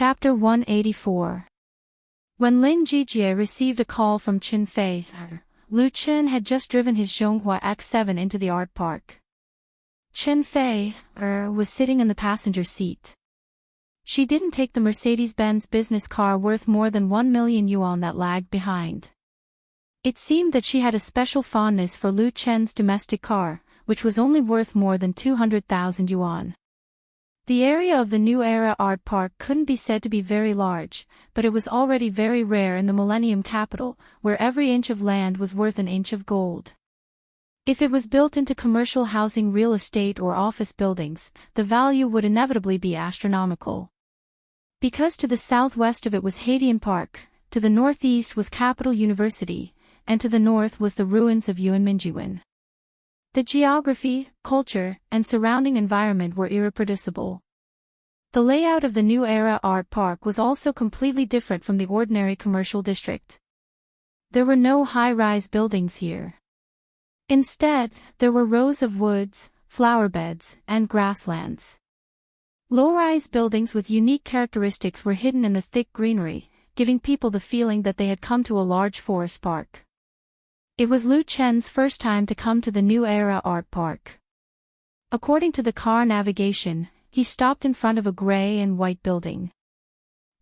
Chapter 184. When Lin Jijie received a call from Chen Fei, Lu Chen had just driven his Zhonghua X7 into the art park. Chen Fei was sitting in the passenger seat. She didn't take the Mercedes-Benz business car worth more than 1 million yuan that lagged behind. It seemed that she had a special fondness for Lu Chen's domestic car, which was only worth more than 200,000 yuan. The area of the New Era Art Park couldn't be said to be very large, but it was already very rare in the Millennium Capital, where every inch of land was worth an inch of gold. If it was built into commercial housing, real estate or office buildings, the value would inevitably be astronomical. Because to the southwest of it was Hadian Park, to the northeast was Capital University, and to the north was the ruins of Yuanminjiwen. The geography, culture, and surrounding environment were irreproducible. The layout of the New Era Art Park was also completely different from the ordinary commercial district. There were no high-rise buildings here. Instead, there were rows of woods, flower beds, and grasslands. Low-rise buildings with unique characteristics were hidden in the thick greenery, giving people the feeling that they had come to a large forest park. It was Lu Chen's first time to come to the New Era Art Park. According to the car navigation, he stopped in front of a gray and white building.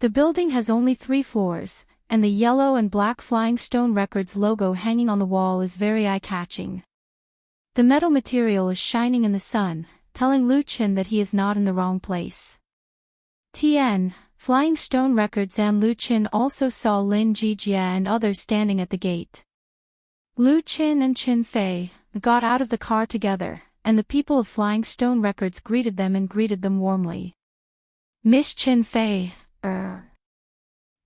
The building has only 3 floors, and the yellow and black Flying Stone Records logo hanging on the wall is very eye-catching. The metal material is shining in the sun, telling Lu Chen that he is not in the wrong place. Tian, Flying Stone Records, and Lu Chen also saw Lin Jijie and others standing at the gate. Lu Chen and Chen Fei got out of the car together, and the people of Flying Stone Records greeted them warmly. Miss Chen Fei,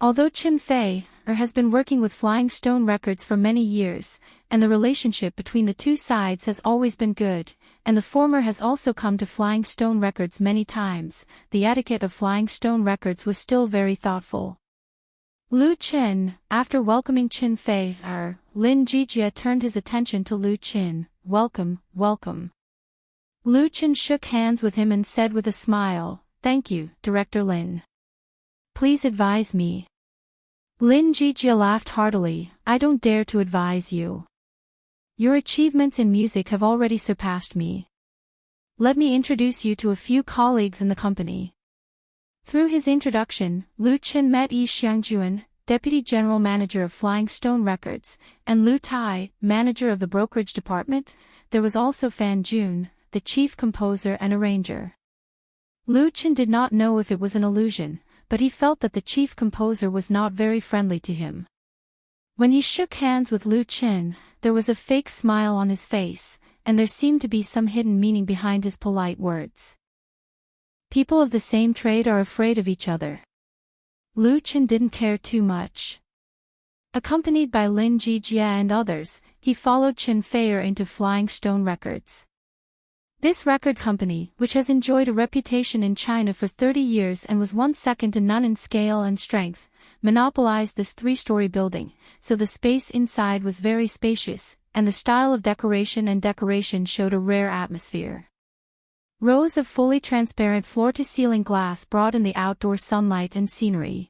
Although Chen Fei has been working with Flying Stone Records for many years, and the relationship between the two sides has always been good, and the former has also come to Flying Stone Records many times, the etiquette of Flying Stone Records was still very thoughtful. Lu Chen, after welcoming Chen Fei, Lin Jijie turned his attention to Lu Chen. Welcome, welcome. Lu Chen shook hands with him and said with a smile, "Thank you, Director Lin. Please advise me." Lin Jijie laughed heartily, "I don't dare to advise you. Your achievements in music have already surpassed me. Let me introduce you to a few colleagues in the company." Through his introduction, Lu Chen met Yi Xiangjuan, Deputy General Manager of Flying Stone Records, and Lu Tai, Manager of the Brokerage Department. There was also Fan Jun, the Chief Composer and Arranger. Lu Chen did not know if it was an illusion, but he felt that the Chief Composer was not very friendly to him. When he shook hands with Lu Chen, there was a fake smile on his face, and there seemed to be some hidden meaning behind his polite words. People of the same trade are afraid of each other. Lu Chen didn't care too much. Accompanied by Lin Jijie and others, he followed Chen Fei into Flying Stone Records. This record company, which has enjoyed a reputation in China for 30 years and was once second to none in scale and strength, monopolized this 3-story building, so the space inside was very spacious, and the style of decoration showed a rare atmosphere. Rows of fully transparent floor-to-ceiling glass brought in the outdoor sunlight and scenery.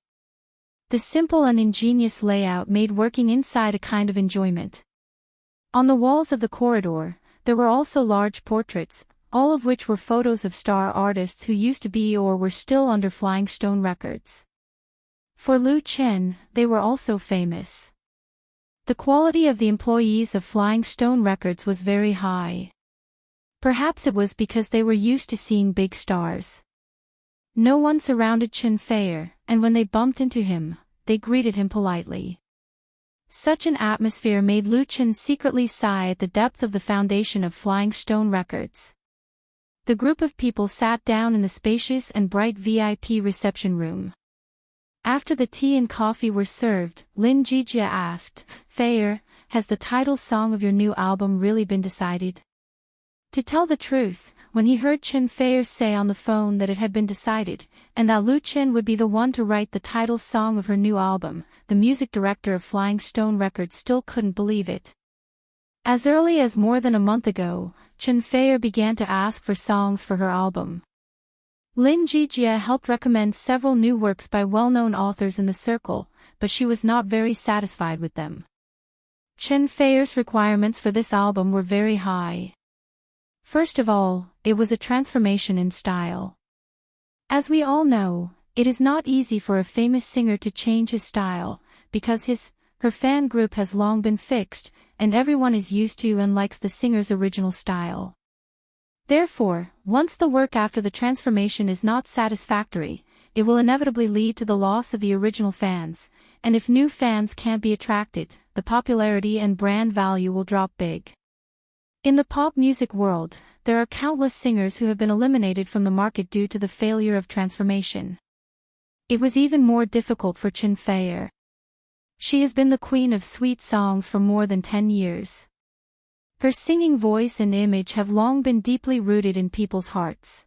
The simple and ingenious layout made working inside a kind of enjoyment. On the walls of the corridor, there were also large portraits, all of which were photos of star artists who used to be or were still under Flying Stone Records. For Lu Chen, they were also famous. The quality of the employees of Flying Stone Records was very high. Perhaps it was because they were used to seeing big stars. No one surrounded Chen Fei, and when they bumped into him, they greeted him politely. Such an atmosphere made Lu Chen secretly sigh at the depth of the foundation of Flying Stone Records. The group of people sat down in the spacious and bright VIP reception room. After the tea and coffee were served, Lin Jijie asked, "Fei, has the title song of your new album really been decided?" To tell the truth, when he heard Chen Fei say on the phone that it had been decided, and that Lu Chen would be the one to write the title song of her new album, the music director of Flying Stone Records still couldn't believe it. As early as more than a month ago, Chen Fei began to ask for songs for her album. Lin Jijie helped recommend several new works by well-known authors in the circle, but she was not very satisfied with them. Chen Feier's requirements for this album were very high. First of all, it was a transformation in style. As we all know, it is not easy for a famous singer to change his style, because her fan group has long been fixed, and everyone is used to and likes the singer's original style. Therefore, once the work after the transformation is not satisfactory, it will inevitably lead to the loss of the original fans, and if new fans can't be attracted, the popularity and brand value will drop big. In the pop music world, there are countless singers who have been eliminated from the market due to the failure of transformation. It was even more difficult for Chen Feier. She has been the queen of sweet songs for more than 10 years. Her singing voice and image have long been deeply rooted in people's hearts.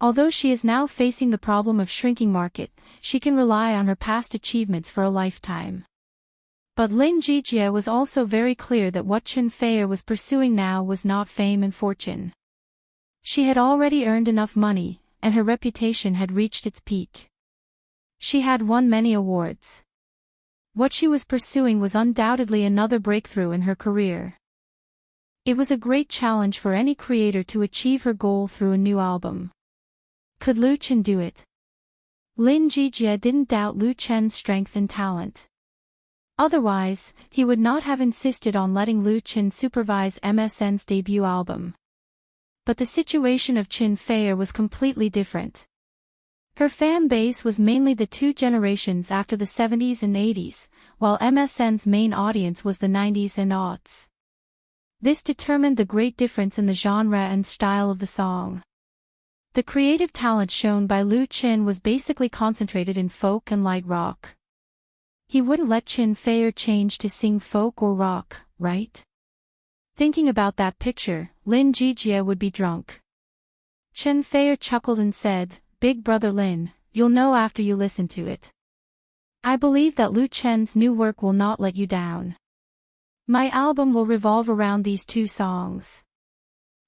Although she is now facing the problem of shrinking market, she can rely on her past achievements for a lifetime. But Lin Jijie was also very clear that what Chen Feier was pursuing now was not fame and fortune. She had already earned enough money, and her reputation had reached its peak. She had won many awards. What she was pursuing was undoubtedly another breakthrough in her career. It was a great challenge for any creator to achieve her goal through a new album. Could Lu Chen do it? Lin Jijie didn't doubt Lu Chen's strength and talent. Otherwise, he would not have insisted on letting Lu Chen supervise MSN's debut album. But the situation of Chen Feier was completely different. Her fan base was mainly the two generations after the 70s and 80s, while MSN's main audience was the 90s and aughts. This determined the great difference in the genre and style of the song. The creative talent shown by Lu Chen was basically concentrated in folk and light rock. He wouldn't let Chen Feier change to sing folk or rock, right? Thinking about that picture, Lin Jijie would be drunk. Chen Feier chuckled and said, "Big brother Lin, you'll know after you listen to it. I believe that Lu Chen's new work will not let you down. My album will revolve around these two songs."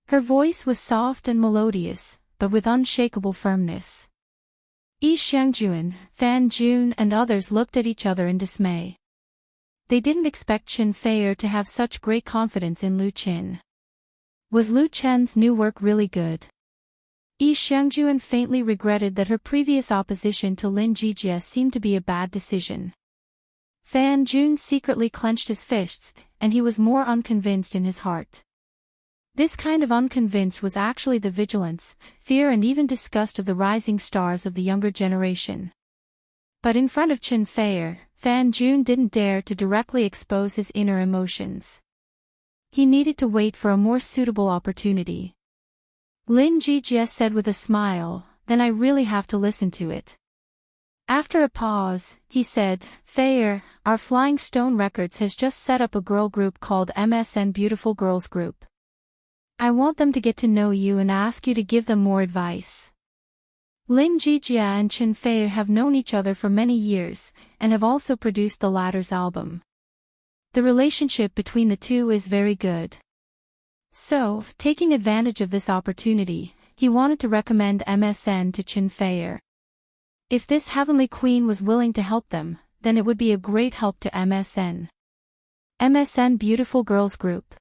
Her voice was soft and melodious, but with unshakable firmness. Yi Xiangjuan, Fan Jun and others looked at each other in dismay. They didn't expect Chen Feier to have such great confidence in Lu Chen. Was Lu Chen's new work really good? Yi Xiangjuan faintly regretted that her previous opposition to Lin Jijie seemed to be a bad decision. Fan Jun secretly clenched his fists, and he was more unconvinced in his heart. This kind of unconvinced was actually the vigilance, fear and even disgust of the rising stars of the younger generation. But in front of Chen Feier, Fan Jun didn't dare to directly expose his inner emotions. He needed to wait for a more suitable opportunity. Lin Jijie said with a smile, "Then I really have to listen to it." After a pause, he said, "Feier, our Flying Stone Records has just set up a girl group called MSN Beautiful Girls Group. I want them to get to know you and ask you to give them more advice." Lin Jijie and Chen Feier have known each other for many years, and have also produced the latter's album. The relationship between the two is very good. So, taking advantage of this opportunity, he wanted to recommend MSN to Chen Feier. If this heavenly queen was willing to help them, then it would be a great help to MSN. MSN Beautiful Girls Group.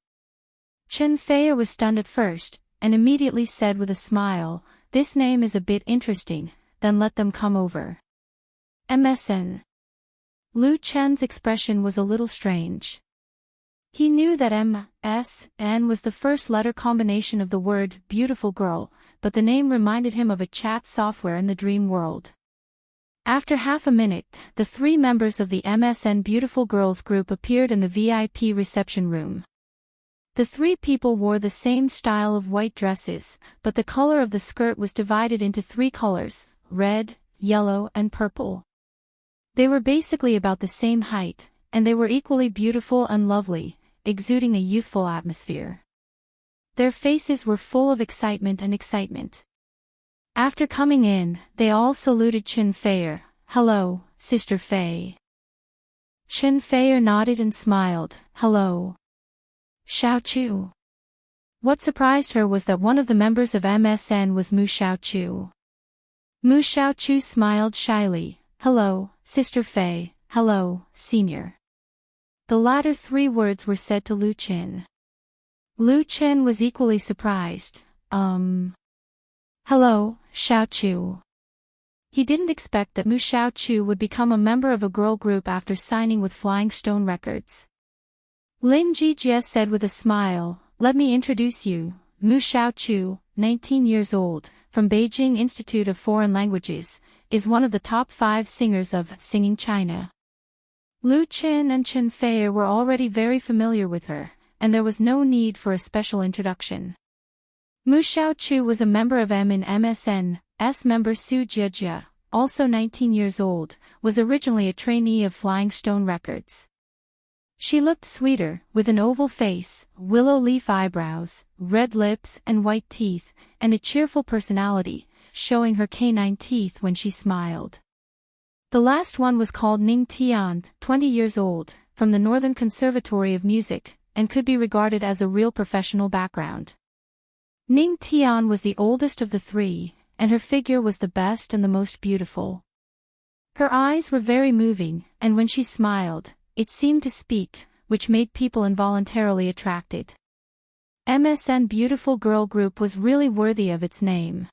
Chen Feier was stunned at first, and immediately said with a smile, "This name is a bit interesting, then let them come over." MSN. Lu Chen's expression was a little strange. He knew that MSN was the first letter combination of the word beautiful girl, but the name reminded him of a chat software in the dream world. After half a minute, the three members of the MSN Beautiful Girls group appeared in the VIP reception room. The three people wore the same style of white dresses, but the color of the skirt was divided into three colors: red, yellow, and purple. They were basically about the same height, and they were equally beautiful and lovely, exuding a youthful atmosphere. Their faces were full of excitement. After coming in, they all saluted Chen Feier. "Hello, Sister Fei." Chen Feier nodded and smiled. "Hello. Xiaochu." What surprised her was that one of the members of MSN was Mu Xiaochu. Mu Xiaochu smiled shyly. Hello, Sister Fei. Hello, Senior. The latter three words were said to Lu Qin. Lu Qin was equally surprised. Hello, Xiaochu. He didn't expect that Mu Xiaochu would become a member of a girl group after signing with Flying Stone Records. Lin Jijie said with a smile, let me introduce you, Mu Xiaochu, 19 years old, from Beijing Institute of Foreign Languages, is one of the top 5 singers of Singing China. Lu Qin and Chen Fei were already very familiar with her, and there was no need for a special introduction. Mu Xiaochu was a member of M in MSN. S member Su Jiejie, also 19 years old, was originally a trainee of Flying Stone Records. She looked sweeter, with an oval face, willow leaf eyebrows, red lips and white teeth, and a cheerful personality, showing her canine teeth when she smiled. The last one was called Ning Tian, 20 years old, from the Northern Conservatory of Music, and could be regarded as a real professional background. Ning Tian was the oldest of the three, and her figure was the best and the most beautiful. Her eyes were very moving, and when she smiled, it seemed to speak, which made people involuntarily attracted. MSN Beautiful Girl Group was really worthy of its name.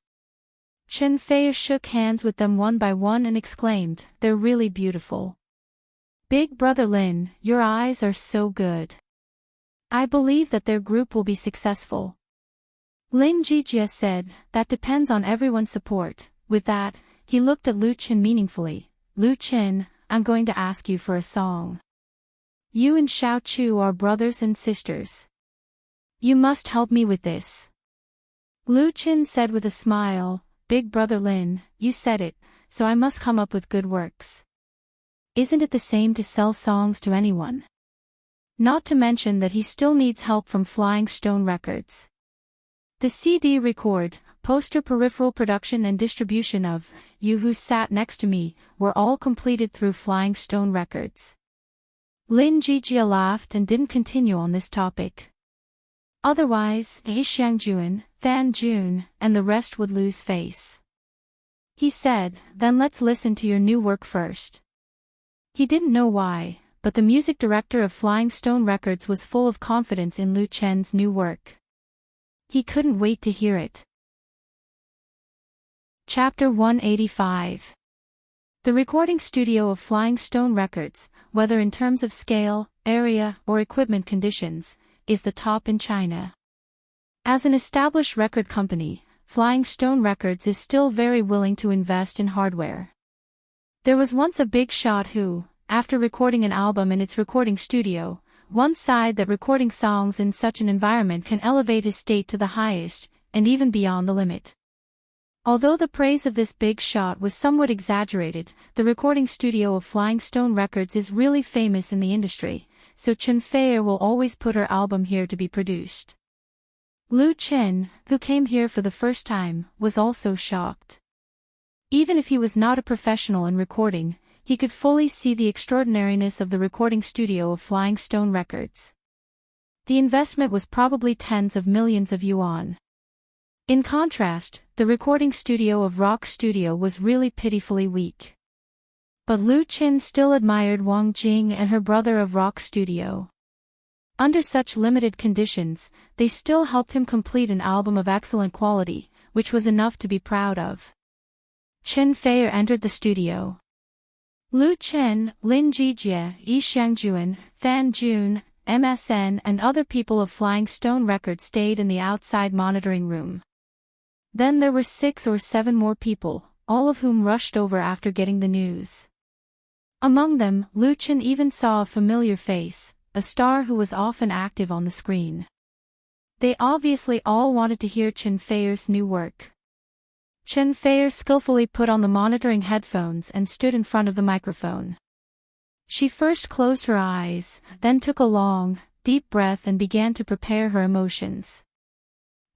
Chen Fei shook hands with them one by one and exclaimed, they're really beautiful. Big Brother Lin, your eyes are so good. I believe that their group will be successful. Lin Jijie said, that depends on everyone's support. With that, he looked at Lu Qin meaningfully. Lu Qin, I'm going to ask you for a song. You and Xiaochu are brothers and sisters. You must help me with this. Lu Qin said with a smile, Big Brother Lin, you said it, so I must come up with good works. Isn't it the same to sell songs to anyone? Not to mention that he still needs help from Flying Stone Records. The CD record, poster peripheral production and distribution of You Who Sat Next to Me were all completed through Flying Stone Records. Lin Jijie laughed and didn't continue on this topic. Otherwise, He Xiangjuan, Fan Jun, and the rest would lose face. He said, then let's listen to your new work first. He didn't know why, but the music director of Flying Stone Records was full of confidence in Lu Qin's new work. He couldn't wait to hear it. Chapter 185. The recording studio of Flying Stone Records, whether in terms of scale, area, or equipment conditions, is the top in China. As an established record company, Flying Stone Records is still very willing to invest in hardware. There was once a big shot who, after recording an album in its recording studio, once sighed that recording songs in such an environment can elevate his state to the highest, and even beyond the limit. Although the praise of this big shot was somewhat exaggerated, the recording studio of Flying Stone Records is really famous in the industry, so Chen Fei will always put her album here to be produced. Lu Qin, who came here for the first time, was also shocked. Even if he was not a professional in recording, he could fully see the extraordinariness of the recording studio of Flying Stone Records. The investment was probably tens of millions of yuan. In contrast, the recording studio of Rock Studio was really pitifully weak. But Lu Qin still admired Wang Jing and her brother of Rock Studio. Under such limited conditions, they still helped him complete an album of excellent quality, which was enough to be proud of. Chen Fei entered the studio. Lu Qin, Lin Jijie, Yi Xiangjuan, Fan Jun, MSN and other people of Flying Stone Records stayed in the outside monitoring room. Then there were 6 or 7 more people, all of whom rushed over after getting the news. Among them, Lu Qin even saw a familiar face, a star who was often active on the screen. They obviously all wanted to hear Chen Fei's new work. Chen Fei skillfully put on the monitoring headphones and stood in front of the microphone. She first closed her eyes, then took a long, deep breath and began to prepare her emotions.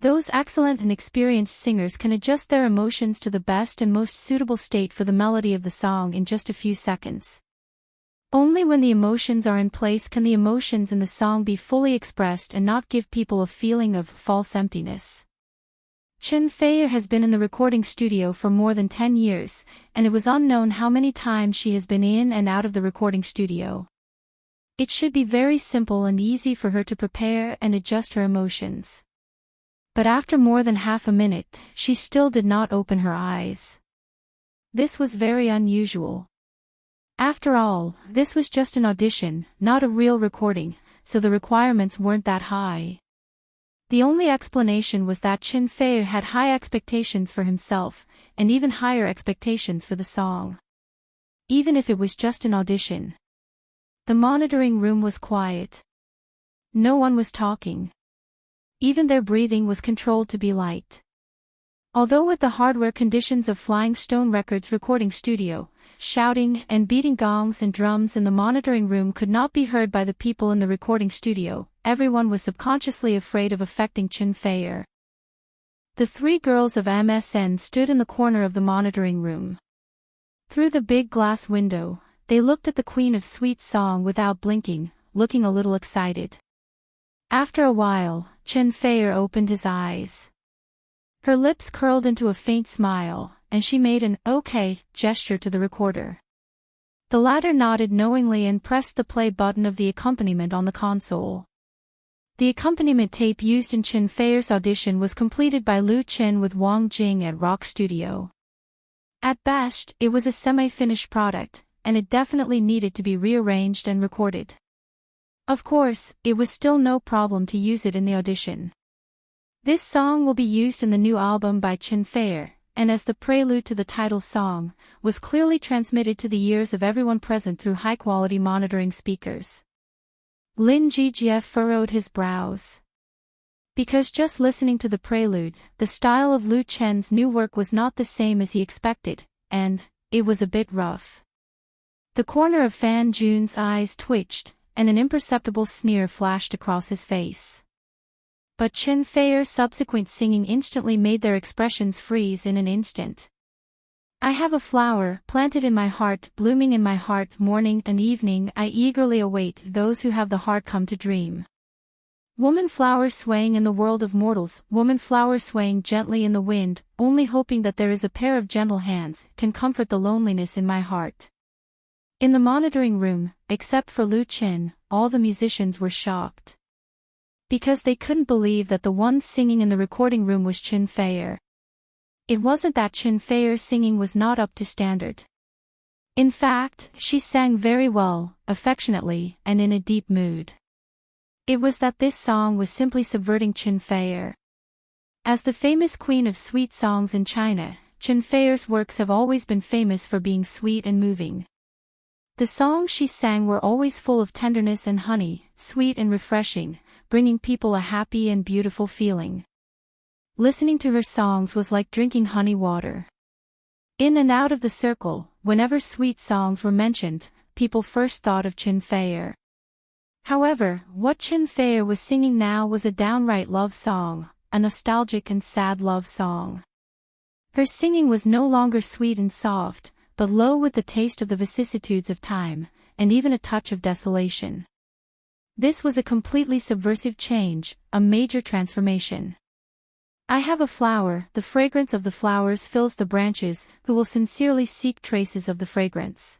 Those excellent and experienced singers can adjust their emotions to the best and most suitable state for the melody of the song in just a few seconds. Only when the emotions are in place can the emotions in the song be fully expressed and not give people a feeling of false emptiness. Chen Fei has been in the recording studio for more than 10 years, and it was unknown how many times she has been in and out of the recording studio. It should be very simple and easy for her to prepare and adjust her emotions. But after more than half a minute, she still did not open her eyes. This was very unusual. After all, this was just an audition, not a real recording, so the requirements weren't that high. The only explanation was that Chen Fei had high expectations for himself, and even higher expectations for the song. Even if it was just an audition. The monitoring room was quiet. No one was talking. Even their breathing was controlled to be light. Although with the hardware conditions of Flying Stone Records recording studio, shouting and beating gongs and drums in the monitoring room could not be heard by the people in the recording studio, everyone was subconsciously afraid of affecting Chen Fei. The three girls of MSN stood in the corner of the monitoring room. Through the big glass window, they looked at the Queen of Sweet Song without blinking, looking a little excited. After a while, Chen Fei opened his eyes. Her lips curled into a faint smile, and she made an "okay" gesture to the recorder. The latter nodded knowingly and pressed the play button of the accompaniment on the console. The accompaniment tape used in Chen Fei's audition was completed by Lu Chen with Wang Jing at Rock Studio. At best, it was a semi-finished product, and it definitely needed to be rearranged and recorded. Of course, it was still no problem to use it in the audition. This song will be used in the new album by Chen Fei, and as the prelude to the title song, was clearly transmitted to the ears of everyone present through high-quality monitoring speakers. Lin Jijie furrowed his brows. Because just listening to the prelude, the style of Lu Chen's new work was not the same as he expected, and it was a bit rough. The corner of Fan Jun's eyes twitched, and an imperceptible sneer flashed across his face. But Chen Fei's subsequent singing instantly made their expressions freeze in an instant. I have a flower, planted in my heart, blooming in my heart, morning and evening I eagerly await those who have the heart come to dream. Woman flower swaying in the world of mortals, woman flower swaying gently in the wind, only hoping that there is a pair of gentle hands, can comfort the loneliness in my heart. In the monitoring room, except for Lu Chen, all the musicians were shocked. Because they couldn't believe that the one singing in the recording room was Chen Fei. It wasn't that Chen Fei's singing was not up to standard. In fact, she sang very well, affectionately, and in a deep mood. It was that this song was simply subverting Chen Fei. As the famous queen of sweet songs in China, Chen Fei's works have always been famous for being sweet and moving. The songs she sang were always full of tenderness and honey, sweet and refreshing, bringing people a happy and beautiful feeling. Listening to her songs was like drinking honey water. In and out of the circle, whenever sweet songs were mentioned, people first thought of Chen Fei. However, what Chen Fei was singing now was a downright love song, a nostalgic and sad love song. Her singing was no longer sweet and soft, but low with the taste of the vicissitudes of time, and even a touch of desolation. This was a completely subversive change, a major transformation. I have a flower, the fragrance of the flowers fills the branches, who will sincerely seek traces of the fragrance.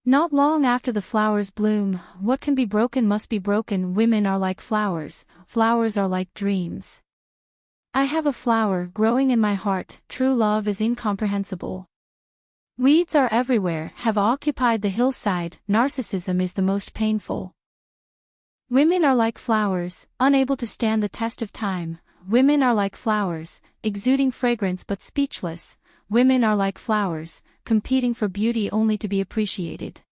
Not long after the flowers bloom, what can be broken must be broken. Women are like flowers, flowers are like dreams. I have a flower growing in my heart, true love is incomprehensible. Weeds are everywhere, have occupied the hillside, narcissism is the most painful. Women are like flowers, unable to stand the test of time. Women are like flowers, exuding fragrance but speechless. Women are like flowers, competing for beauty only to be appreciated.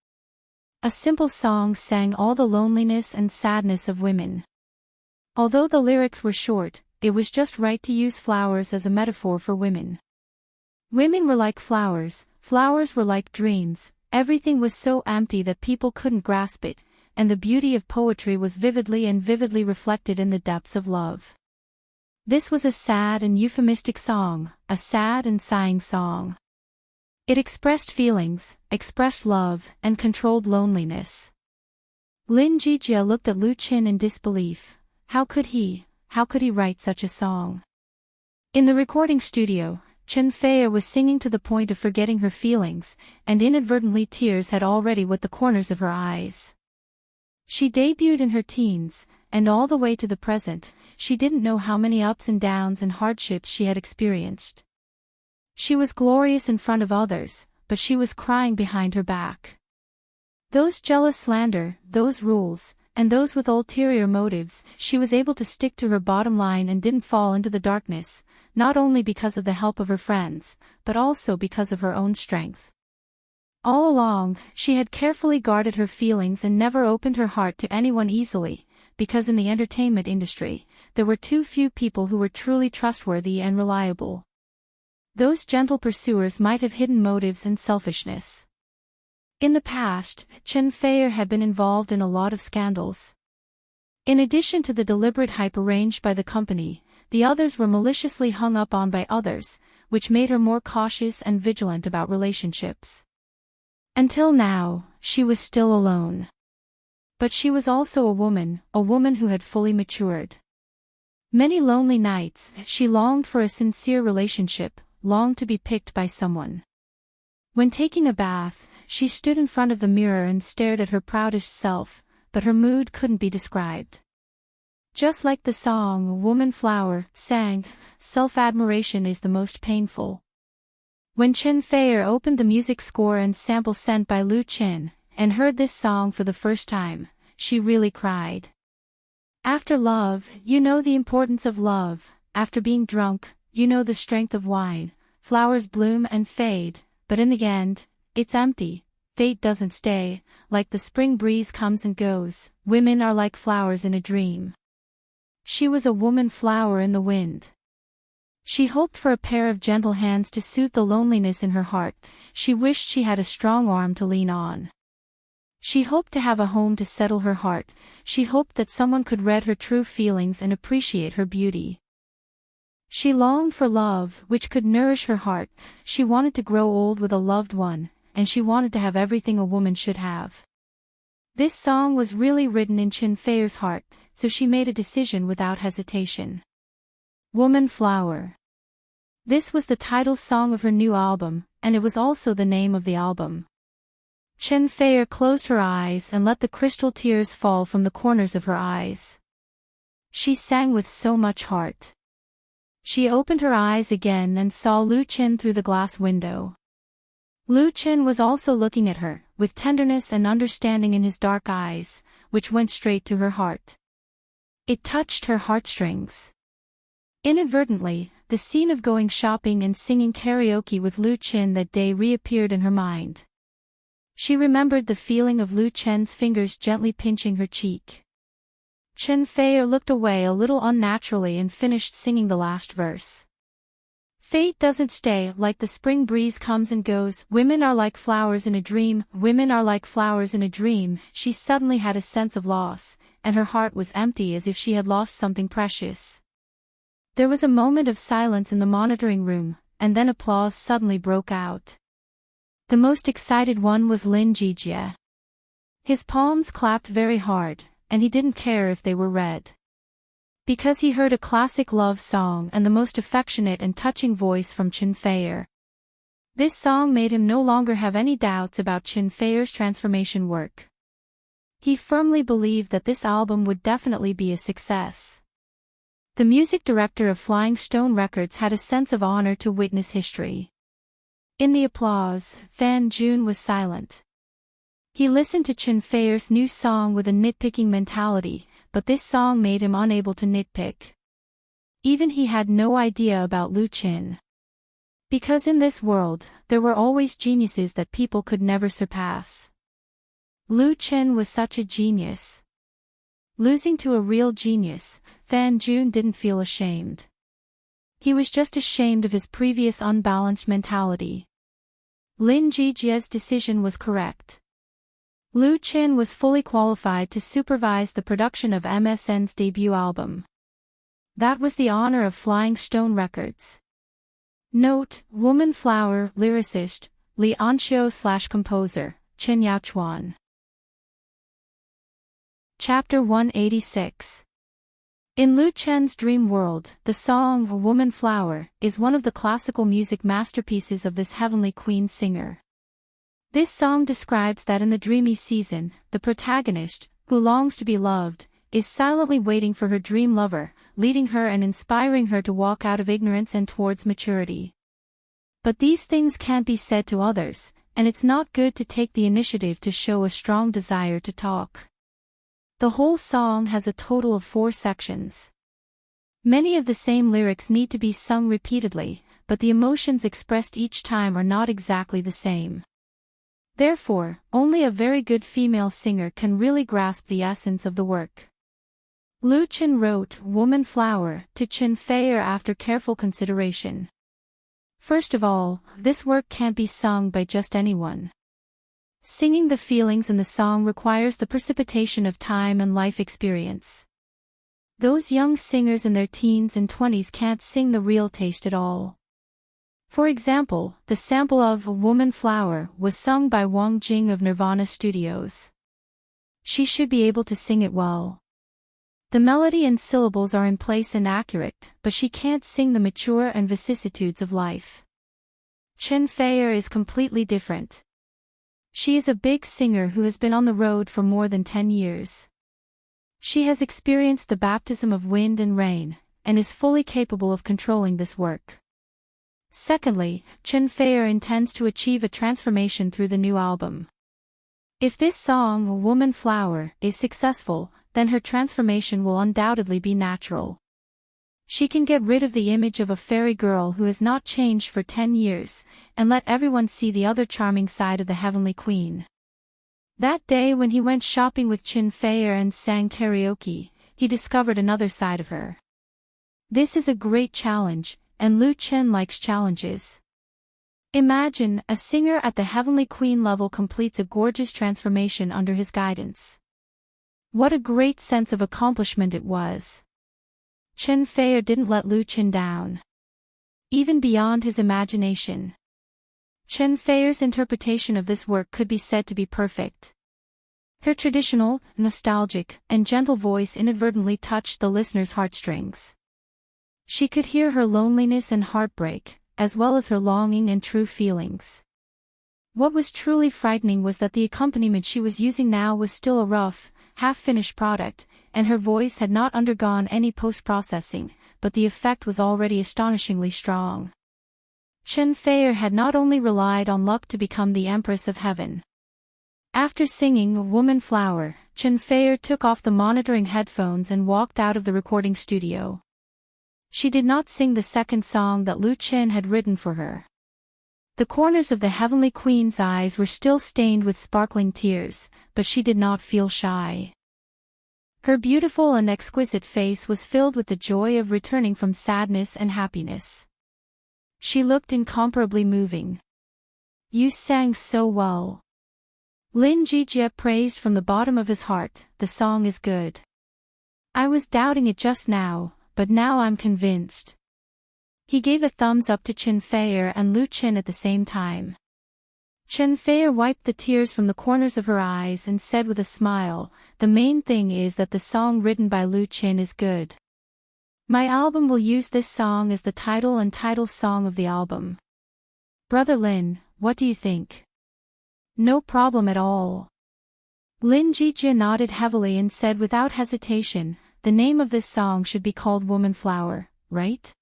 A simple song sang all the loneliness and sadness of women. Although the lyrics were short, it was just right to use flowers as a metaphor for women. Women were like flowers, flowers were like dreams, everything was so empty that people couldn't grasp it, and the beauty of poetry was vividly reflected in the depths of love. This was a sad and euphemistic song, a sad and sighing song. It expressed feelings, expressed love, and controlled loneliness. Lin Jijie looked at Lu Chen in disbelief. How could he write such a song? In the recording studio, Chen Fei was singing to the point of forgetting her feelings, and inadvertently tears had already wet the corners of her eyes. She debuted in her teens, and all the way to the present, she didn't know how many ups and downs and hardships she had experienced. She was glorious in front of others, but she was crying behind her back. Those jealous slander, those rules, and those with ulterior motives, she was able to stick to her bottom line and didn't fall into the darkness, not only because of the help of her friends, but also because of her own strength. All along, she had carefully guarded her feelings and never opened her heart to anyone easily, because in the entertainment industry, there were too few people who were truly trustworthy and reliable. Those gentle pursuers might have hidden motives and selfishness. In the past, Chen Fei had been involved in a lot of scandals. In addition to the deliberate hype arranged by the company, the others were maliciously hung up on by others, which made her more cautious and vigilant about relationships. Until now, she was still alone. But she was also a woman who had fully matured. Many lonely nights, she longed for a sincere relationship, longed to be picked by someone. When taking a bath, she stood in front of the mirror and stared at her proudish self, but her mood couldn't be described. Just like the song Woman Flower sang, self-admiration is the most painful. When Chen Fei opened the music score and sample sent by Lu Qin, and heard this song for the first time, she really cried. After love, you know the importance of love. After being drunk, you know the strength of wine. Flowers bloom and fade, but in the end, it's empty. Fate doesn't stay, like the spring breeze comes and goes. Women are like flowers in a dream. She was a woman flower in the wind. She hoped for a pair of gentle hands to soothe the loneliness in her heart. She wished she had a strong arm to lean on. She hoped to have a home to settle her heart. She hoped that someone could read her true feelings and appreciate her beauty. She longed for love, which could nourish her heart. She wanted to grow old with a loved one, and she wanted to have everything a woman should have. This song was really written in Chen Fei's heart, so she made a decision without hesitation. Woman Flower. This was the title song of her new album, and it was also the name of the album. Chen Fei closed her eyes and let the crystal tears fall from the corners of her eyes. She sang with so much heart. She opened her eyes again and saw Lu Qin through the glass window. Lu Qin was also looking at her, with tenderness and understanding in his dark eyes, which went straight to her heart. It touched her heartstrings. Inadvertently, the scene of going shopping and singing karaoke with Lu Qin that day reappeared in her mind. She remembered the feeling of Lu Qin's fingers gently pinching her cheek. Chen Fei looked away a little unnaturally and finished singing the last verse. Fate doesn't stay, like the spring breeze comes and goes. Women are like flowers in a dream. Women are like flowers in a dream. She suddenly had a sense of loss, and her heart was empty as if she had lost something precious. There was a moment of silence in the monitoring room, and then applause suddenly broke out. The most excited one was Lin Jijie. His palms clapped very hard, and he didn't care if they were red. Because he heard a classic love song and the most affectionate and touching voice from Chen Fei. This song made him no longer have any doubts about Chen Fei's transformation work. He firmly believed that this album would definitely be a success. The music director of Flying Stone Records had a sense of honor to witness history. In the applause, Fan Jun was silent. He listened to Chen Fei's new song with a nitpicking mentality, but this song made him unable to nitpick. Even he had no idea about Lu Qin. Because in this world, there were always geniuses that people could never surpass. Lu Qin was such a genius. Losing to a real genius, Fan Jun didn't feel ashamed. He was just ashamed of his previous unbalanced mentality. Lin Jijie's decision was correct. Lu Qin was fully qualified to supervise the production of MSN's debut album. That was the honor of Flying Stone Records. Note: Woman Flower, lyricist, Li Anxiu/composer, Chen Yaochuan. Chapter 186. In Lu Chen's dream world, the song "A Woman Flower" is one of the classical music masterpieces of this heavenly queen singer. This song describes that in the dreamy season, the protagonist, who longs to be loved, is silently waiting for her dream lover, leading her and inspiring her to walk out of ignorance and towards maturity. But these things can't be said to others, and it's not good to take the initiative to show a strong desire to talk. The whole song has a total of 4 sections. Many of the same lyrics need to be sung repeatedly, but the emotions expressed each time are not exactly the same. Therefore, only a very good female singer can really grasp the essence of the work. Lu Chen wrote "Woman Flower" to Chen Feier after careful consideration. First of all, this work can't be sung by just anyone. Singing the feelings in the song requires the precipitation of time and life experience. Those young singers in their teens and 20s can't sing the real taste at all. For example, the sample of "A Woman Flower" was sung by Wang Jing of Nirvana Studios. She should be able to sing it well. The melody and syllables are in place and accurate, but she can't sing the mature and vicissitudes of life. Chen Feier is completely different. She is a big singer who has been on the road for more than 10 years. She has experienced the baptism of wind and rain, and is fully capable of controlling this work. Secondly, Chen Feier intends to achieve a transformation through the new album. If this song, "A Woman Flower," is successful, then her transformation will undoubtedly be natural. She can get rid of the image of a fairy girl who has not changed for 10 years, and let everyone see the other charming side of the heavenly queen. That day when he went shopping with Chen Feier and sang karaoke, he discovered another side of her. This is a great challenge, and Lu Chen likes challenges. Imagine, a singer at the heavenly queen level completes a gorgeous transformation under his guidance. What a great sense of accomplishment it was. Chen Feier didn't let Lu Chen down. Even beyond his imagination. Chen Feier's interpretation of this work could be said to be perfect. Her traditional, nostalgic, and gentle voice inadvertently touched the listener's heartstrings. She could hear her loneliness and heartbreak, as well as her longing and true feelings. What was truly frightening was that the accompaniment she was using now was still a rough, half-finished product, and her voice had not undergone any post-processing, but the effect was already astonishingly strong. Chen Feier had not only relied on luck to become the Empress of Heaven. After singing "A Woman Flower," Chen Feier took off the monitoring headphones and walked out of the recording studio. She did not sing the second song that Lu Chen had written for her. The corners of the heavenly queen's eyes were still stained with sparkling tears, but she did not feel shy. Her beautiful and exquisite face was filled with the joy of returning from sadness and happiness. She looked incomparably moving. "You sang so well." Lin Jijie praised from the bottom of his heart, "The song is good. I was doubting it just now, but now I'm convinced." He gave a thumbs up to Chen Feier and Lu Chen at the same time. Chen Feier wiped the tears from the corners of her eyes and said with a smile, "The main thing is that the song written by Lu Chen is good. My album will use this song as the title and title song of the album. Brother Lin, what do you think?" "No problem at all." Lin Jijie nodded heavily and said without hesitation, "The name of this song should be called Woman Flower, right?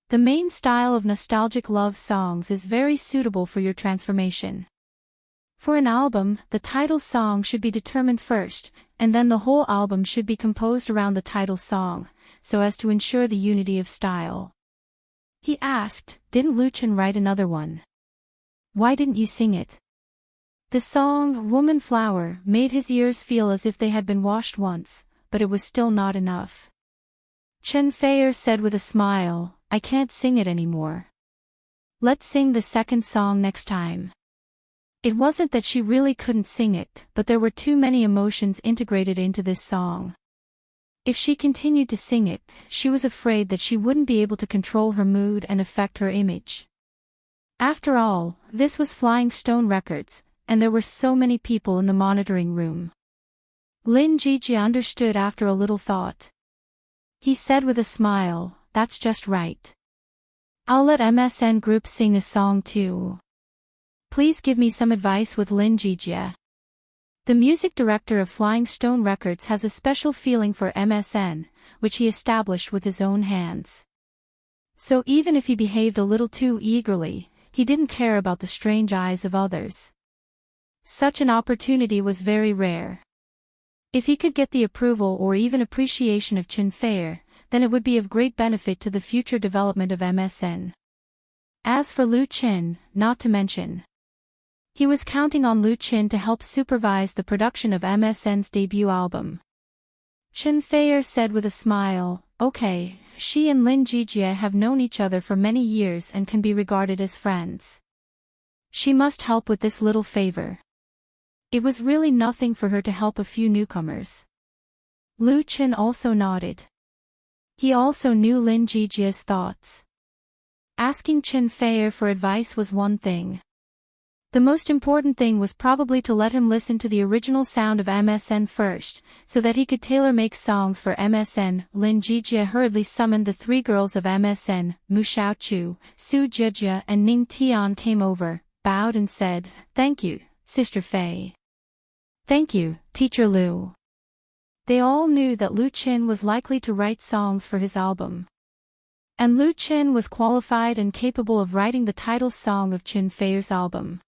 The main style of nostalgic love songs is very suitable for your transformation. For an album, the title song should be determined first, and then the whole album should be composed around the title song, so as to ensure the unity of style." He asked, "Didn't Lu Chen write another one? Why didn't you sing it?" The song, "Woman Flower," made his ears feel as if they had been washed once, but it was still not enough. Chen Feier said with a smile, "I can't sing it anymore. Let's sing the second song next time." It wasn't that she really couldn't sing it, but there were too many emotions integrated into this song. If she continued to sing it, she was afraid that she wouldn't be able to control her mood and affect her image. After all, this was Flying Stone Records, and there were so many people in the monitoring room. Lin Jijie understood after a little thought. He said with a smile, "That's just right. I'll let MSN Group sing a song too. Please give me some advice with Lin Jijie." The music director of Flying Stone Records has a special feeling for MSN, which he established with his own hands. So even if he behaved a little too eagerly, he didn't care about the strange eyes of others. Such an opportunity was very rare. If he could get the approval or even appreciation of Chen Feier, then it would be of great benefit to the future development of MSN. As for Lu Qin, not to mention. He was counting on Lu Qin to help supervise the production of MSN's debut album. Chen Feier said with a smile, "Okay, she and Lin Jijie have known each other for many years and can be regarded as friends. She must help with this little favor." It was really nothing for her to help a few newcomers. Lu Qin also nodded. He also knew Lin Jijie's thoughts. Asking Chen Feier for advice was one thing. The most important thing was probably to let him listen to the original sound of MSN first, so that he could tailor-make songs for MSN. Lin Jijie hurriedly summoned the three girls of MSN, Mu Xiaochu, Su Jijie and Ning Tian came over, bowed and said, "Thank you, Sister Fei. Thank you, Teacher Lu." They all knew that Lu Qin was likely to write songs for his album. And Lu Qin was qualified and capable of writing the title song of Chen Feier's album.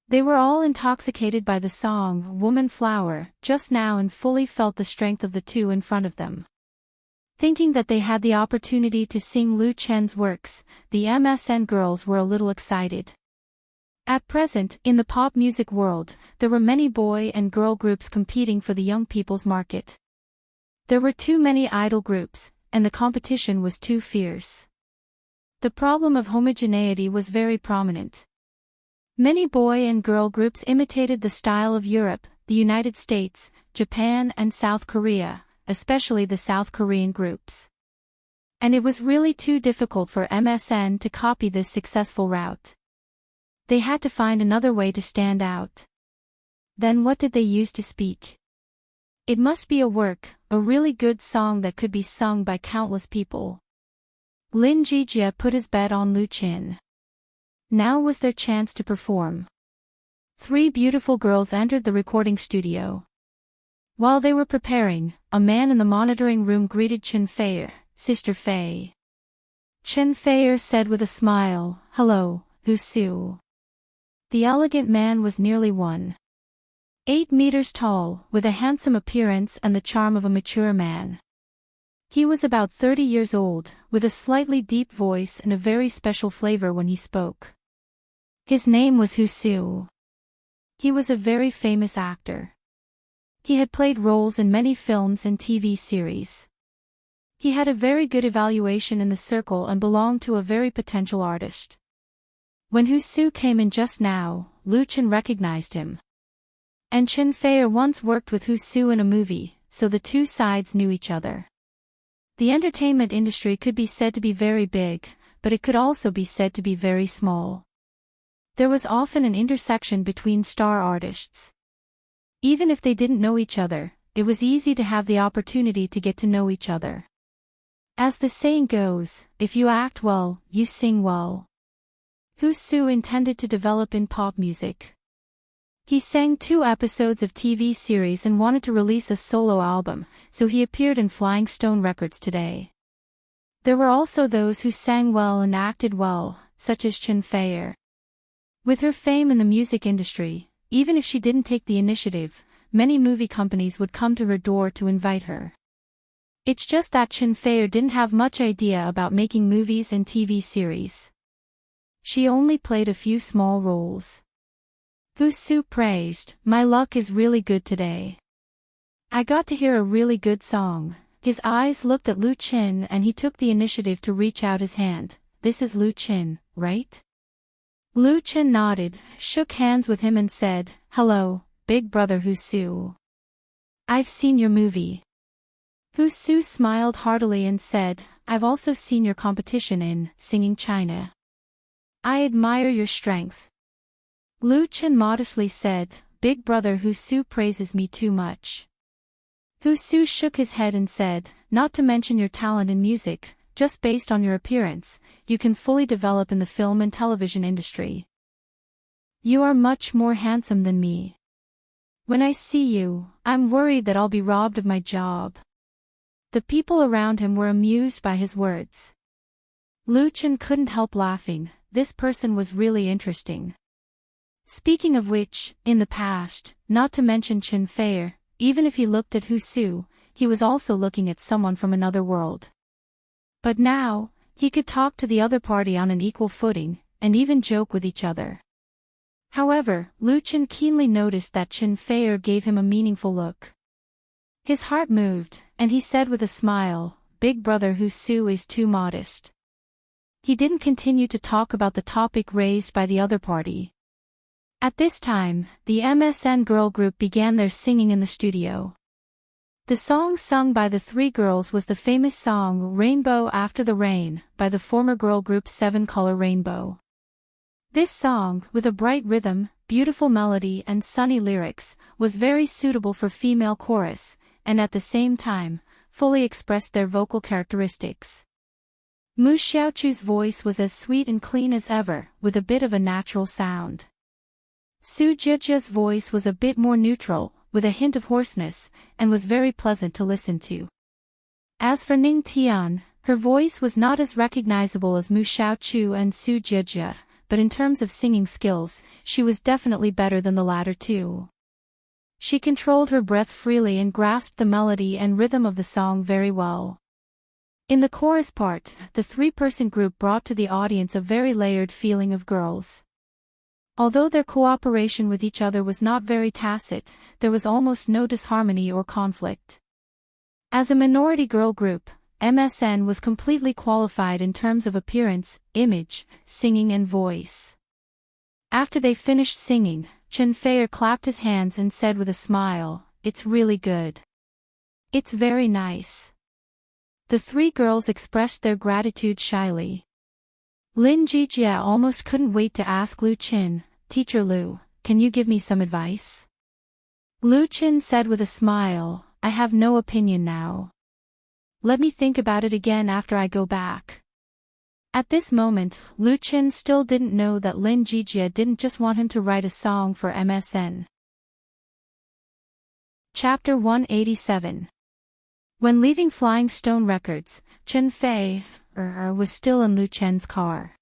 They were all intoxicated by the song, Woman Flower, just now and fully felt the strength of the two in front of them. Thinking that they had the opportunity to sing Lu Qin's works, the MSN girls were a little excited. At present, in the pop music world, there were many boy and girl groups competing for the young people's market. There were too many idol groups, and the competition was too fierce. The problem of homogeneity was very prominent. Many boy and girl groups imitated the style of Europe, the United States, Japan and South Korea, especially the South Korean groups. And it was really too difficult for MSN to copy this successful route. They had to find another way to stand out. Then what did they use to speak? It must be a really good song that could be sung by countless people. Lin Jijie put his bet on Lu Qin. Now was their chance to perform. Three beautiful girls entered the recording studio. While they were preparing, a man in the monitoring room greeted Chen Feier, "Sister Fei." Chen Feier said with a smile, "Hello, Hu Su." The elegant man was nearly 1.8 meters tall, with a handsome appearance and the charm of a mature man. He was about 30 years old, with a slightly deep voice and a very special flavor when he spoke. His name was Hu Su. He was a very famous actor. He had played roles in many films and TV series. He had a very good evaluation in the circle and belonged to a very potential artist. When Hu Su came in just now, Lu Qin recognized him. And Chen Feier once worked with Hu Su in a movie, so the two sides knew each other. The entertainment industry could be said to be very big, but it could also be said to be very small. There was often an intersection between star artists. Even if they didn't know each other, it was easy to have the opportunity to get to know each other. As the saying goes, if you act well, you sing well. Hu Su intended to develop in pop music. He sang 2 episodes of TV series and wanted to release a solo album, so he appeared in Flying Stone Records today. There were also those who sang well and acted well, such as Chen Feier. With her fame in the music industry, even if she didn't take the initiative, many movie companies would come to her door to invite her. It's just that Chen Feier didn't have much idea about making movies and TV series. She only played a few small roles. Hu Su praised, "My luck is really good today. I got to hear a really good song." His eyes looked at Lu Qin and he took the initiative to reach out his hand. "This is Lu Qin, right?" Lu Qin nodded, shook hands with him and said, "Hello, big brother Hu Su. I've seen your movie." Hu Su smiled heartily and said, "I've also seen your competition in Singing China. I admire your strength." Lu Qin modestly said, "Big brother Hu Su praises me too much." Hu Su shook his head and said, not to mention your talent in music, just based on your appearance, you can fully develop in the film and television industry. You are much more handsome than me. When I see you, I'm worried that I'll be robbed of my job." The people around him were amused by his words. Lu Chen couldn't help laughing. This person was really interesting. Speaking of which, in the past, not to mention Chen Fei, even if he looked at Hu Su, he was also looking at someone from another world. But now, he could talk to the other party on an equal footing, and even joke with each other. However, Lu Chen keenly noticed that Chen Fei gave him a meaningful look. His heart moved, and he said with a smile, "Big brother Hu Su is too modest." He didn't continue to talk about the topic raised by the other party. At this time, the MSN girl group began their singing in the studio. The song sung by the three girls was the famous song "Rainbow After the Rain" by the former girl group Seven Color Rainbow. This song, with a bright rhythm, beautiful melody and sunny lyrics, was very suitable for female chorus, and at the same time, fully expressed their vocal characteristics. Mu Xiaochu's voice was as sweet and clean as ever, with a bit of a natural sound. Su Jijia's voice was a bit more neutral, with a hint of hoarseness, and was very pleasant to listen to. As for Ning Tian, her voice was not as recognizable as Mu Xiaochu and Su Jijia, but in terms of singing skills, she was definitely better than the latter two. She controlled her breath freely and grasped the melody and rhythm of the song very well. In the chorus part, the three-person group brought to the audience a very layered feeling of girls. Although their cooperation with each other was not very tacit, there was almost no disharmony or conflict. As a minority girl group, MSN was completely qualified in terms of appearance, image, singing and voice. After they finished singing, Chen Fei clapped his hands and said with a smile, "It's really good. It's very nice." The three girls expressed their gratitude shyly. Lin Jijia almost couldn't wait to ask Lu Chen, "Teacher Lu, can you give me some advice?" Lu Chen said with a smile, "I have no opinion now. Let me think about it again after I go back." At this moment, Lu Chen still didn't know that Lin Jijia didn't just want him to write a song for MSN. Chapter 187. When leaving Flying Stone Records, Chen Fei was still in Lu Chen's car.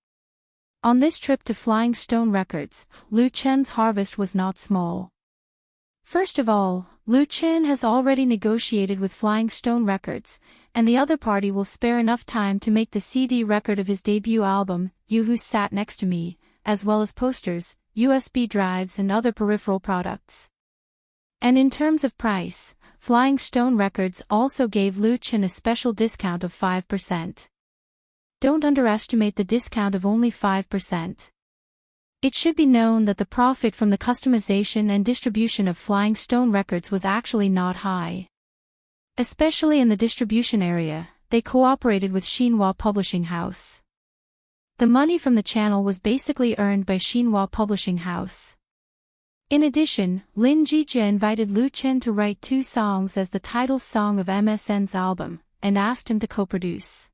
On this trip to Flying Stone Records, Lu Chen's harvest was not small. First of all, Lu Chen has already negotiated with Flying Stone Records, and the other party will spare enough time to make the CD record of his debut album, You Who Sat Next to Me, as well as posters, USB drives and other peripheral products. And in terms of price, Flying Stone Records also gave Lu Chen a special discount of 5%. Don't underestimate the discount of only 5%. It should be known that the profit from the customization and distribution of Flying Stone Records was actually not high. Especially in the distribution area, they cooperated with Xinhua Publishing House. The money from the channel was basically earned by Xinhua Publishing House. In addition, Lin Jijia invited Lu Chen to write 2 songs as the title song of MSN's album, and asked him to co-produce.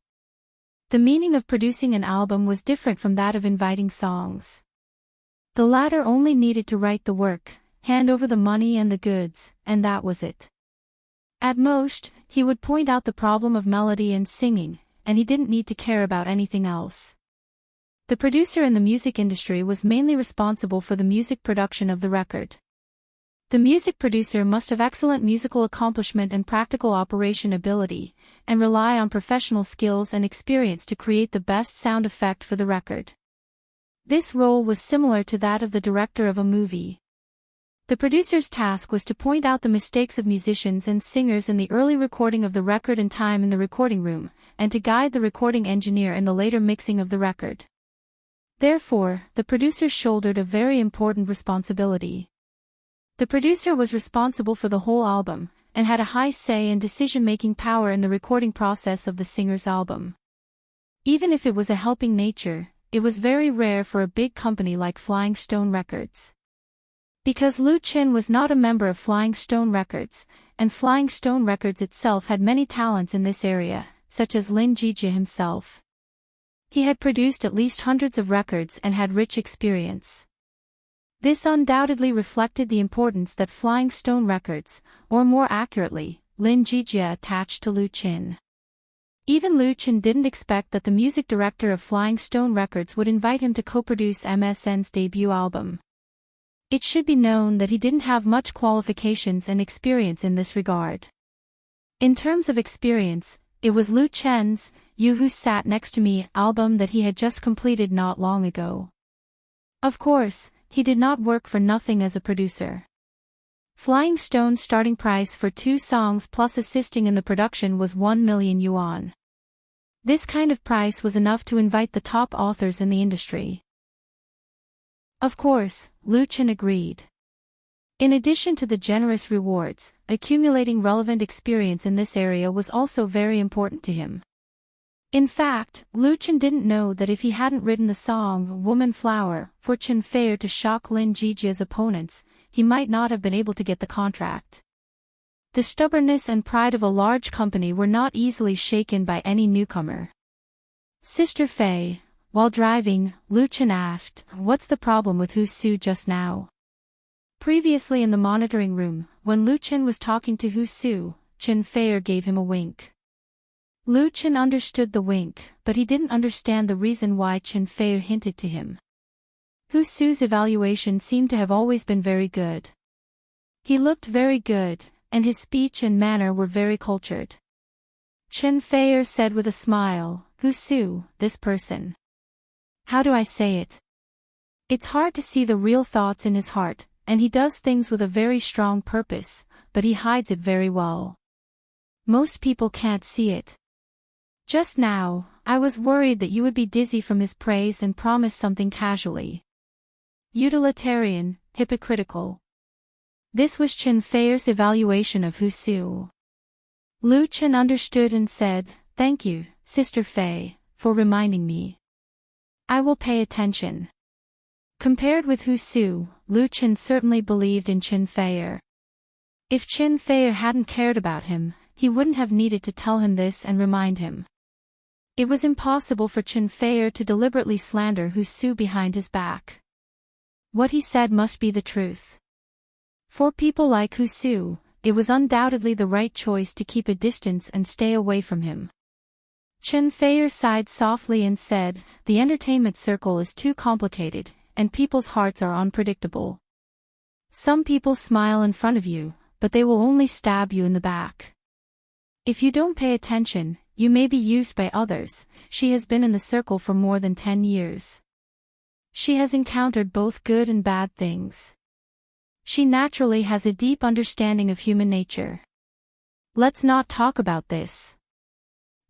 The meaning of producing an album was different from that of inviting songs. The latter only needed to write the work, hand over the money and the goods, and that was it. At most, he would point out the problem of melody and singing, and he didn't need to care about anything else. The producer in the music industry was mainly responsible for the music production of the record. The music producer must have excellent musical accomplishment and practical operation ability, and rely on professional skills and experience to create the best sound effect for the record. This role was similar to that of the director of a movie. The producer's task was to point out the mistakes of musicians and singers in the early recording of the record and time in the recording room, and to guide the recording engineer in the later mixing of the record. Therefore, the producer shouldered a very important responsibility. The producer was responsible for the whole album, and had a high say and decision-making power in the recording process of the singer's album. Even if it was a helping nature, it was very rare for a big company like Flying Stone Records. Because Lu Qin was not a member of Flying Stone Records, and Flying Stone Records itself had many talents in this area, such as Lin Jijia himself. He had produced at least hundreds of records and had rich experience. This undoubtedly reflected the importance that Flying Stone Records, or more accurately, Lin Jijia, attached to Lu Qin. Even Lu Qin didn't expect that the music director of Flying Stone Records would invite him to co-produce MSN's debut album. It should be known that he didn't have much qualifications and experience in this regard. In terms of experience, it was Lu Qin's You Who Sat Next to Me album that he had just completed not long ago. Of course, he did not work for nothing as a producer. Flying Stone's starting price for 2 songs plus assisting in the production was 1 million yuan. This kind of price was enough to invite the top authors in the industry. Of course, Lu Qin agreed. In addition to the generous rewards, accumulating relevant experience in this area was also very important to him. In fact, Lu Qin didn't know that if he hadn't written the song Woman Flower for Chen Feier to shock Lin Jijia's opponents, he might not have been able to get the contract. The stubbornness and pride of a large company were not easily shaken by any newcomer. Sister Fei, while driving, Lu Qin asked, "What's the problem with Hu Su just now?" Previously in the monitoring room, when Lu Qin was talking to Hu Su, Chen Feier gave him a wink. Lu Qin understood the wink, but he didn't understand the reason why Chen Feier hinted to him. Hu Su's evaluation seemed to have always been very good. He looked very good, and his speech and manner were very cultured. Chen Feier said with a smile, "Hu Su, this person. How do I say it? It's hard to see the real thoughts in his heart, and he does things with a very strong purpose, but he hides it very well. Most people can't see it. Just now, I was worried that you would be dizzy from his praise and promise something casually. Utilitarian, hypocritical." This was Chen Feier's evaluation of Hu Su. Lu Qin understood and said, "Thank you, Sister Fei, for reminding me. I will pay attention." Compared with Hu Su, Lu Qin certainly believed in Chen Feier. If Chen Feier hadn't cared about him, he wouldn't have needed to tell him this and remind him. It was impossible for Chen Feier to deliberately slander Hu Su behind his back. What he said must be the truth. For people like Hu Su, it was undoubtedly the right choice to keep a distance and stay away from him. Chen Feier sighed softly and said, "The entertainment circle is too complicated, and people's hearts are unpredictable. Some people smile in front of you, but they will only stab you in the back. If you don't pay attention, you may be used by others." She has been in the circle for more than 10 years. She has encountered both good and bad things. She naturally has a deep understanding of human nature. "Let's not talk about this."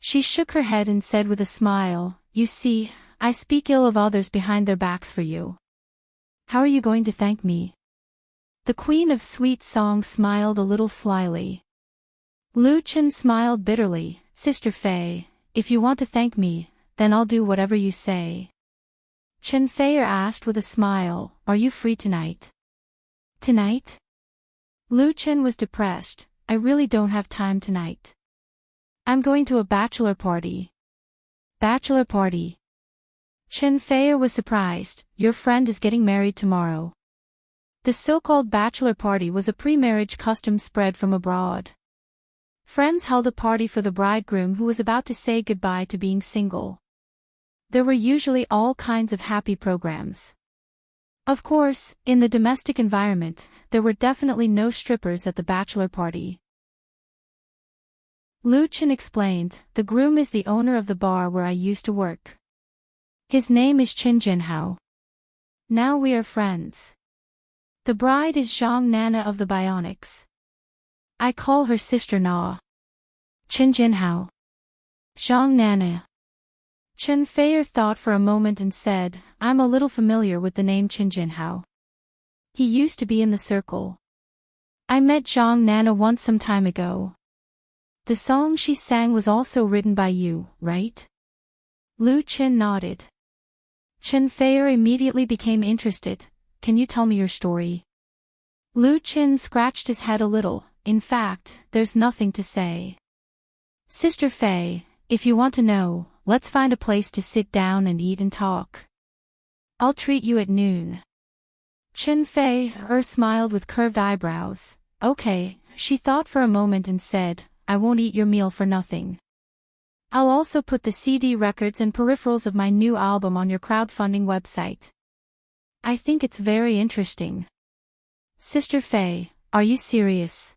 She shook her head and said with a smile, "You see, I speak ill of others behind their backs for you. How are you going to thank me?" The Queen of Sweet Song smiled a little slyly. Lu Qin smiled bitterly, "Sister Fei, if you want to thank me, then I'll do whatever you say." Chen Feier asked with a smile, "Are you free tonight?" "Tonight?" Lu Qin was depressed. "I really don't have time tonight. I'm going to a bachelor party." "Bachelor party?" Chen Feier was surprised. "Your friend is getting married tomorrow." The so-called bachelor party was a pre-marriage custom spread from abroad. Friends held a party for the bridegroom who was about to say goodbye to being single. There were usually all kinds of happy programs. Of course, in the domestic environment, there were definitely no strippers at the bachelor party. Lu Qin explained, "The groom is the owner of the bar where I used to work. His name is Qin Jinhao. Now we are friends. The bride is Zhang Nana of the Bionics. I call her Sister Na. Qin Jinhao. Zhang Nana." Chen Feier thought for a moment and said, "I'm a little familiar with the name Qin Jinhao. He used to be in the circle. I met Zhang Nana once some time ago. The song she sang was also written by you, right?" Lu Qin nodded. Chen Feier immediately became interested. "Can you tell me your story?" Lu Qin scratched his head a little. In fact, there's nothing to say. Sister Fei, if you want to know, let's find a place to sit down and eat and talk. I'll treat you at noon. Chen Fei smiled with curved eyebrows. Okay, she thought for a moment and said, I won't eat your meal for nothing. I'll also put the CD records and peripherals of my new album on your crowdfunding website. I think it's very interesting. Sister Fei, are you serious?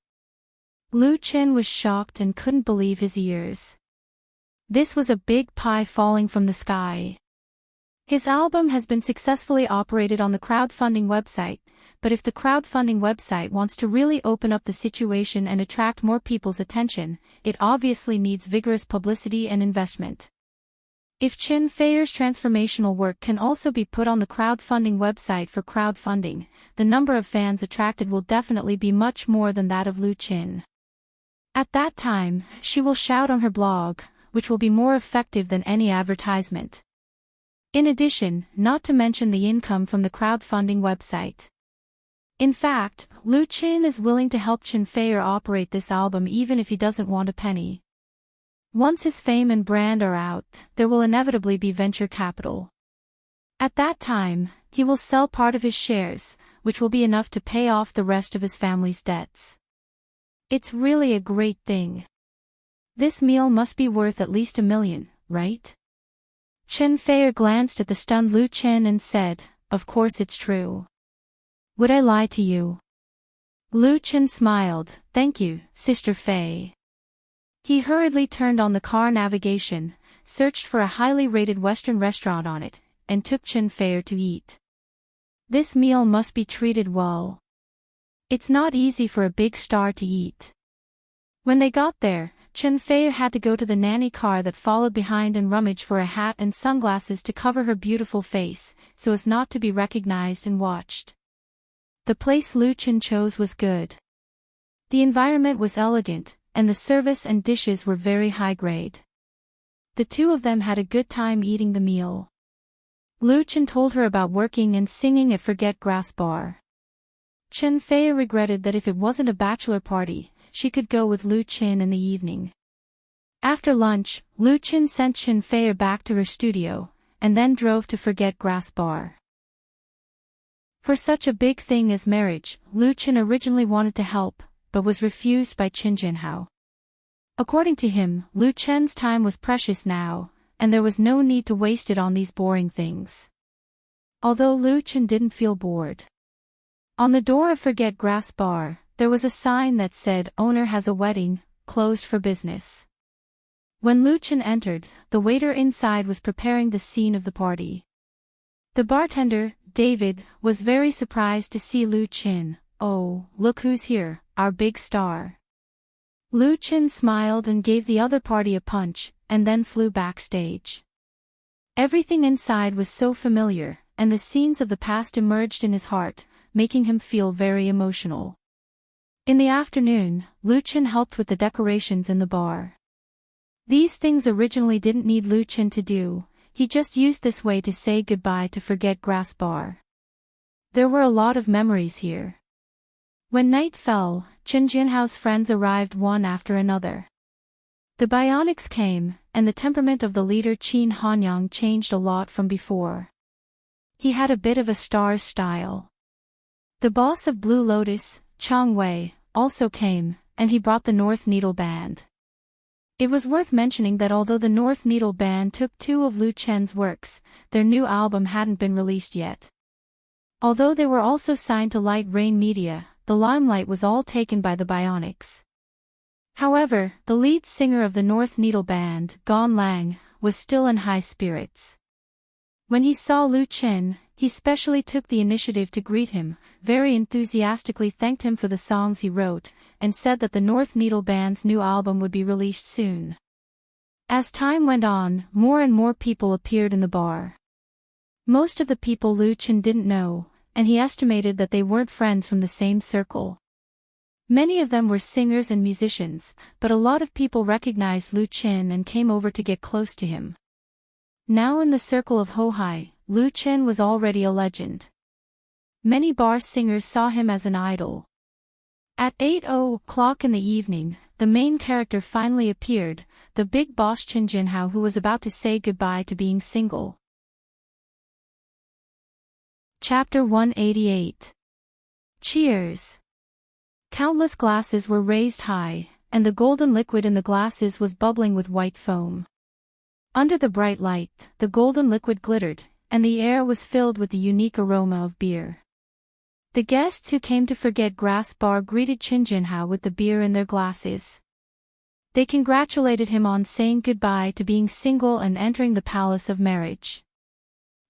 Lu Qin was shocked and couldn't believe his ears. This was a big pie falling from the sky. His album has been successfully operated on the crowdfunding website, but if the crowdfunding website wants to really open up the situation and attract more people's attention, it obviously needs vigorous publicity and investment. If Chen Fei's transformational work can also be put on the crowdfunding website for crowdfunding, the number of fans attracted will definitely be much more than that of Lu Qin. At that time, she will shout on her blog, which will be more effective than any advertisement. In addition, not to mention the income from the crowdfunding website. In fact, Lu Qin is willing to help Chen Fei operate this album even if he doesn't want a penny. Once his fame and brand are out, there will inevitably be venture capital. At that time, he will sell part of his shares, which will be enough to pay off the rest of his family's debts. It's really a great thing. This meal must be worth at least $1 million, right? Chen Fei glanced at the stunned Lu Qin and said, Of course it's true. Would I lie to you? Lu Qin smiled, Thank you, Sister Fei. He hurriedly turned on the car navigation, searched for a highly rated Western restaurant on it, and took Chen Fei to eat. This meal must be treated well. It's not easy for a big star to eat. When they got there, Chen Fei had to go to the nanny car that followed behind and rummage for a hat and sunglasses to cover her beautiful face, so as not to be recognized and watched. The place Lu Qin chose was good. The environment was elegant, and the service and dishes were very high grade. The two of them had a good time eating the meal. Lu Qin told her about working and singing at Forget Grass Bar. Chen Fei regretted that if it wasn't a bachelor party, she could go with Lu Qin in the evening. After lunch, Lu Qin sent Chen Fei back to her studio, and then drove to Forget Grass Bar. For such a big thing as marriage, Lu Qin originally wanted to help, but was refused by Qin Jinhao. According to him, Lu Qin's time was precious now, and there was no need to waste it on these boring things. Although Lu Qin didn't feel bored. On the door of Forget Grass Bar, there was a sign that said, Owner has a wedding, closed for business. When Lu Qin entered, the waiter inside was preparing the scene of the party. The bartender, David, was very surprised to see Lu Qin. Oh, look who's here, our big star. Lu Qin smiled and gave the other party a punch, and then flew backstage. Everything inside was so familiar, and the scenes of the past emerged in his heart, making him feel very emotional. In the afternoon, Lu Qin helped with the decorations in the bar. These things originally didn't need Lu Qin to do, he just used this way to say goodbye to Forget Grass Bar. There were a lot of memories here. When night fell, Qin Jinhao's friends arrived one after another. The bionics came, and the temperament of the leader Qin Hanyang changed a lot from before. He had a bit of a star's style. The boss of Blue Lotus, Chang Wei, also came, and he brought the North Needle Band. It was worth mentioning that although the North Needle Band took two of Lu Qin's works, their new album hadn't been released yet. Although they were also signed to Light Rain Media, the limelight was all taken by the bionics. However, the lead singer of the North Needle Band, Gan Lang, was still in high spirits. When he saw Lu Qin, he specially took the initiative to greet him, very enthusiastically thanked him for the songs he wrote, and said that the North Needle Band's new album would be released soon. As time went on, more and more people appeared in the bar. Most of the people Lu Qin didn't know, and he estimated that they weren't friends from the same circle. Many of them were singers and musicians, but a lot of people recognized Lu Qin and came over to get close to him. Now in the circle of Hohai, Lu Qin was already a legend. Many bar singers saw him as an idol. At 8:00 in the evening, the main character finally appeared, the big boss Chen Jinhao, who was about to say goodbye to being single. Chapter 188. Cheers! Countless glasses were raised high, and the golden liquid in the glasses was bubbling with white foam. Under the bright light, the golden liquid glittered, and the air was filled with the unique aroma of beer. The guests who came to forget Grass Bar greeted Chen Jinhao with the beer in their glasses. They congratulated him on saying goodbye to being single and entering the palace of marriage.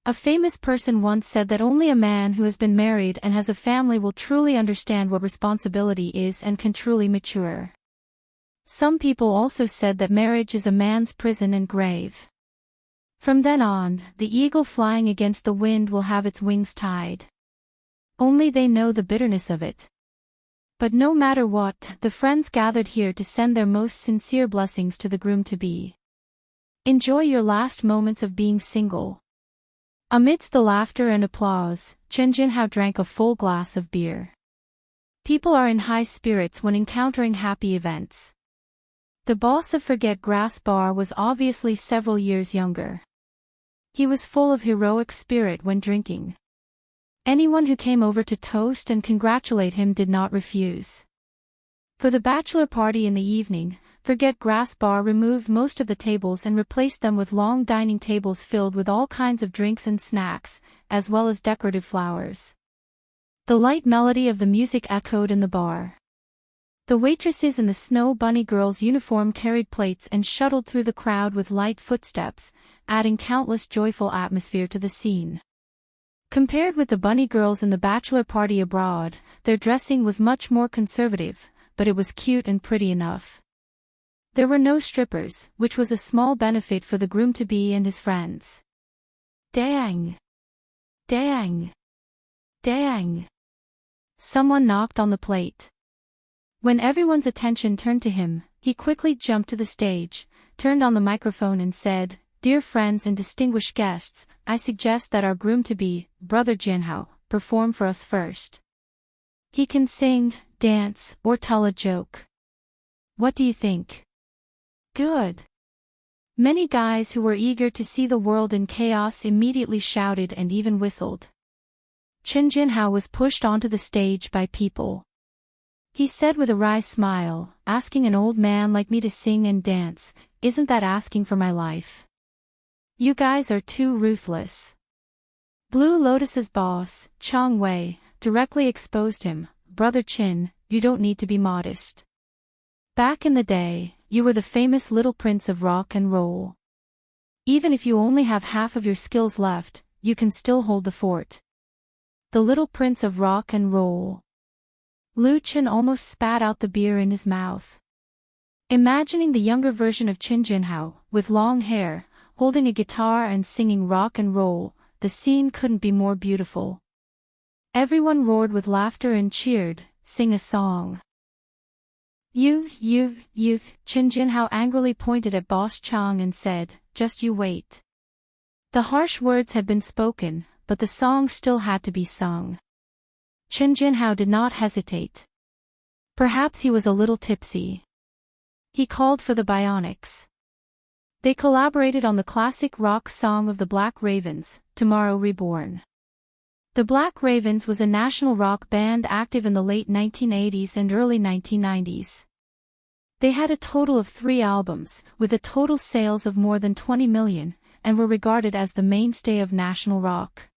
A famous person once said that only a man who has been married and has a family will truly understand what responsibility is and can truly mature. Some people also said that marriage is a man's prison and grave. From then on, the eagle flying against the wind will have its wings tied. Only they know the bitterness of it. But no matter what, the friends gathered here to send their most sincere blessings to the groom-to-be. Enjoy your last moments of being single. Amidst the laughter and applause, Chen Jinhao drank a full glass of beer. People are in high spirits when encountering happy events. The boss of Forget Grass Bar was obviously several years younger. He was full of heroic spirit when drinking. Anyone who came over to toast and congratulate him did not refuse. For the bachelor party in the evening, Forget Grass Bar removed most of the tables and replaced them with long dining tables filled with all kinds of drinks and snacks, as well as decorative flowers. The light melody of the music echoed in the bar. The waitresses in the Snow Bunny Girls' uniform carried plates and shuttled through the crowd with light footsteps, adding countless joyful atmosphere to the scene. Compared with the bunny girls in the bachelor party abroad, their dressing was much more conservative, but it was cute and pretty enough. There were no strippers, which was a small benefit for the groom-to-be and his friends. Dang! Dang! Dang! Someone knocked on the plate. When everyone's attention turned to him, he quickly jumped to the stage, turned on the microphone and said, "Dear friends and distinguished guests, I suggest that our groom-to-be, Brother Jinhao, perform for us first. He can sing, dance, or tell a joke. What do you think?" Good. Many guys who were eager to see the world in chaos immediately shouted and even whistled. Chen Jinhao was pushed onto the stage by people. He said with a wry smile, "Asking an old man like me to sing and dance, isn't that asking for my life? You guys are too ruthless." Blue Lotus's boss, Chong Wei, directly exposed him. "Brother Chin, you don't need to be modest. Back in the day, you were the famous little prince of rock and roll. Even if you only have half of your skills left, you can still hold the fort." The little prince of rock and roll. Lu Chen almost spat out the beer in his mouth. Imagining the younger version of Chen Jinhao, with long hair, holding a guitar and singing rock and roll, the scene couldn't be more beautiful. Everyone roared with laughter and cheered, "Sing a song." You, Chen Jinhao angrily pointed at Boss Chang and said, "Just you wait." The harsh words had been spoken, but the song still had to be sung. Chen Jinhao did not hesitate. Perhaps he was a little tipsy. He called for the Bionics. They collaborated on the classic rock song of the Black Ravens, "Tomorrow Reborn." The Black Ravens was a national rock band active in the late 1980s and early 1990s. They had a total of 3 albums, with a total sales of more than 20 million, and were regarded as the mainstay of national rock.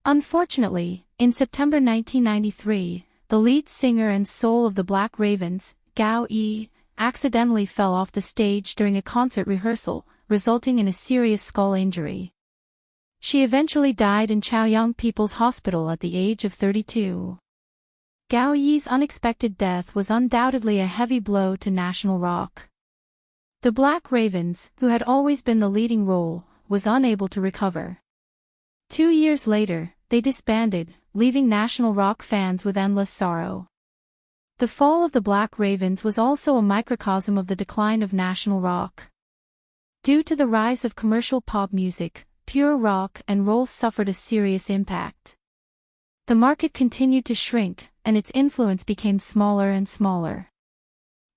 Unfortunately, in September 1993, the lead singer and soul of the Black Ravens, Gao Yi, accidentally fell off the stage during a concert rehearsal, resulting in a serious skull injury. She eventually died in Chaoyang People's Hospital at the age of 32. Gao Yi's unexpected death was undoubtedly a heavy blow to national rock. The Black Ravens, who had always been the leading role, was unable to recover. 2 years later, they disbanded, leaving national rock fans with endless sorrow. The fall of the Black Ravens was also a microcosm of the decline of national rock. Due to the rise of commercial pop music, pure rock and roll suffered a serious impact. The market continued to shrink, and its influence became smaller and smaller.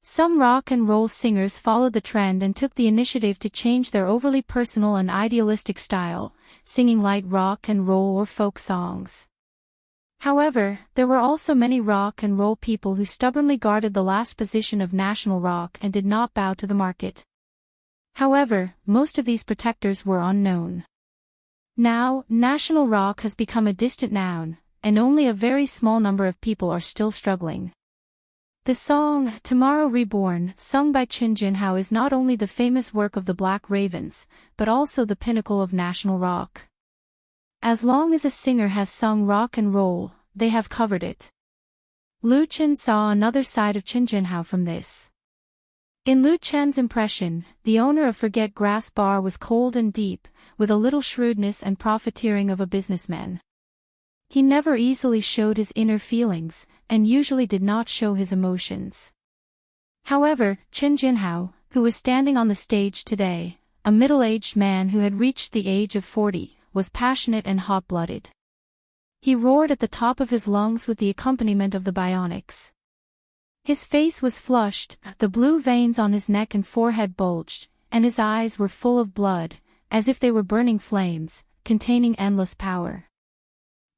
Some rock and roll singers followed the trend and took the initiative to change their overly personal and idealistic style, singing light rock and roll or folk songs. However, there were also many rock and roll people who stubbornly guarded the last position of national rock and did not bow to the market. However, most of these protectors were unknown. Now, national rock has become a distant noun, and only a very small number of people are still struggling. The song, Tomorrow Reborn, sung by Chin Jinhao is not only the famous work of the Black Ravens, but also the pinnacle of national rock. As long as a singer has sung rock and roll, they have covered it. Lu Chen saw another side of Chin Jinhao from this. In Lu Chen's impression, the owner of Forget Grass Bar was cold and deep, with a little shrewdness and profiteering of a businessman. He never easily showed his inner feelings, and usually did not show his emotions. However, Chin Jinhao, who was standing on the stage today, a middle-aged man who had reached the age of 40, was passionate and hot-blooded. He roared at the top of his lungs with the accompaniment of the bionics. His face was flushed, the blue veins on his neck and forehead bulged, and his eyes were full of blood, as if they were burning flames, containing endless power.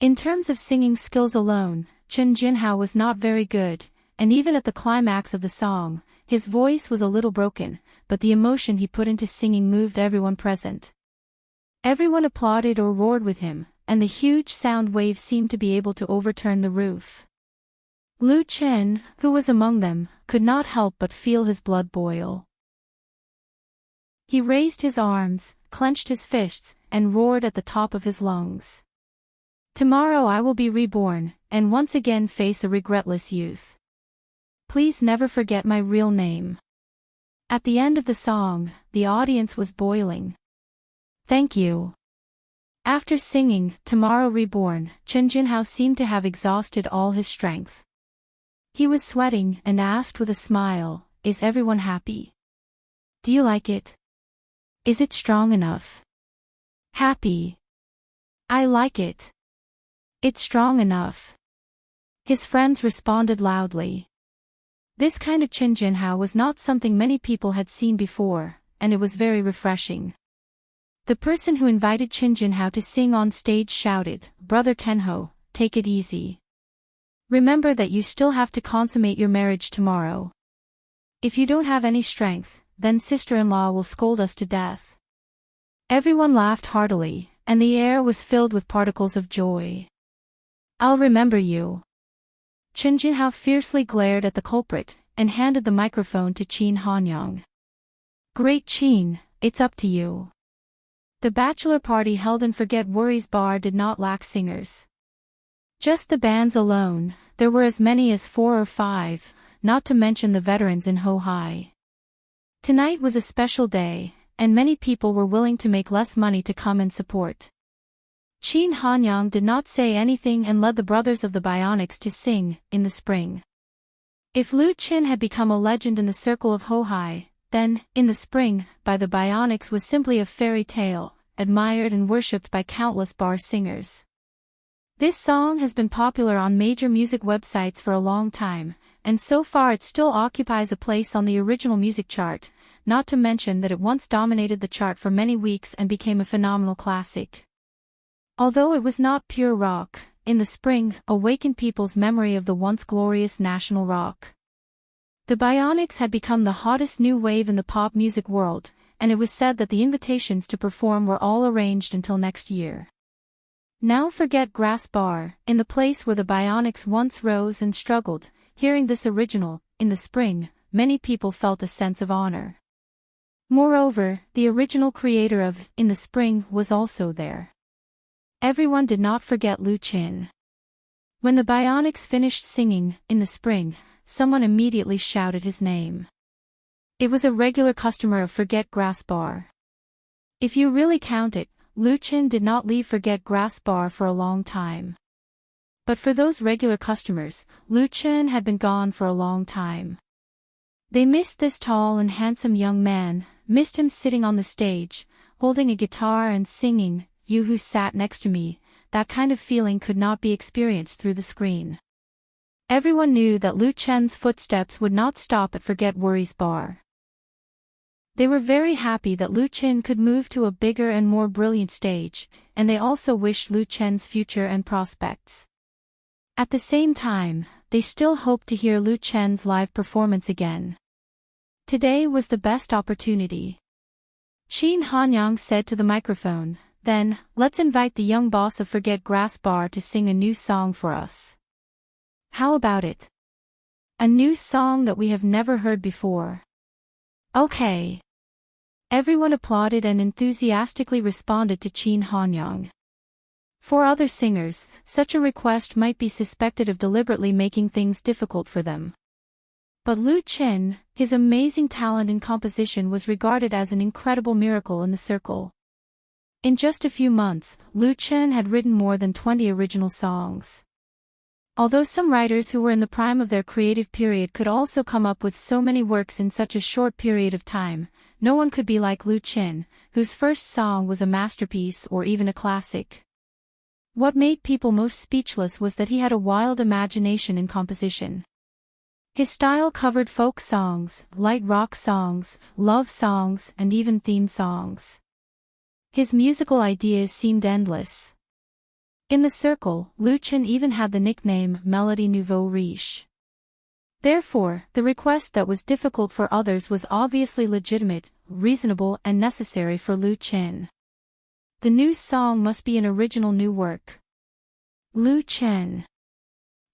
In terms of singing skills alone, Chin Jinhao was not very good, and even at the climax of the song, his voice was a little broken, but the emotion he put into singing moved everyone present. Everyone applauded or roared with him, and the huge sound wave seemed to be able to overturn the roof. Lu Chen, who was among them, could not help but feel his blood boil. He raised his arms, clenched his fists, and roared at the top of his lungs. Tomorrow I will be reborn, and once again face a regretless youth. Please never forget my real name. At the end of the song, the audience was boiling. Thank you. After singing, Tomorrow Reborn, Chin Jinhao seemed to have exhausted all his strength. He was sweating and asked with a smile, "Is everyone happy? Do you like it? Is it strong enough?" "Happy. I like it. It's strong enough." His friends responded loudly. This kind of Chin Jinhao was not something many people had seen before, and it was very refreshing. The person who invited Chin Jinhao to sing on stage shouted, "Brother Kenho, take it easy. Remember that you still have to consummate your marriage tomorrow. If you don't have any strength, then sister-in-law will scold us to death." Everyone laughed heartily, and the air was filled with particles of joy. "I'll remember you." Chin Jinhao fiercely glared at the culprit, and handed the microphone to Qin Hanyang. "Great Qin, it's up to you." The bachelor party held in Forget Worries Bar did not lack singers. Just the bands alone, there were as many as 4 or 5, not to mention the veterans in Ho-Hai. Tonight was a special day, and many people were willing to make less money to come and support. Qin Hanyang did not say anything and led the brothers of the Bionics to sing, In the Spring. If Lu Chen had become a legend in the circle of Ho-Hai, then, In the Spring, by the Bionics was simply a fairy tale, admired and worshipped by countless bar singers. This song has been popular on major music websites for a long time, and so far it still occupies a place on the original music chart, not to mention that it once dominated the chart for many weeks and became a phenomenal classic. Although it was not pure rock, In the Spring awakened people's memory of the once glorious national rock. The Bionics had become the hottest new wave in the pop music world, and it was said that the invitations to perform were all arranged until next year. Now Forget Grass Bar, in the place where the Bionics once rose and struggled, hearing this original, In the Spring, many people felt a sense of honor. Moreover, the original creator of In the Spring was also there. Everyone did not forget Lu Chen. When the Bionics finished singing, In the Spring, someone immediately shouted his name. It was a regular customer of Forget Grass Bar. If you really count it, Lu Chen did not leave Forget Grass Bar for a long time. But for those regular customers, Lu Chen had been gone for a long time. They missed this tall and handsome young man, missed him sitting on the stage, holding a guitar and singing, You Who Sat Next to Me. That kind of feeling could not be experienced through the screen. Everyone knew that Lu Chen's footsteps would not stop at Forget Worries Bar. They were very happy that Lu Chen could move to a bigger and more brilliant stage, and they also wished Lu Chen's future and prospects. At the same time, they still hoped to hear Lu Chen's live performance again. Today was the best opportunity. Qin Hanyang said to the microphone, "Then, let's invite the young boss of Forget Grass Bar to sing a new song for us. How about it? A new song that we have never heard before." "Okay." Everyone applauded and enthusiastically responded to Qin Hanyang. For other singers, such a request might be suspected of deliberately making things difficult for them. But Lu Chen, his amazing talent in composition was regarded as an incredible miracle in the circle. In just a few months, Lu Chen had written more than 20 original songs. Although some writers who were in the prime of their creative period could also come up with so many works in such a short period of time, no one could be like Lu Chen, whose first song was a masterpiece or even a classic. What made people most speechless was that he had a wild imagination in composition. His style covered folk songs, light rock songs, love songs, and even theme songs. His musical ideas seemed endless. In the circle, Lu Chen even had the nickname Melody Nouveau Riche. Therefore, the request that was difficult for others was obviously legitimate, reasonable, and necessary for Lu Chen. The new song must be an original new work. Lu Chen.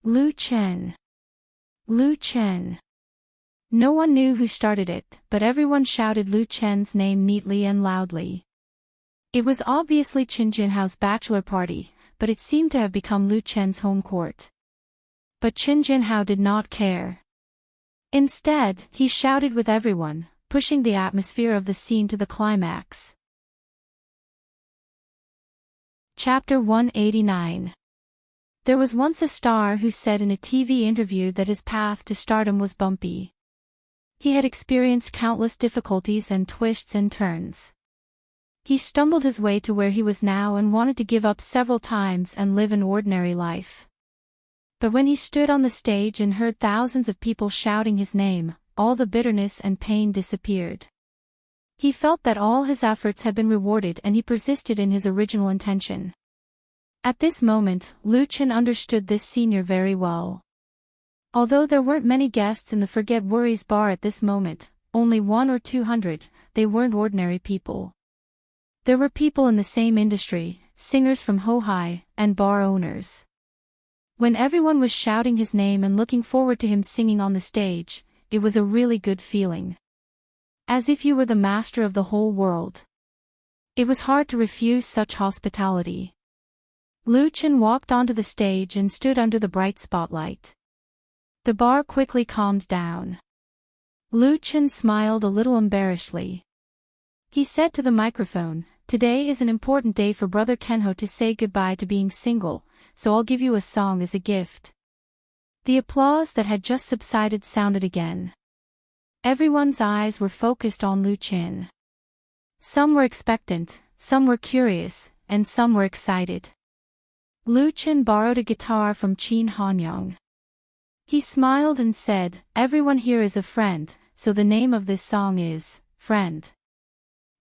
Lu Chen. Lu Chen. No one knew who started it, but everyone shouted Lu Chen's name neatly and loudly. It was obviously Qin Jinhao's bachelor party, but it seemed to have become Lu Chen's home court. But Qin Jinhao did not care. Instead, he shouted with everyone, pushing the atmosphere of the scene to the climax. Chapter 189. There was once a star who said in a TV interview that his path to stardom was bumpy. He had experienced countless difficulties and twists and turns. He stumbled his way to where he was now and wanted to give up several times and live an ordinary life. But when he stood on the stage and heard thousands of people shouting his name, all the bitterness and pain disappeared. He felt that all his efforts had been rewarded and he persisted in his original intention. At this moment, Lu Chen understood this senior very well. Although there weren't many guests in the Forget Worries bar at this moment, only 100 or 200, they weren't ordinary people. There were people in the same industry, singers from Hohai, and bar owners. When everyone was shouting his name and looking forward to him singing on the stage, it was a really good feeling. As if you were the master of the whole world. It was hard to refuse such hospitality. Lu Chen walked onto the stage and stood under the bright spotlight. The bar quickly calmed down. Lu Chen smiled a little embarrassedly. He said to the microphone, "Today is an important day for Brother Kenho to say goodbye to being single, so I'll give you a song as a gift." The applause that had just subsided sounded again. Everyone's eyes were focused on Lu Chen. Some were expectant, some were curious, and some were excited. Lu Chen borrowed a guitar from Qin Hanyang. He smiled and said, "Everyone here is a friend, so the name of this song is Friend."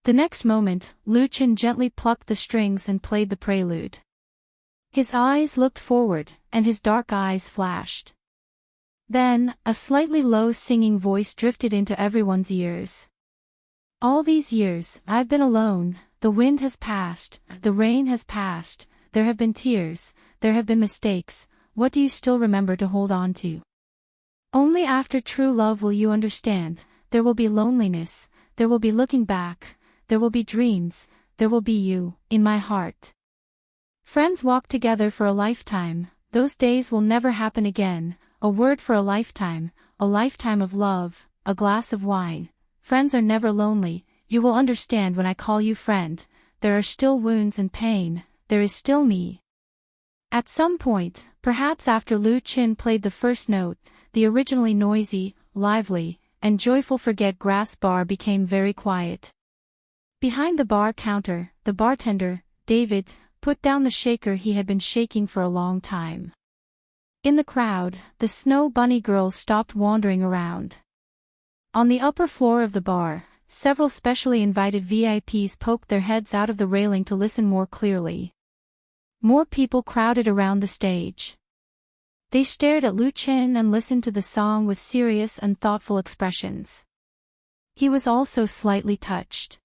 The next moment, Lu Chen gently plucked the strings and played the prelude. His eyes looked forward, and his dark eyes flashed. Then, a slightly low singing voice drifted into everyone's ears. "All these years, I've been alone, the wind has passed, the rain has passed, there have been tears, there have been mistakes, what do you still remember to hold on to? Only after true love will you understand, there will be loneliness, there will be looking back, there will be dreams, there will be you, in my heart. Friends walk together for a lifetime, those days will never happen again, a word for a lifetime of love, a glass of wine. Friends are never lonely, you will understand when I call you friend, there are still wounds and pain, there is still me." At some point, perhaps after Lu Chen played the first note, the originally noisy, lively, and joyful Forget Grass bar became very quiet. Behind the bar counter, the bartender, David, put down the shaker he had been shaking for a long time. In the crowd, the Snow Bunny girls stopped wandering around. On the upper floor of the bar, several specially invited VIPs poked their heads out of the railing to listen more clearly. More people crowded around the stage. They stared at Lu Chen and listened to the song with serious and thoughtful expressions. He was also slightly touched.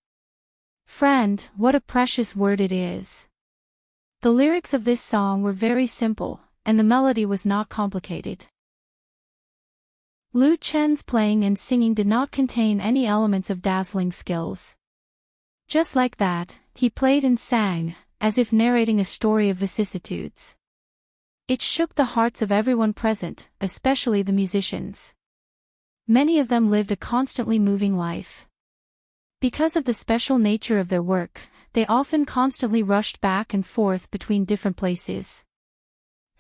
"Friend, what a precious word it is." The lyrics of this song were very simple, and the melody was not complicated. Lu Chen's playing and singing did not contain any elements of dazzling skills. Just like that, he played and sang, as if narrating a story of vicissitudes. It shook the hearts of everyone present, especially the musicians. Many of them lived a constantly moving life. Because of the special nature of their work, they often constantly rushed back and forth between different places.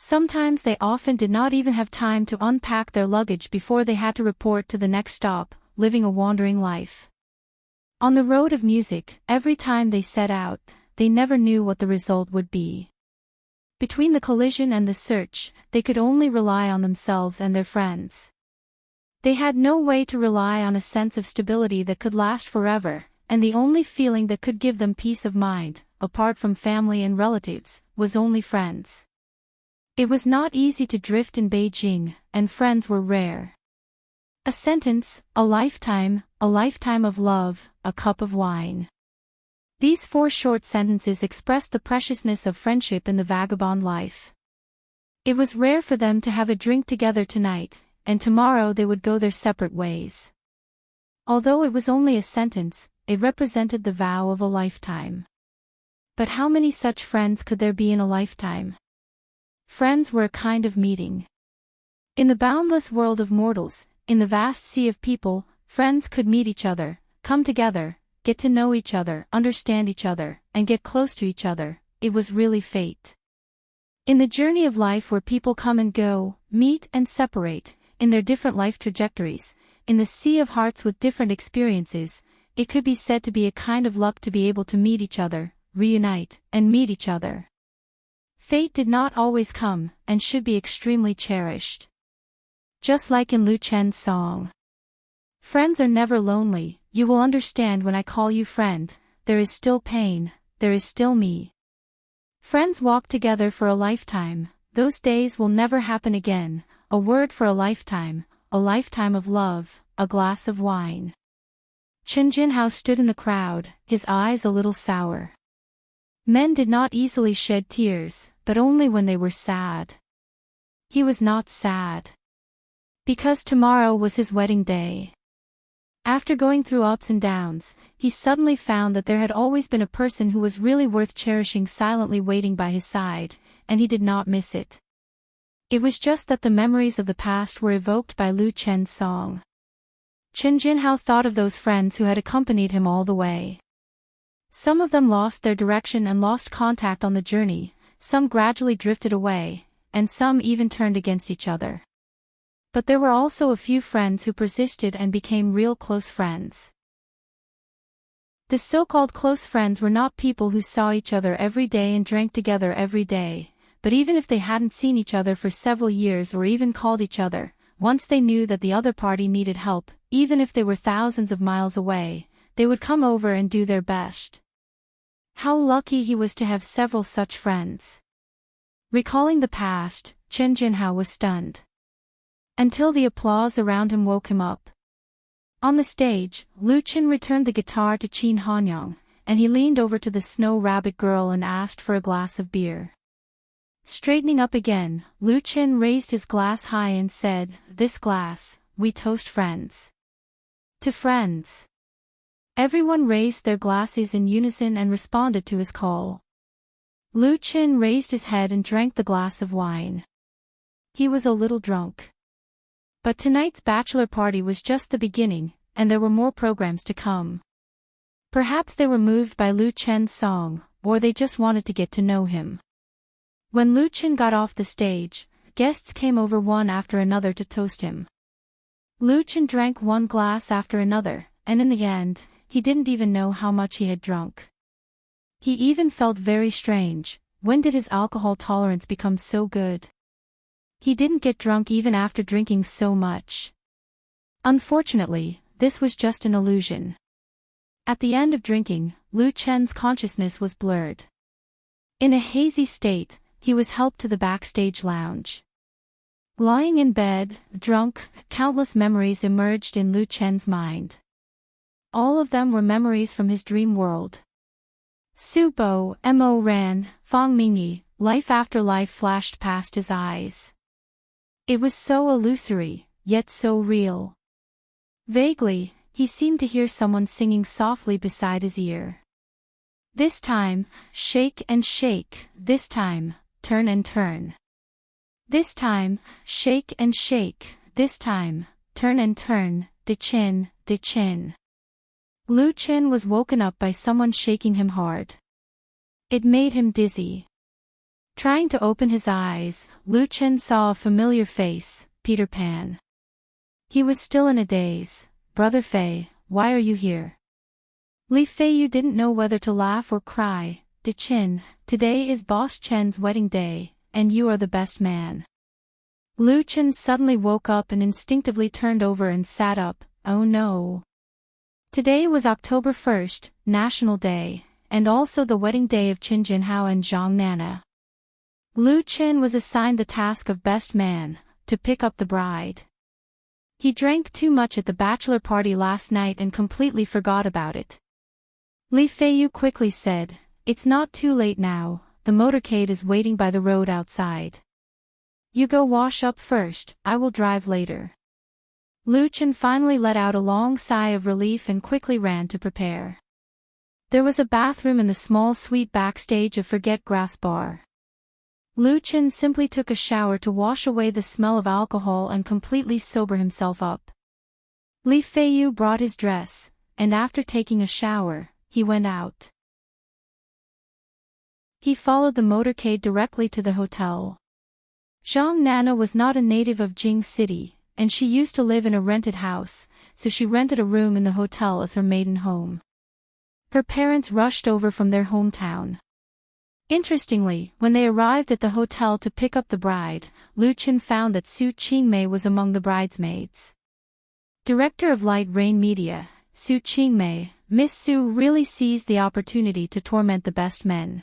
Sometimes they often did not even have time to unpack their luggage before they had to report to the next stop, living a wandering life. On the road of music, every time they set out, they never knew what the result would be. Between the collision and the search, they could only rely on themselves and their friends. They had no way to rely on a sense of stability that could last forever, and the only feeling that could give them peace of mind, apart from family and relatives, was only friends. It was not easy to drift in Beijing, and friends were rare. A sentence, a lifetime of love, a cup of wine. These 4 short sentences expressed the preciousness of friendship in the vagabond life. It was rare for them to have a drink together tonight, and tomorrow they would go their separate ways. Although it was only a sentence, it represented the vow of a lifetime. But how many such friends could there be in a lifetime? Friends were a kind of meeting. In the boundless world of mortals, in the vast sea of people, friends could meet each other, come together, get to know each other, understand each other, and get close to each other. It was really fate. In the journey of life where people come and go, meet and separate, in their different life trajectories, in the sea of hearts with different experiences, it could be said to be a kind of luck to be able to meet each other, reunite, and meet each other. Fate did not always come, and should be extremely cherished. Just like in Lu Chen's song. Friends are never lonely, you will understand when I call you friend, there is still pain, there is still me. Friends walk together for a lifetime, those days will never happen again, a word for a lifetime of love, a glass of wine. Chen Jinhao stood in the crowd, his eyes a little sour. Men did not easily shed tears, but only when they were sad. He was not sad. Because tomorrow was his wedding day. After going through ups and downs, he suddenly found that there had always been a person who was really worth cherishing silently waiting by his side, and he did not miss it. It was just that the memories of the past were evoked by Lu Chen's song. Chen Jinhao thought of those friends who had accompanied him all the way. Some of them lost their direction and lost contact on the journey, some gradually drifted away, and some even turned against each other. But there were also a few friends who persisted and became real close friends. The so-called close friends were not people who saw each other every day and drank together every day, but even if they hadn't seen each other for several years or even called each other, once they knew that the other party needed help, even if they were thousands of miles away, they would come over and do their best. How lucky he was to have several such friends. Recalling the past, Chen Jinhao was stunned. Until the applause around him woke him up. On the stage, Lu Chen returned the guitar to Qin Hanyang, and he leaned over to the Snow Rabbit girl and asked for a glass of beer. Straightening up again, Lu Chen raised his glass high and said, "This glass, we toast friends." To friends. Everyone raised their glasses in unison and responded to his call. Lu Chen raised his head and drank the glass of wine. He was a little drunk. But tonight's bachelor party was just the beginning, and there were more programs to come. Perhaps they were moved by Lu Chen's song, or they just wanted to get to know him. When Lu Chen got off the stage, guests came over one after another to toast him. Lu Chen drank one glass after another, and in the end, he didn't even know how much he had drunk. He even felt very strange. When did his alcohol tolerance become so good? He didn't get drunk even after drinking so much. Unfortunately, this was just an illusion. At the end of drinking, Lu Chen's consciousness was blurred. In a hazy state, he was helped to the backstage lounge. Lying in bed, drunk, countless memories emerged in Lu Chen's mind. All of them were memories from his dream world. Su Bo, Mo Ran, Fong Mingyi, life after life flashed past his eyes. It was so illusory, yet so real. Vaguely, he seemed to hear someone singing softly beside his ear. This time, shake and shake, this time, turn and turn. This time, shake and shake, this time, turn and turn, de chin, de chin. Lu Chen was woken up by someone shaking him hard. It made him dizzy. Trying to open his eyes, Lu Chen saw a familiar face, Peter Pan. He was still in a daze. Brother Fei, why are you here? Li Feiyu didn't know whether to laugh or cry. De Chin, today is Boss Chen's wedding day, and you are the best man. Lu Chen suddenly woke up and instinctively turned over and sat up. Oh no. Today was October 1st, National Day, and also the wedding day of Qin Jinhao and Zhang Nana. Lu Chen was assigned the task of best man, to pick up the bride. He drank too much at the bachelor party last night and completely forgot about it. Li Feiyu quickly said, "It's not too late now, the motorcade is waiting by the road outside. You go wash up first, I will drive later." Lu Chen finally let out a long sigh of relief and quickly ran to prepare. There was a bathroom in the small suite backstage of Forget Grass Bar. Lu Chen simply took a shower to wash away the smell of alcohol and completely sober himself up. Li Feiyu brought his dress, and after taking a shower, he went out. He followed the motorcade directly to the hotel. Zhang Nana was not a native of Jing City, and she used to live in a rented house, so she rented a room in the hotel as her maiden home. Her parents rushed over from their hometown. Interestingly, when they arrived at the hotel to pick up the bride, Lu Chen found that Su Qingmei was among the bridesmaids. Director of Light Rain Media, Su Qingmei, Miss Su really seized the opportunity to torment the best men.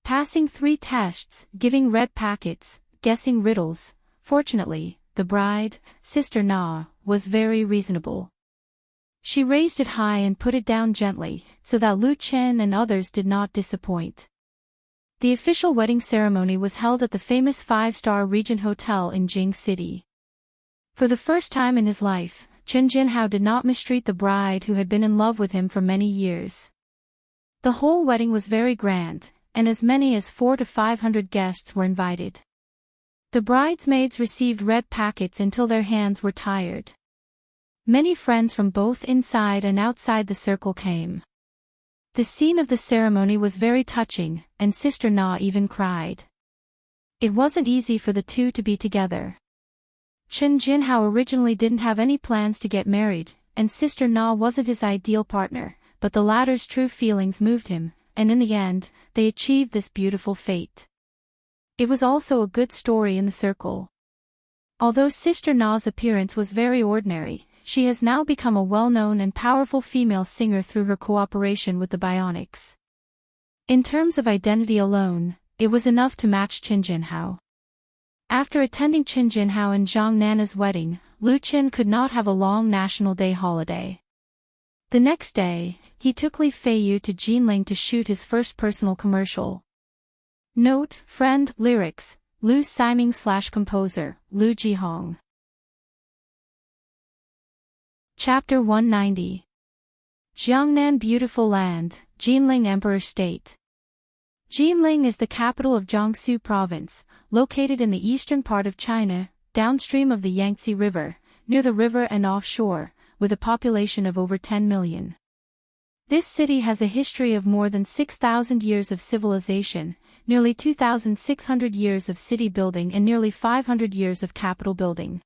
Passing 3 tests, giving red packets, guessing riddles. Fortunately, the bride, Sister Na, was very reasonable. She raised it high and put it down gently, so that Lu Chen and others did not disappoint. The official wedding ceremony was held at the famous 5-star Regent Hotel in Jing City. For the first time in his life, Qin Jinhao did not mistreat the bride who had been in love with him for many years. The whole wedding was very grand, and as many as 400 to 500 guests were invited. The bridesmaids received red packets until their hands were tired. Many friends from both inside and outside the circle came. The scene of the ceremony was very touching, and Sister Na even cried. It wasn't easy for the two to be together. Qin Jinhao originally didn't have any plans to get married, and Sister Na wasn't his ideal partner, but the latter's true feelings moved him, and in the end, they achieved this beautiful fate. It was also a good story in the circle. Although Sister Na's appearance was very ordinary, she has now become a well-known and powerful female singer through her cooperation with the Bionics. In terms of identity alone, it was enough to match Qin Jinhao. After attending Qin Jinhao and Zhang Nana's wedding, Lu Chen could not have a long National Day holiday. The next day, he took Li Feiyu to Jinling to shoot his first personal commercial. Note, friend, lyrics, Lu Siming/composer, Lu Jihong. Chapter 190. Jiangnan Beautiful Land, Jinling Emperor State. Jinling is the capital of Jiangsu Province, located in the eastern part of China, downstream of the Yangtze River, near the river and offshore, with a population of over 10 million. This city has a history of more than 6,000 years of civilization, nearly 2,600 years of city building and nearly 500 years of capital building.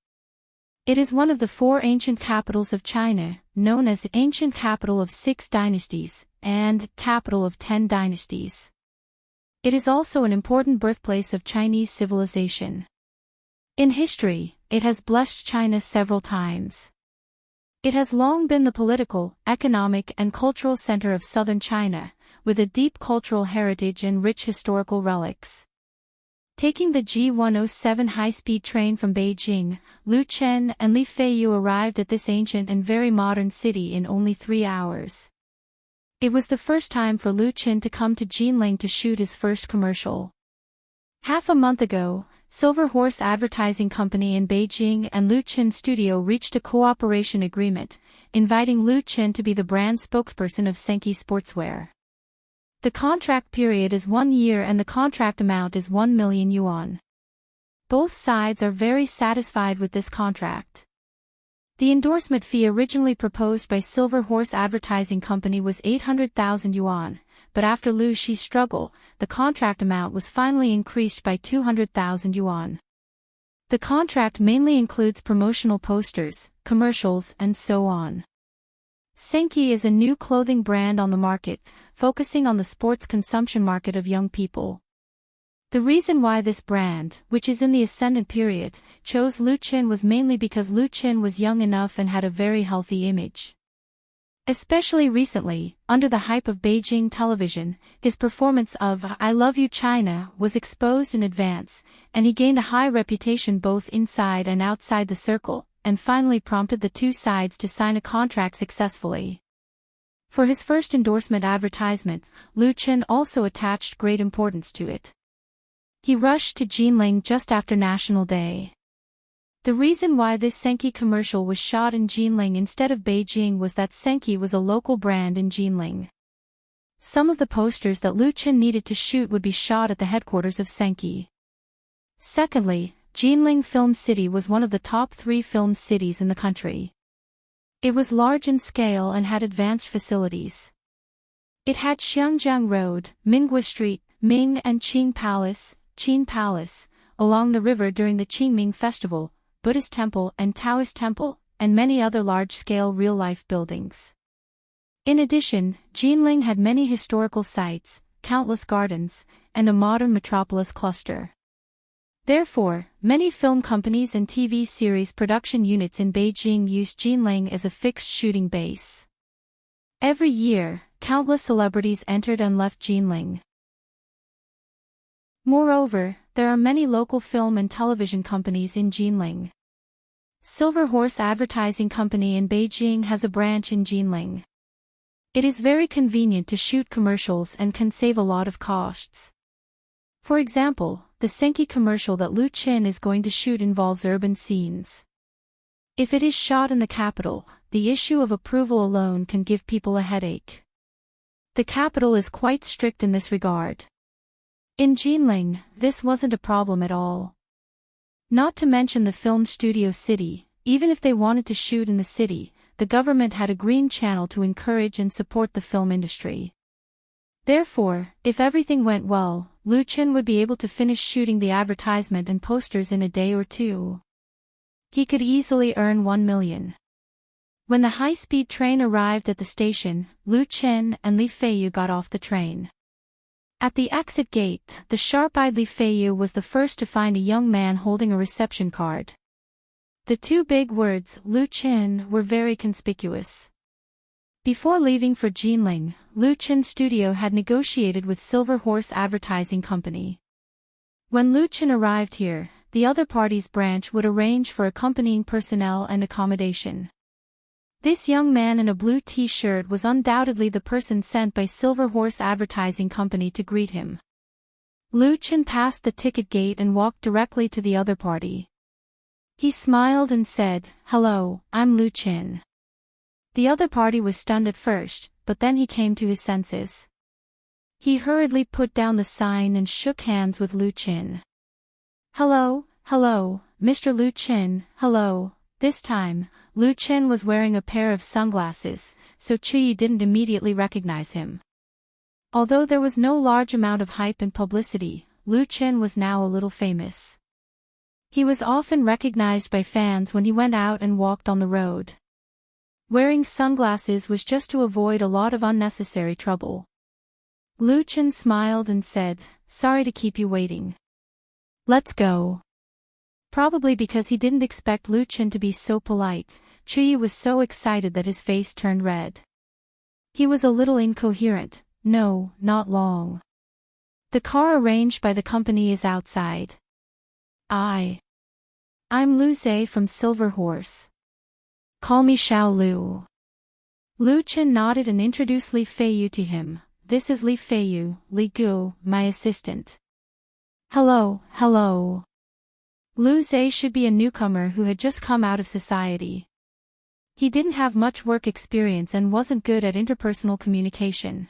It is one of the 4 ancient capitals of China, known as the ancient capital of 6 dynasties, and capital of 10 dynasties. It is also an important birthplace of Chinese civilization. In history, it has blessed China several times. It has long been the political, economic and cultural center of southern China, with a deep cultural heritage and rich historical relics. Taking the G107 high-speed train from Beijing, Lu Chen and Li Feiyu arrived at this ancient and very modern city in only 3 hours. It was the first time for Lu Chen to come to Jinling to shoot his first commercial. Half a month ago, Silver Horse Advertising Company in Beijing and Lu Chen's studio reached a cooperation agreement, inviting Lu Chen to be the brand spokesperson of Senki Sportswear. The contract period is 1 year and the contract amount is 1 million yuan. Both sides are very satisfied with this contract. The endorsement fee originally proposed by Silver Horse Advertising Company was 800,000 yuan, but after Lu Xi's struggle, the contract amount was finally increased by 200,000 yuan. The contract mainly includes promotional posters, commercials, and so on. Senki is a new clothing brand on the market, focusing on the sports consumption market of young people. The reason why this brand, which is in the ascendant period, chose Lu Chen was mainly because Lu Chen was young enough and had a very healthy image. Especially recently, under the hype of Beijing television, his performance of I Love You China was exposed in advance, and he gained a high reputation both inside and outside the circle, and finally prompted the two sides to sign a contract successfully. For his first endorsement advertisement, Lu Chen also attached great importance to it. He rushed to Jinling just after National Day. The reason why this Senki commercial was shot in Jinling instead of Beijing was that Senki was a local brand in Jinling. Some of the posters that Lu Chen needed to shoot would be shot at the headquarters of Senki. Secondly, Jinling Film City was one of the top 3 film cities in the country. It was large in scale and had advanced facilities. It had Xiangjiang Road, Minghui Street, Ming and Qing Palace, along the river during the Qingming Festival, Buddhist Temple and Taoist Temple, and many other large-scale real-life buildings. In addition, Jinling had many historical sites, countless gardens, and a modern metropolis cluster. Therefore, many film companies and TV series production units in Beijing used Jinling as a fixed shooting base. Every year, countless celebrities entered and left Jinling. Moreover, there are many local film and television companies in Jinling. Silver Horse Advertising Company in Beijing has a branch in Jinling. It is very convenient to shoot commercials and can save a lot of costs. For example, the Senki commercial that Lu Chen is going to shoot involves urban scenes. If it is shot in the capital, the issue of approval alone can give people a headache. The capital is quite strict in this regard. In Jinling, this wasn't a problem at all. Not to mention the film studio city, even if they wanted to shoot in the city, the government had a green channel to encourage and support the film industry. Therefore, if everything went well, Lu Chen would be able to finish shooting the advertisement and posters in a day or 2. He could easily earn 1 million. When the high-speed train arrived at the station, Lu Chen and Li Feiyu got off the train. At the exit gate, the sharp-eyed Li Feiyu was the first to find a young man holding a reception card. The 2 big words, Lu Chen, were very conspicuous. Before leaving for Jinling, Lu Chen's studio had negotiated with Silver Horse Advertising Company. When Lu Chen arrived here, the other party's branch would arrange for accompanying personnel and accommodation. This young man in a blue t-shirt was undoubtedly the person sent by Silver Horse Advertising Company to greet him. Lu Chen passed the ticket gate and walked directly to the other party. He smiled and said, "Hello, I'm Lu Chen." The other party was stunned at first, but then he came to his senses. He hurriedly put down the sign and shook hands with Lu Chen. "Hello, Mr. Lu Chen, hello." This time, Lu Chen was wearing a pair of sunglasses, so Chi didn't immediately recognize him. Although there was no large amount of hype and publicity, Lu Chen was now a little famous. He was often recognized by fans when he went out and walked on the road. Wearing sunglasses was just to avoid a lot of unnecessary trouble. Lu Chen smiled and said, "Sorry to keep you waiting. Let's go." Probably because he didn't expect Lu Chen to be so polite, Chuyi was so excited that his face turned red. He was a little incoherent. No, not long. The car arranged by the company is outside. I'm Lu Zhe from Silver Horse. Call me Xiao Lu. Lu Chen nodded and introduced Li Feiyu to him. This is Li Feiyu, Li Gu, my assistant. Hello. Lu Zhe should be a newcomer who had just come out of society. He didn't have much work experience and wasn't good at interpersonal communication.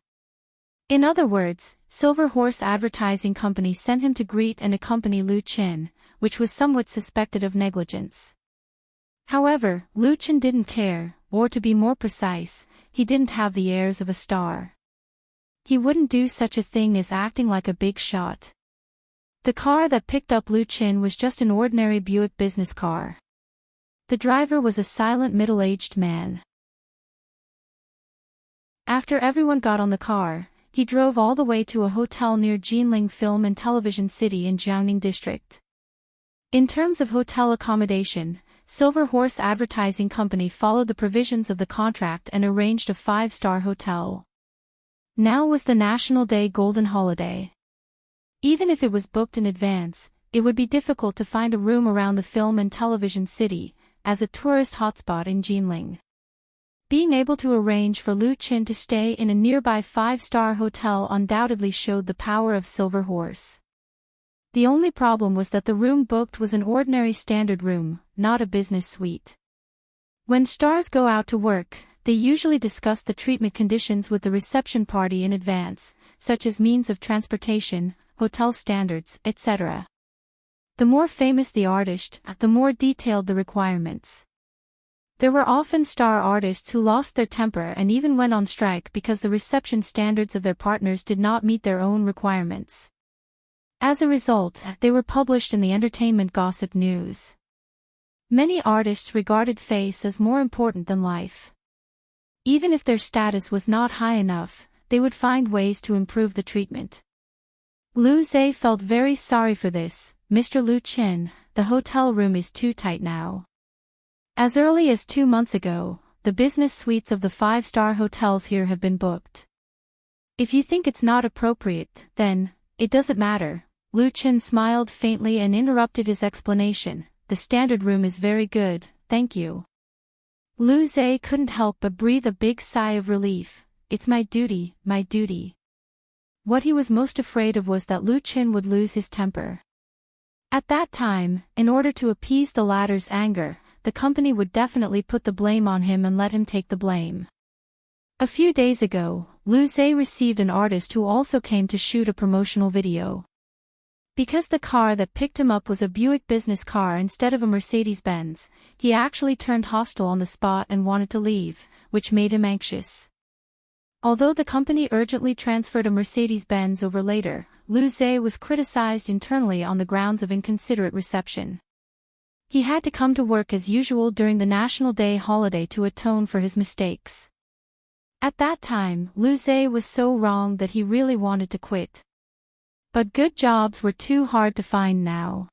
In other words, Silver Horse Advertising Company sent him to greet and accompany Lu Chen, which was somewhat suspected of negligence. However, Lu Chen didn't care, or to be more precise, he didn't have the airs of a star. He wouldn't do such a thing as acting like a big shot. The car that picked up Lu Chen was just an ordinary Buick business car. The driver was a silent middle-aged man. After everyone got on the car, he drove all the way to a hotel near Jinling Film and Television City in Jiangning District. In terms of hotel accommodation, Silver Horse Advertising Company followed the provisions of the contract and arranged a 5-star hotel. Now was the National Day Golden Holiday. Even if it was booked in advance, it would be difficult to find a room around the film and television city, as a tourist hotspot in Jinling. Being able to arrange for Lu Chen to stay in a nearby 5-star hotel undoubtedly showed the power of Silver Horse. The only problem was that the room booked was an ordinary standard room, not a business suite. When stars go out to work, they usually discuss the treatment conditions with the reception party in advance, such as means of transportation, hotel standards, etc. The more famous the artist, the more detailed the requirements. There were often star artists who lost their temper and even went on strike because the reception standards of their partners did not meet their own requirements. As a result, they were published in the entertainment gossip news. Many artists regarded face as more important than life. Even if their status was not high enough, they would find ways to improve the treatment. Lu Zhe felt very sorry for this. Mr. Lu Chen, the hotel room is too tight now. As early as 2 months ago, the business suites of the 5-star hotels here have been booked. If you think it's not appropriate, then, it doesn't matter. Lu Chen smiled faintly and interrupted his explanation. The standard room is very good, thank you. Lu Zhe couldn't help but breathe a big sigh of relief. It's my duty, my duty. What he was most afraid of was that Lu Chen would lose his temper. At that time, in order to appease the latter's anger, the company would definitely put the blame on him and let him take the blame. A few days ago, Lu Zhe received an artist who also came to shoot a promotional video. Because the car that picked him up was a Buick business car instead of a Mercedes-Benz, he actually turned hostile on the spot and wanted to leave, which made him anxious. Although the company urgently transferred a Mercedes-Benz over later, Lu Zhe was criticized internally on the grounds of inconsiderate reception. He had to come to work as usual during the National Day holiday to atone for his mistakes. At that time, Lu Zhe was so wrong that he really wanted to quit. But good jobs were too hard to find now.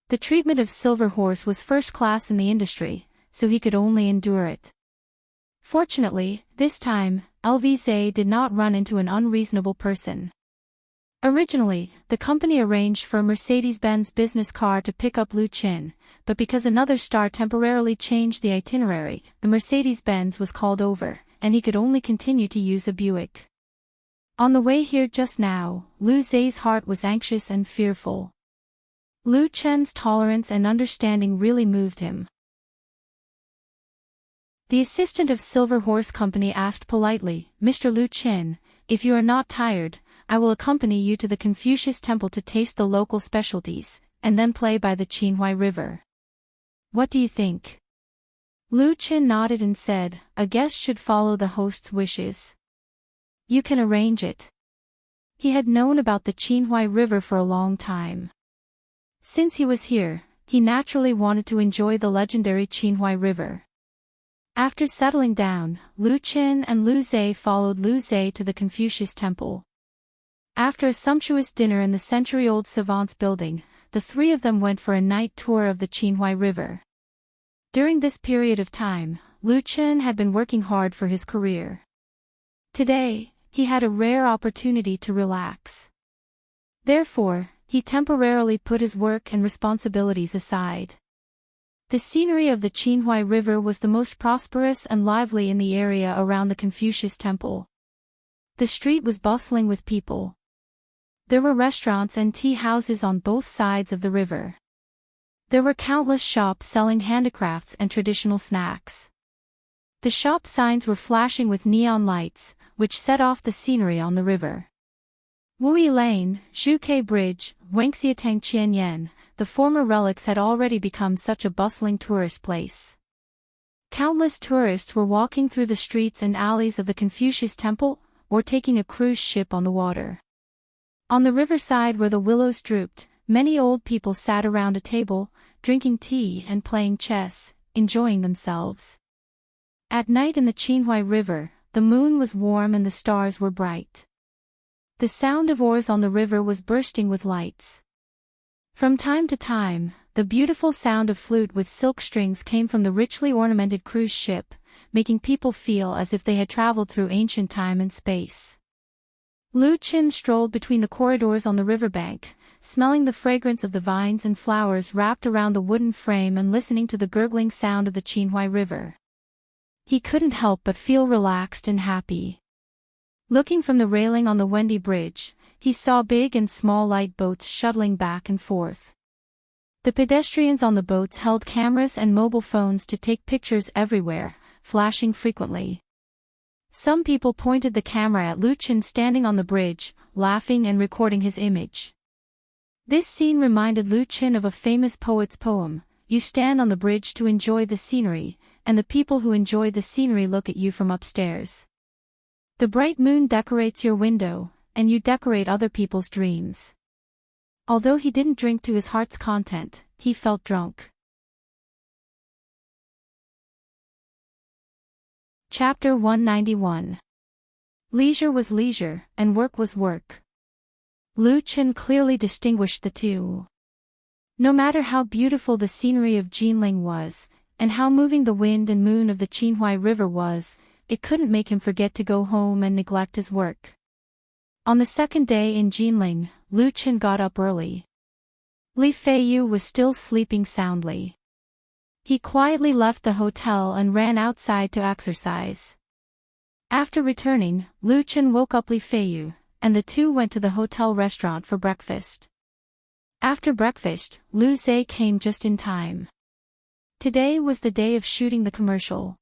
The treatment of Silver Horse was first class in the industry, so he could only endure it. Fortunately, this time, LVZ did not run into an unreasonable person. Originally, the company arranged for a Mercedes-Benz business car to pick up Lu Chen, but because another star temporarily changed the itinerary, the Mercedes-Benz was called over, and he could only continue to use a Buick. On the way here just now, Lu Zhe's heart was anxious and fearful. Lu Chen's tolerance and understanding really moved him. The assistant of Silver Horse Company asked politely, "Mr. Lu Chen, if you are not tired, I will accompany you to the Confucius Temple to taste the local specialties, and then play by the Qinhuai River. What do you think?" Lu Chen nodded and said, "A guest should follow the host's wishes. You can arrange it." He had known about the Qinhuai River for a long time. Since he was here, he naturally wanted to enjoy the legendary Qinhuai River. After settling down, Lu Chen and Lu Zhe followed Lu Zhe to the Confucius Temple. After a sumptuous dinner in the century-old Savants building, the three of them went for a night tour of the Qinhuai River. During this period of time, Lu Chen had been working hard for his career. Today, he had a rare opportunity to relax. Therefore, he temporarily put his work and responsibilities aside. The scenery of the Qinhuai River was the most prosperous and lively in the area around the Confucius Temple. The street was bustling with people. There were restaurants and tea houses on both sides of the river. There were countless shops selling handicrafts and traditional snacks. The shop signs were flashing with neon lights, which set off the scenery on the river. Wuyi Lane, Zhuke Bridge, Wangxiatang Qianyan, the former relics had already become such a bustling tourist place. Countless tourists were walking through the streets and alleys of the Confucius Temple, or taking a cruise ship on the water. On the riverside where the willows drooped, many old people sat around a table, drinking tea and playing chess, enjoying themselves. At night in the Qinhuai River, the moon was warm and the stars were bright. The sound of oars on the river was bursting with lights. From time to time, the beautiful sound of flute with silk strings came from the richly ornamented cruise ship, making people feel as if they had traveled through ancient time and space. Lu Chen strolled between the corridors on the riverbank, smelling the fragrance of the vines and flowers wrapped around the wooden frame and listening to the gurgling sound of the Qinhuai River. He couldn't help but feel relaxed and happy. Looking from the railing on the Wendy Bridge, he saw big and small light boats shuttling back and forth. The pedestrians on the boats held cameras and mobile phones to take pictures everywhere, flashing frequently. Some people pointed the camera at Lu Chen standing on the bridge, laughing and recording his image. This scene reminded Lu Chen of a famous poet's poem, "You stand on the bridge to enjoy the scenery, and the people who enjoy the scenery look at you from upstairs. The bright moon decorates your window, and you decorate other people's dreams." Although he didn't drink to his heart's content, he felt drunk. Chapter 191. Leisure was leisure, and work was work. Lu Chen clearly distinguished the two. No matter how beautiful the scenery of Jinling was, and how moving the wind and moon of the Qinhuai River was, it couldn't make him forget to go home and neglect his work. On the second day in Jinling, Lu Chen got up early. Li Feiyu was still sleeping soundly. He quietly left the hotel and ran outside to exercise. After returning, Lu Chen woke up Li Feiyu, and the two went to the hotel restaurant for breakfast. After breakfast, Lu Zhe came just in time. Today was the day of shooting the commercial.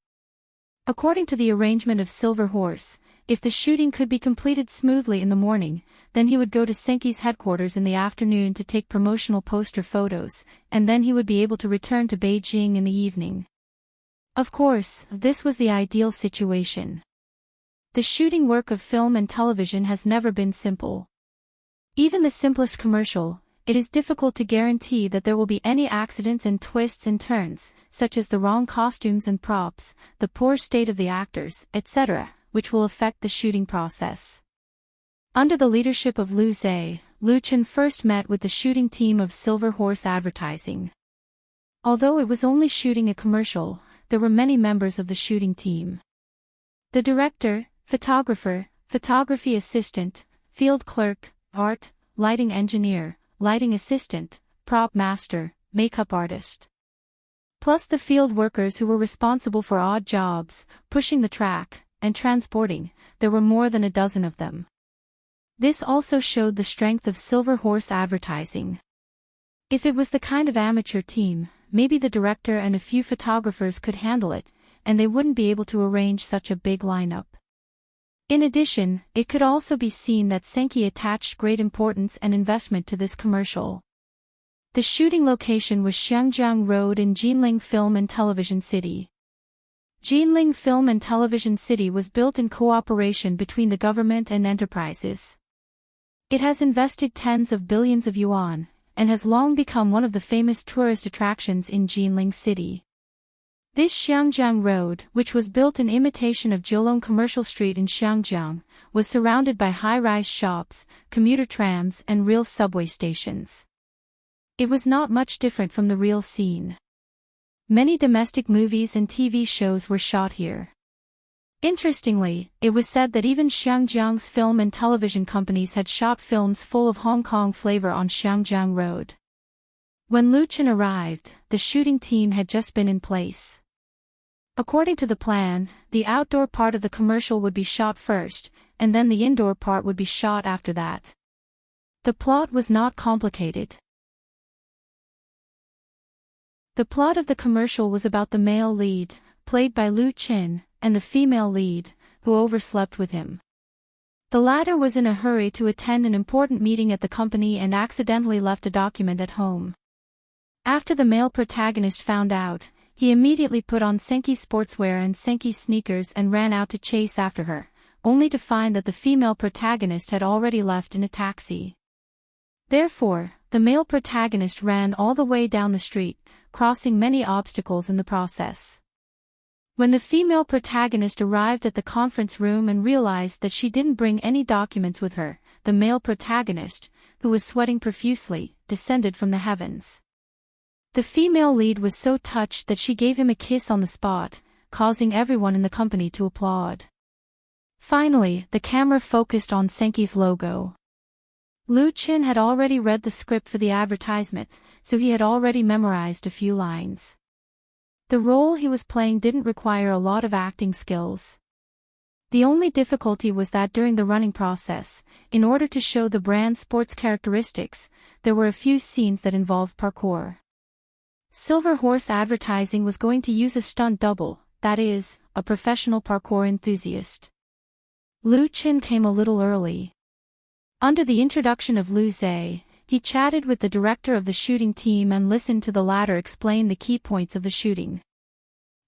According to the arrangement of Silver Horse, if the shooting could be completed smoothly in the morning, then he would go to Senki's headquarters in the afternoon to take promotional poster photos, and then he would be able to return to Beijing in the evening. Of course, this was the ideal situation. The shooting work of film and television has never been simple. Even the simplest commercial, it is difficult to guarantee that there will be any accidents and twists and turns, such as the wrong costumes and props, the poor state of the actors, etc., which will affect the shooting process. Under the leadership of Lu Zhe, Lu Chen first met with the shooting team of Silver Horse Advertising. Although it was only shooting a commercial, there were many members of the shooting team. The director, photographer, photography assistant, field clerk, art, lighting engineer, lighting assistant, prop master, makeup artist. Plus the field workers who were responsible for odd jobs, pushing the track, and transporting, there were more than a dozen of them. This also showed the strength of Silver Horse Advertising. If it was the kind of amateur team, maybe the director and a few photographers could handle it, and they wouldn't be able to arrange such a big lineup. In addition, it could also be seen that Senki attached great importance and investment to this commercial. The shooting location was Xiangjiang Road in Jinling Film and Television City. Jinling Film and Television City was built in cooperation between the government and enterprises. It has invested tens of billions of yuan, and has long become one of the famous tourist attractions in Jinling City. This Xiangjiang Road, which was built in imitation of Jiulong Commercial Street in Xiangjiang, was surrounded by high-rise shops, commuter trams and real subway stations. It was not much different from the real scene. Many domestic movies and TV shows were shot here. Interestingly, it was said that even Xiangjiang's film and television companies had shot films full of Hong Kong flavor on Xiangjiang Road. When Lu Chen arrived, the shooting team had just been in place. According to the plan, the outdoor part of the commercial would be shot first, and then the indoor part would be shot after that. The plot was not complicated. The plot of the commercial was about the male lead, played by Lu Chen, and the female lead, who overslept with him. The latter was in a hurry to attend an important meeting at the company and accidentally left a document at home. After the male protagonist found out, he immediately put on Senki sportswear and Senki sneakers and ran out to chase after her, only to find that the female protagonist had already left in a taxi. Therefore, the male protagonist ran all the way down the street, crossing many obstacles in the process. When the female protagonist arrived at the conference room and realized that she didn't bring any documents with her, the male protagonist, who was sweating profusely, descended from the heavens. The female lead was so touched that she gave him a kiss on the spot, causing everyone in the company to applaud. Finally, the camera focused on Senki's logo. Lu Chen had already read the script for the advertisement, so he had already memorized a few lines. The role he was playing didn't require a lot of acting skills. The only difficulty was that during the running process, in order to show the brand's sports characteristics, there were a few scenes that involved parkour. Silver Horse Advertising was going to use a stunt double, that is, a professional parkour enthusiast. Lu Chen came a little early. Under the introduction of Lu Zhe, he chatted with the director of the shooting team and listened to the latter explain the key points of the shooting.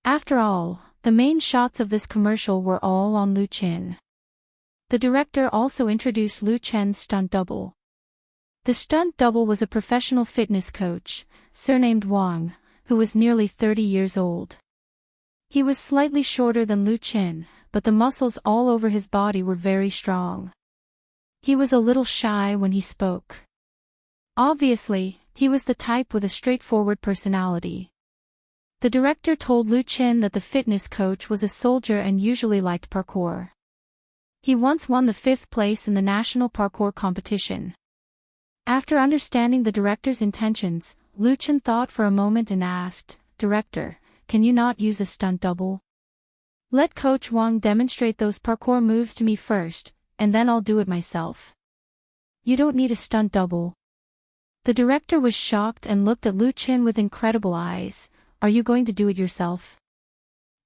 After all, the main shots of this commercial were all on Lu Chen. The director also introduced Lu Chen's stunt double. The stunt double was a professional fitness coach, surnamed Wang, who was nearly 30 years old. He was slightly shorter than Lu Chen, but the muscles all over his body were very strong. He was a little shy when he spoke. Obviously, he was the type with a straightforward personality. The director told Lu Chen that the fitness coach was a soldier and usually liked parkour. He once won the 5th place in the national parkour competition. After understanding the director's intentions, Lu Chen thought for a moment and asked, "Director, can you not use a stunt double? Let Coach Wang demonstrate those parkour moves to me first, and then I'll do it myself." "You don't need a stunt double." The director was shocked and looked at Lu Chen with incredible eyes. "Are you going to do it yourself?"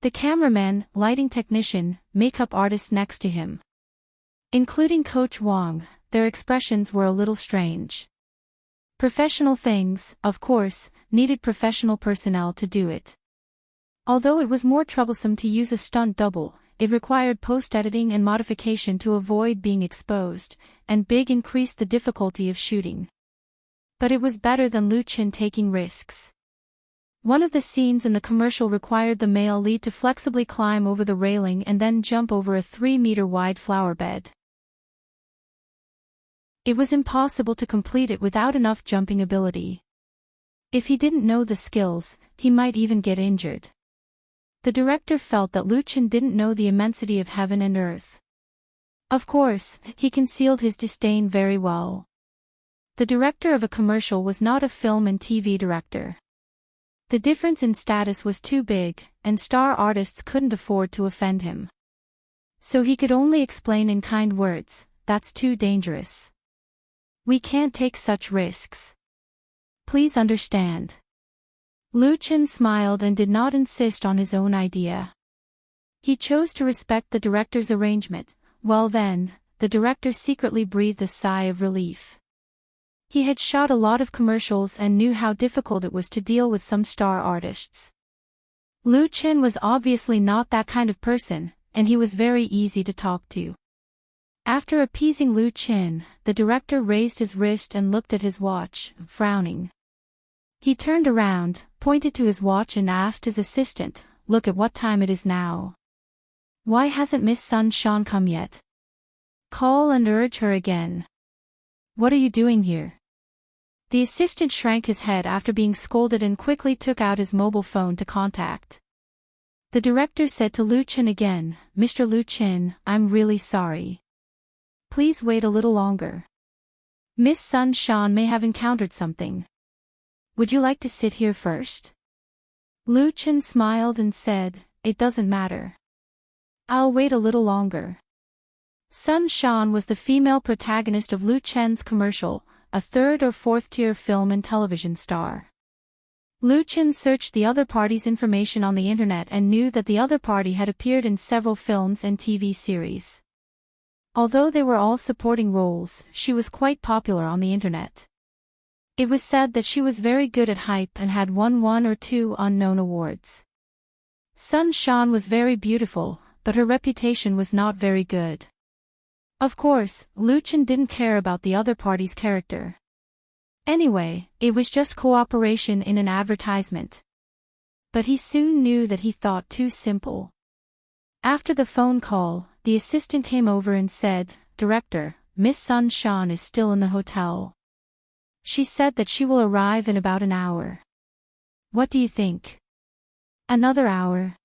The cameraman, lighting technician, makeup artist next to him, including Coach Wang, their expressions were a little strange. Professional things, of course, needed professional personnel to do it. Although it was more troublesome to use a stunt double, it required post-editing and modification to avoid being exposed, and big increased the difficulty of shooting. But it was better than Lu Chen taking risks. One of the scenes in the commercial required the male lead to flexibly climb over the railing and then jump over a 3-meter-wide flower bed. It was impossible to complete it without enough jumping ability. If he didn't know the skills, he might even get injured. The director felt that Lu Chen didn't know the immensity of heaven and earth. Of course, he concealed his disdain very well. The director of a commercial was not a film and TV director. The difference in status was too big, and star artists couldn't afford to offend him. So he could only explain in kind words, "That's too dangerous. We can't take such risks. Please understand." Lu Chen smiled and did not insist on his own idea. He chose to respect the director's arrangement. Well then, the director secretly breathed a sigh of relief. He had shot a lot of commercials and knew how difficult it was to deal with some star artists. Lu Chen was obviously not that kind of person, and he was very easy to talk to. After appeasing Lu Chen, the director raised his wrist and looked at his watch, frowning. He turned around, pointed to his watch and asked his assistant, "Look at what time it is now. Why hasn't Miss Sun Shan come yet? Call and urge her again. What are you doing here?" The assistant shrank his head after being scolded and quickly took out his mobile phone to contact. The director said to Lu Chen again, "Mr. Lu Chen, I'm really sorry. Please wait a little longer. Miss Sun Shan may have encountered something. Would you like to sit here first?" Lu Chen smiled and said, "It doesn't matter. I'll wait a little longer." Sun Shan was the female protagonist of Lu Chen's commercial, a third or fourth-tier film and television star. Lu Chen searched the other party's information on the internet and knew that the other party had appeared in several films and TV series. Although they were all supporting roles, she was quite popular on the internet. It was said that she was very good at hype and had won 1 or 2 unknown awards. Sun Shan was very beautiful, but her reputation was not very good. Of course, Lu Chen didn't care about the other party's character. Anyway, it was just cooperation in an advertisement. But he soon knew that he thought too simple. After the phone call, the assistant came over and said, "Director, Miss Sun Shan is still in the hotel. She said that she will arrive in about an hour. What do you think?" "Another hour?"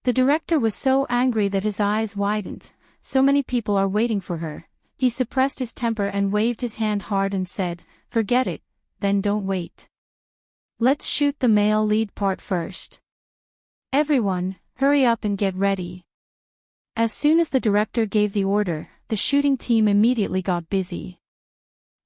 The director was so angry that his eyes widened. So many people are waiting for her. He suppressed his temper and waved his hand hard and said, "Forget it, then don't wait. Let's shoot the male lead part first. Everyone, hurry up and get ready." As soon as the director gave the order, the shooting team immediately got busy.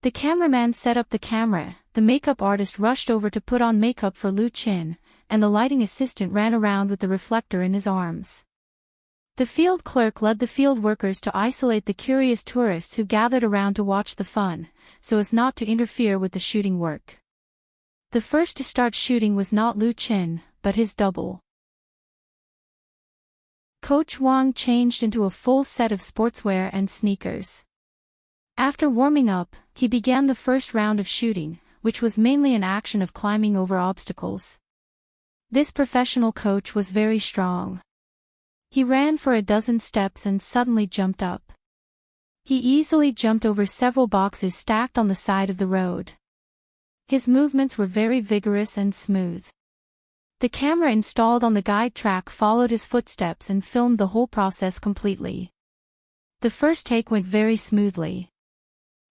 The cameraman set up the camera, the makeup artist rushed over to put on makeup for Lu Chen, and the lighting assistant ran around with the reflector in his arms. The field clerk led the field workers to isolate the curious tourists who gathered around to watch the fun, so as not to interfere with the shooting work. The first to start shooting was not Lu Chen, but his double. Coach Wang changed into a full set of sportswear and sneakers. After warming up, he began the first round of shooting, which was mainly an action of climbing over obstacles. This professional coach was very strong. He ran for a dozen steps and suddenly jumped up. He easily jumped over several boxes stacked on the side of the road. His movements were very vigorous and smooth. The camera installed on the guide track followed his footsteps and filmed the whole process completely. The first take went very smoothly.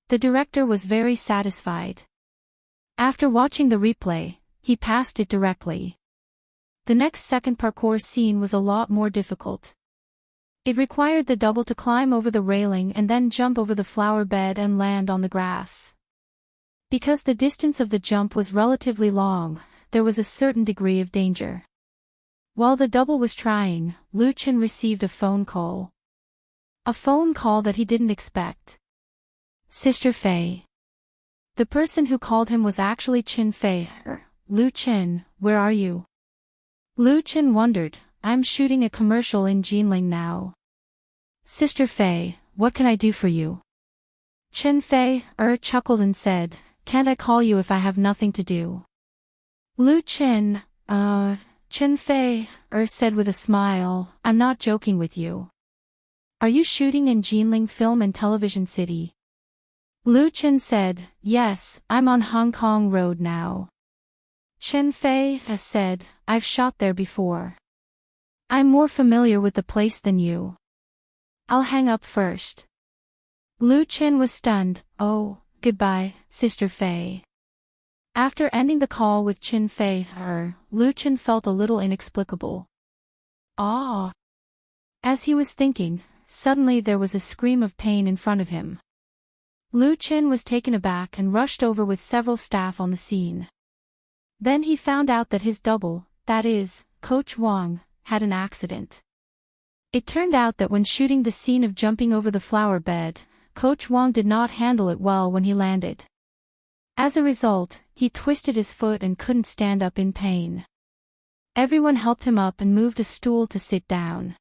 The director was very satisfied. After watching the replay, he passed it directly. The next second parkour scene was a lot more difficult. It required the double to climb over the railing and then jump over the flower bed and land on the grass. Because the distance of the jump was relatively long, there was a certain degree of danger. While the double was trying, Lu Chen received a phone call. A phone call that he didn't expect. Sister Fei. The person who called him was actually Qin Fei. "Lu Chen, where are you?" Lu Chen wondered, "I'm shooting a commercial in Jinling now." "Sister Fei, what can I do for you?" Qin Fei chuckled and said, "Can't I call you if I have nothing to do?" Lu Chen, Qin Fei said with a smile, "I'm not joking with you. Are you shooting in Jinling Film and Television City?" Lu Chen said, "Yes, I'm on Hong Kong Road now." Qin Fei said, "I've shot there before. I'm more familiar with the place than you. I'll hang up first." Lu Chen was stunned. "Oh, goodbye, Sister Fei." After ending the call with Qin Fei, Lu Chen felt a little inexplicable. "Ah." As he was thinking, suddenly there was a scream of pain in front of him. Lu Chen was taken aback and rushed over with several staff on the scene. Then he found out that his double, that is, Coach Wang, had an accident. It turned out that when shooting the scene of jumping over the flower bed, Coach Wang did not handle it well when he landed. As a result, he twisted his foot and couldn't stand up in pain. Everyone helped him up and moved a stool to sit down.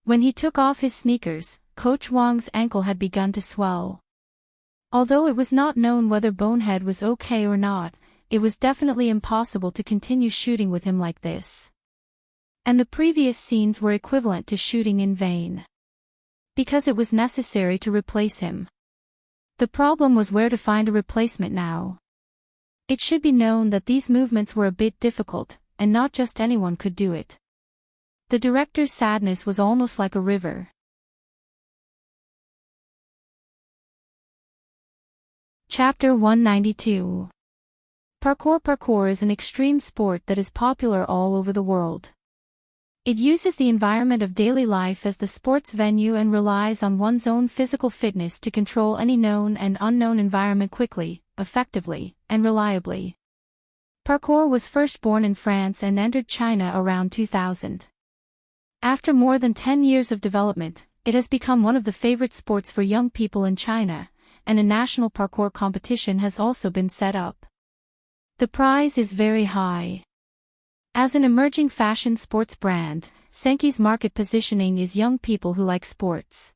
When he took off his sneakers, Coach Wang's ankle had begun to swell. Although it was not known whether Bonehead was okay or not, it was definitely impossible to continue shooting with him like this. And the previous scenes were equivalent to shooting in vain. Because it was necessary to replace him. The problem was where to find a replacement now. It should be known that these movements were a bit difficult, and not just anyone could do it. The director's sadness was almost like a river. Chapter 192. Parkour is an extreme sport that is popular all over the world. It uses the environment of daily life as the sports venue and relies on one's own physical fitness to control any known and unknown environment quickly, effectively, and reliably. Parkour was first born in France and entered China around 2000. After more than 10 years of development, it has become one of the favorite sports for young people in China, and a national parkour competition has also been set up. The prize is very high. As an emerging fashion sports brand, Senki's market positioning is young people who like sports.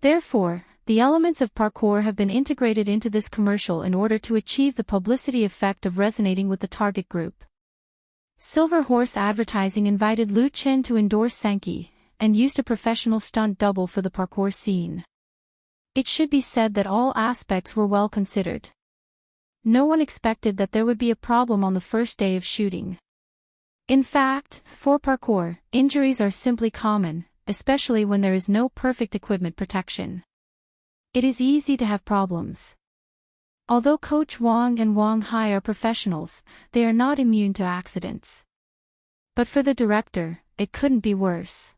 Therefore, the elements of parkour have been integrated into this commercial in order to achieve the publicity effect of resonating with the target group. Silver Horse Advertising invited Lu Chen to endorse Senki, and used a professional stunt double for the parkour scene. It should be said that all aspects were well considered. No one expected that there would be a problem on the first day of shooting. In fact, for parkour, injuries are simply common, especially when there is no perfect equipment protection. It is easy to have problems. Although Coach Wang and Wang Hai are professionals, they are not immune to accidents. But for the director, it couldn't be worse.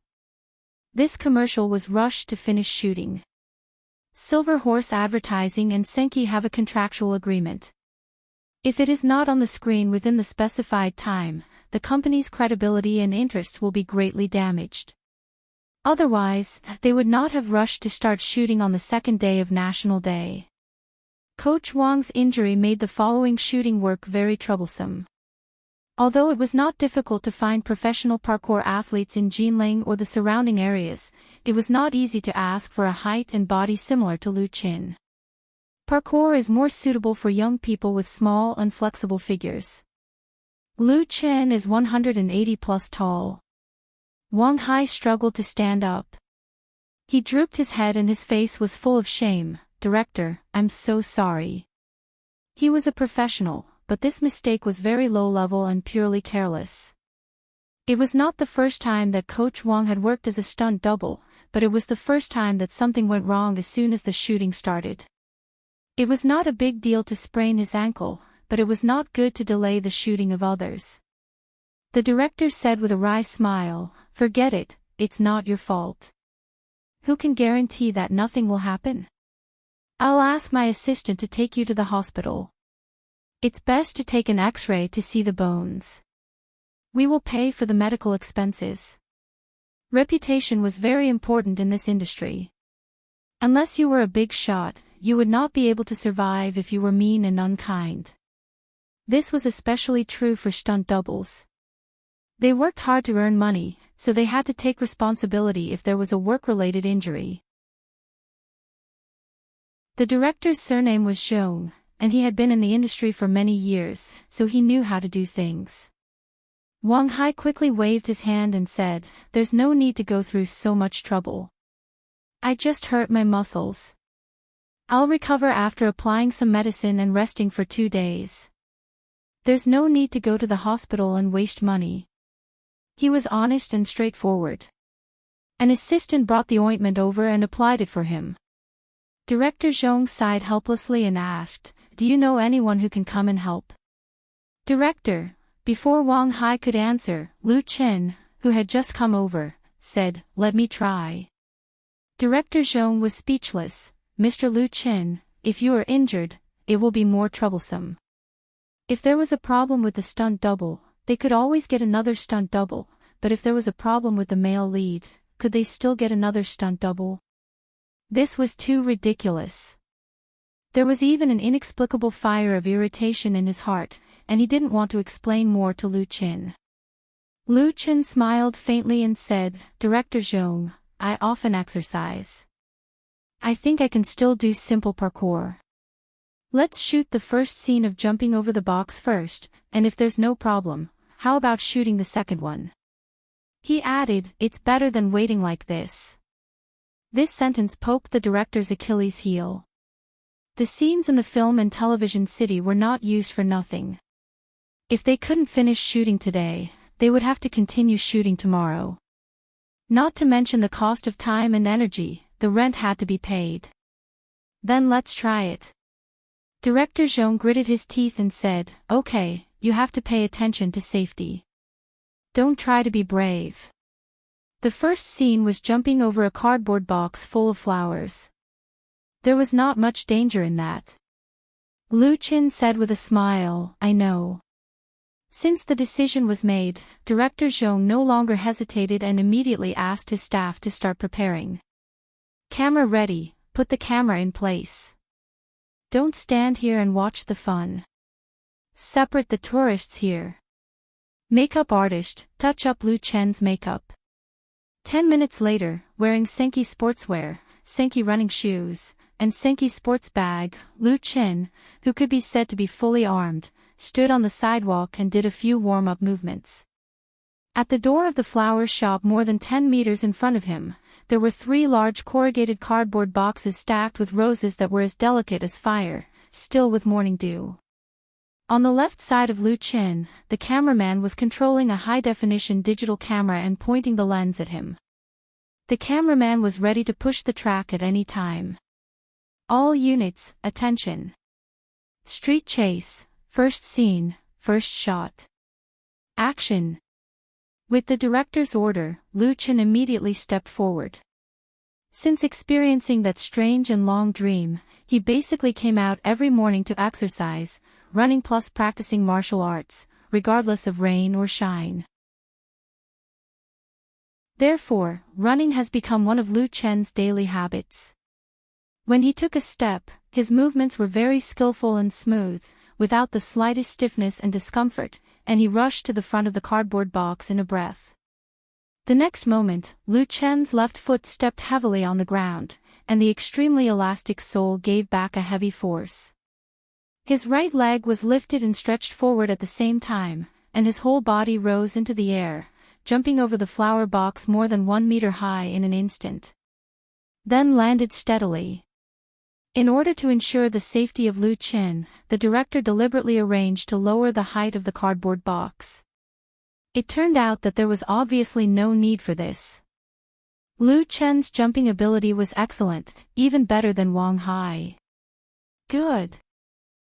This commercial was rushed to finish shooting. Silver Horse Advertising and Senki have a contractual agreement. If it is not on the screen within the specified time, the company's credibility and interests will be greatly damaged. Otherwise, they would not have rushed to start shooting on the second day of National Day. Coach Wang's injury made the following shooting work very troublesome. Although it was not difficult to find professional parkour athletes in Jinling or the surrounding areas, it was not easy to ask for a height and body similar to Lu Chen. Parkour is more suitable for young people with small and flexible figures. Lu Chen is 180 plus tall. Wang Hai struggled to stand up. He drooped his head and his face was full of shame. "Director, I'm so sorry." He was a professional, but this mistake was very low level and purely careless. It was not the first time that Coach Wang had worked as a stunt double, but it was the first time that something went wrong as soon as the shooting started. It was not a big deal to sprain his ankle, but it was not good to delay the shooting of others. The director said with a wry smile, "Forget it, it's not your fault. Who can guarantee that nothing will happen? I'll ask my assistant to take you to the hospital. It's best to take an X-ray to see the bones. We will pay for the medical expenses." Reputation was very important in this industry. Unless you were a big shot, you would not be able to survive if you were mean and unkind. This was especially true for stunt doubles. They worked hard to earn money, so they had to take responsibility if there was a work-related injury. The director's surname was Zhong, and he had been in the industry for many years, so he knew how to do things. Wang Hai quickly waved his hand and said, "There's no need to go through so much trouble. I just hurt my muscles. I'll recover after applying some medicine and resting for 2 days. There's no need to go to the hospital and waste money." He was honest and straightforward. An assistant brought the ointment over and applied it for him. Director Zhong sighed helplessly and asked, "Do you know anyone who can come and help?" "Director," before Wang Hai could answer, Lu Chen, who had just come over, said, "Let me try." Director Zhong was speechless. "Mr. Lu Chen, if you are injured, it will be more troublesome. If there was a problem with the stunt double, they could always get another stunt double, but if there was a problem with the male lead, could they still get another stunt double?" This was too ridiculous. There was even an inexplicable fire of irritation in his heart, and he didn't want to explain more to Lu Chen. Lu Chen smiled faintly and said, "Director Zhong, I often exercise. I think I can still do simple parkour. Let's shoot the first scene of jumping over the box first, and if there's no problem, how about shooting the second one?" He added, "It's better than waiting like this." This sentence poked the director's Achilles heel. The scenes in the film and television city were not used for nothing. If they couldn't finish shooting today, they would have to continue shooting tomorrow. Not to mention the cost of time and energy, the rent had to be paid. Then let's try it. Director Zhong gritted his teeth and said, "Okay, you have to pay attention to safety. Don't try to be brave." The first scene was jumping over a cardboard box full of flowers. There was not much danger in that. Lu Qin said with a smile, "I know." Since the decision was made, Director Zhong no longer hesitated and immediately asked his staff to start preparing. "Camera ready, put the camera in place. Don't stand here and watch the fun. Separate the tourists here. Makeup artist, touch up Lu Chen's makeup." 10 minutes later, wearing Senki sportswear, Senki running shoes, and Senki sports bag, Lu Chen, who could be said to be fully armed, stood on the sidewalk and did a few warm-up movements. At the door of the flower shop more than 10 meters in front of him, there were 3 large corrugated cardboard boxes stacked with roses that were as delicate as fire, still with morning dew. On the left side of Lu Chen, the cameraman was controlling a high-definition digital camera and pointing the lens at him. The cameraman was ready to push the track at any time. "All units, attention. Street chase, first scene, first shot. Action." With the director's order, Lu Chen immediately stepped forward. Since experiencing that strange and long dream, he basically came out every morning to exercise, running plus practicing martial arts, regardless of rain or shine. Therefore, running has become one of Lu Chen's daily habits. When he took a step, his movements were very skillful and smooth, without the slightest stiffness and discomfort, and he rushed to the front of the cardboard box in a breath. The next moment, Lu Chen's left foot stepped heavily on the ground, and the extremely elastic sole gave back a heavy force. His right leg was lifted and stretched forward at the same time, and his whole body rose into the air, jumping over the flower box more than 1 meter high in an instant. Then landed steadily. In order to ensure the safety of Lu Chen, the director deliberately arranged to lower the height of the cardboard box. It turned out that there was obviously no need for this. Lu Chen's jumping ability was excellent, even better than Wang Hai. "Good."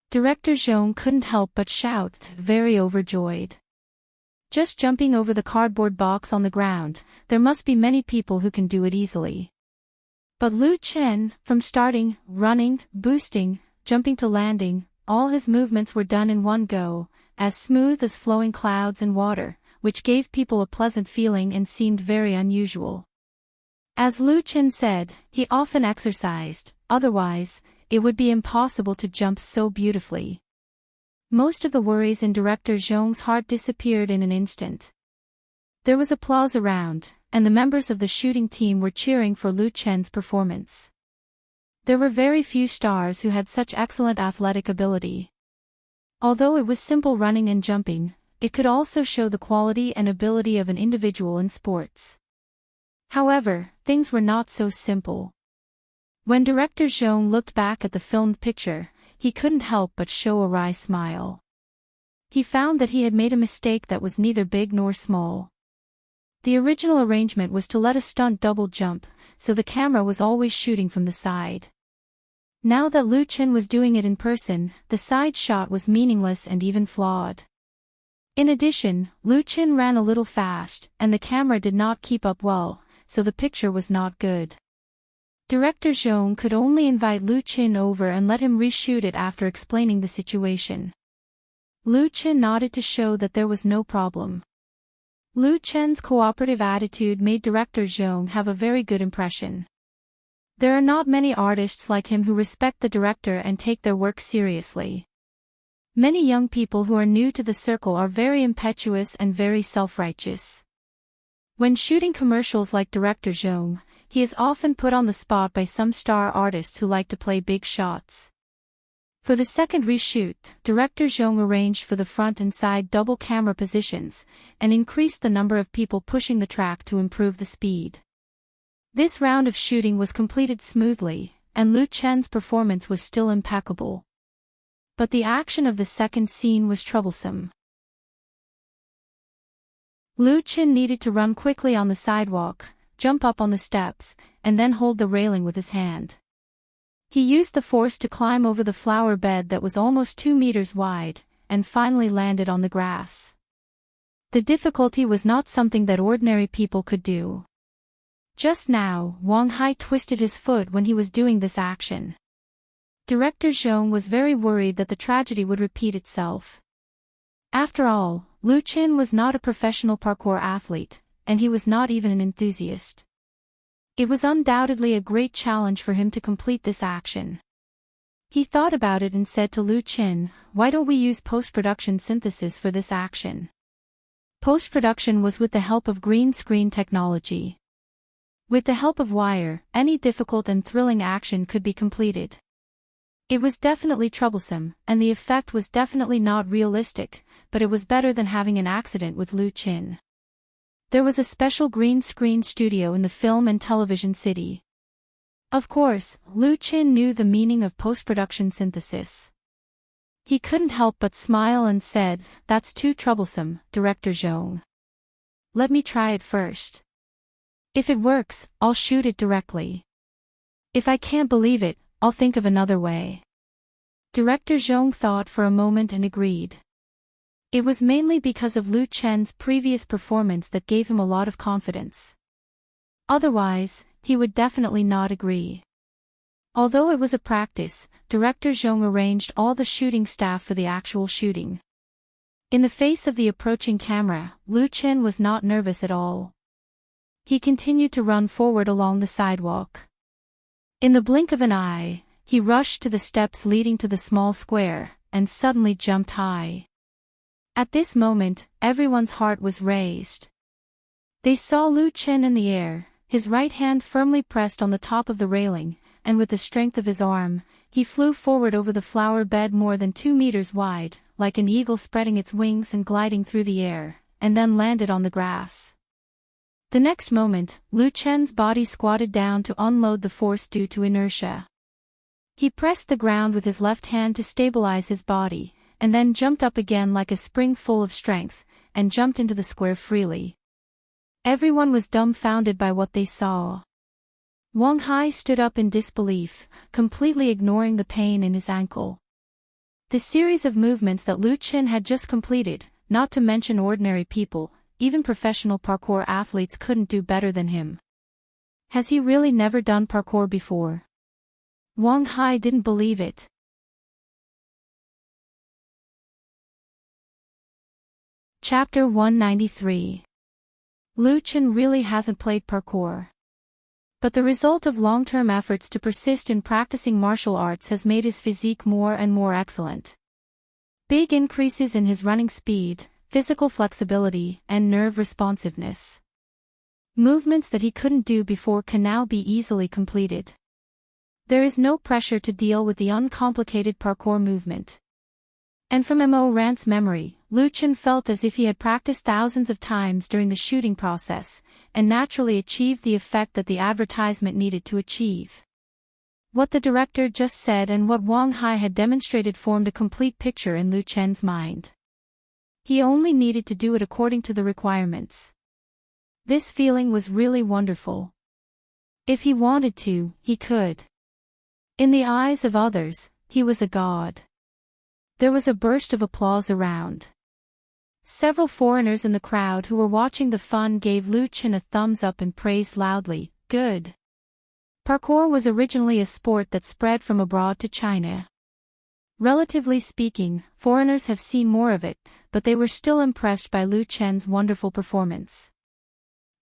Director Zhong couldn't help but shout, very overjoyed. Just jumping over the cardboard box on the ground, there must be many people who can do it easily. But Lu Chen, from starting, running, boosting, jumping to landing, all his movements were done in one go, as smooth as flowing clouds and water, which gave people a pleasant feeling and seemed very unusual. As Lu Chen said, he often exercised, otherwise, it would be impossible to jump so beautifully. Most of the worries in Director Zhong's heart disappeared in an instant. There was applause around, and the members of the shooting team were cheering for Lu Chen's performance. There were very few stars who had such excellent athletic ability. Although it was simple running and jumping, it could also show the quality and ability of an individual in sports. However, things were not so simple. When Director Zhong looked back at the filmed picture, he couldn't help but show a wry smile. He found that he had made a mistake that was neither big nor small. The original arrangement was to let a stunt double jump, so the camera was always shooting from the side. Now that Lu Chen was doing it in person, the side shot was meaningless and even flawed. In addition, Lu Chen ran a little fast, and the camera did not keep up well, so the picture was not good. Director Zhong could only invite Lu Chen over and let him reshoot it after explaining the situation. Lu Chen nodded to show that there was no problem. Lu Chen's cooperative attitude made Director Zhong have a very good impression. There are not many artists like him who respect the director and take their work seriously. Many young people who are new to the circle are very impetuous and very self-righteous. When shooting commercials like Director Zhong, he is often put on the spot by some star artists who like to play big shots. For the second reshoot, Director Zhong arranged for the front and side double camera positions, and increased the number of people pushing the track to improve the speed. This round of shooting was completed smoothly, and Lu Chen's performance was still impeccable. But the action of the second scene was troublesome. Lu Chen needed to run quickly on the sidewalk, jump up on the steps, and then hold the railing with his hand. He used the force to climb over the flower bed that was almost 2 meters wide, and finally landed on the grass. The difficulty was not something that ordinary people could do. Just now, Wang Hai twisted his foot when he was doing this action. Director Zhong was very worried that the tragedy would repeat itself. After all, Lu Chen was not a professional parkour athlete, and he was not even an enthusiast. It was undoubtedly a great challenge for him to complete this action. He thought about it and said to Lu Chen, "Why don't we use post-production synthesis for this action?" Post-production was with the help of green screen technology. With the help of wire, any difficult and thrilling action could be completed. It was definitely troublesome, and the effect was definitely not realistic, but it was better than having an accident with Lu Chen. There was a special green screen studio in the film and television city. Of course, Lu Chen knew the meaning of post-production synthesis. He couldn't help but smile and said, "That's too troublesome, Director Zhong. Let me try it first. If it works, I'll shoot it directly. If I can't believe it, I'll think of another way." Director Zhong thought for a moment and agreed. It was mainly because of Lu Chen's previous performance that gave him a lot of confidence. Otherwise, he would definitely not agree. Although it was a practice, Director Zhong arranged all the shooting staff for the actual shooting. In the face of the approaching camera, Lu Chen was not nervous at all. He continued to run forward along the sidewalk. In the blink of an eye, he rushed to the steps leading to the small square, and suddenly jumped high. At this moment, everyone's heart was raised. They saw Lu Chen in the air, his right hand firmly pressed on the top of the railing, and with the strength of his arm, he flew forward over the flower bed more than 2 meters wide, like an eagle spreading its wings and gliding through the air, and then landed on the grass. The next moment, Lu Chen's body squatted down to unload the force due to inertia. He pressed the ground with his left hand to stabilize his body, and then jumped up again like a spring full of strength, and jumped into the square freely. Everyone was dumbfounded by what they saw. Wang Hai stood up in disbelief, completely ignoring the pain in his ankle. The series of movements that Lu Chen had just completed, not to mention ordinary people, even professional parkour athletes couldn't do better than him. Has he really never done parkour before? Wang Hai didn't believe it. Chapter 193. Lu Chen really hasn't played parkour. But the result of long-term efforts to persist in practicing martial arts has made his physique more and more excellent. Big increases in his running speed, physical flexibility, and nerve responsiveness. Movements that he couldn't do before can now be easily completed. There is no pressure to deal with the uncomplicated parkour movement. And from Mo Rant's memory, Lu Chen felt as if he had practiced thousands of times during the shooting process, and naturally achieved the effect that the advertisement needed to achieve. What the director just said and what Wang Hai had demonstrated formed a complete picture in Lu Chen's mind. He only needed to do it according to the requirements. This feeling was really wonderful. If he wanted to, he could. In the eyes of others, he was a god. There was a burst of applause around. Several foreigners in the crowd who were watching the fun gave Lu Chen a thumbs up and praised loudly, "Good." Parkour was originally a sport that spread from abroad to China. Relatively speaking, foreigners have seen more of it, but they were still impressed by Lu Chen's wonderful performance.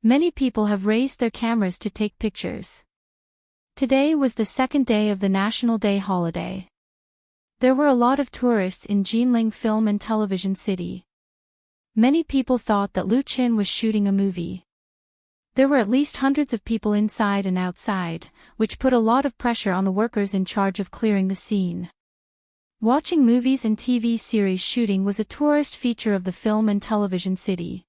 Many people have raised their cameras to take pictures. Today was the second day of the National Day holiday. There were a lot of tourists in Jinling Film and Television City. Many people thought that Lu Chen was shooting a movie. There were at least hundreds of people inside and outside, which put a lot of pressure on the workers in charge of clearing the scene. Watching movies and TV series shooting was a tourist feature of the film and television city.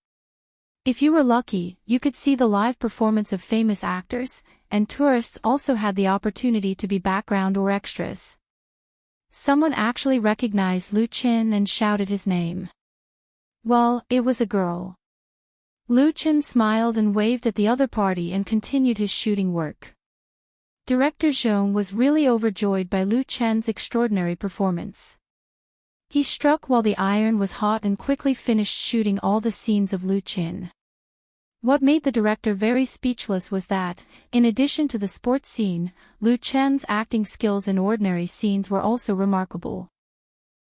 If you were lucky, you could see the live performance of famous actors, and tourists also had the opportunity to be background or extras. Someone actually recognized Lu Qin and shouted his name. Well, it was a girl. Lu Qin smiled and waved at the other party and continued his shooting work. Director Zhong was really overjoyed by Lu Qin's extraordinary performance. He struck while the iron was hot and quickly finished shooting all the scenes of Lu Qin. What made the director very speechless was that, in addition to the sports scene, Lu Qin's acting skills in ordinary scenes were also remarkable.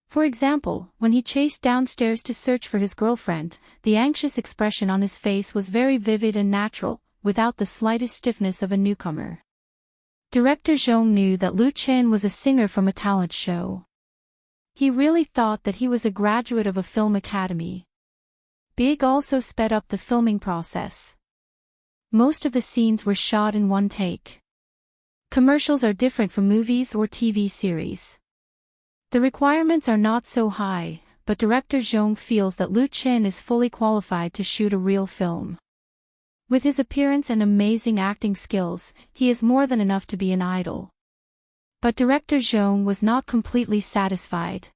For example, when he chased downstairs to search for his girlfriend, the anxious expression on his face was very vivid and natural, without the slightest stiffness of a newcomer. Director Zhong knew that Lu Qin was a singer from a talent show. He really thought that he was a graduate of a film academy. Big also sped up the filming process. Most of the scenes were shot in one take. Commercials are different from movies or TV series. The requirements are not so high, but director Zhong feels that Lu Qin is fully qualified to shoot a real film. With his appearance and amazing acting skills, he is more than enough to be an idol. But director Zhong was not completely satisfied.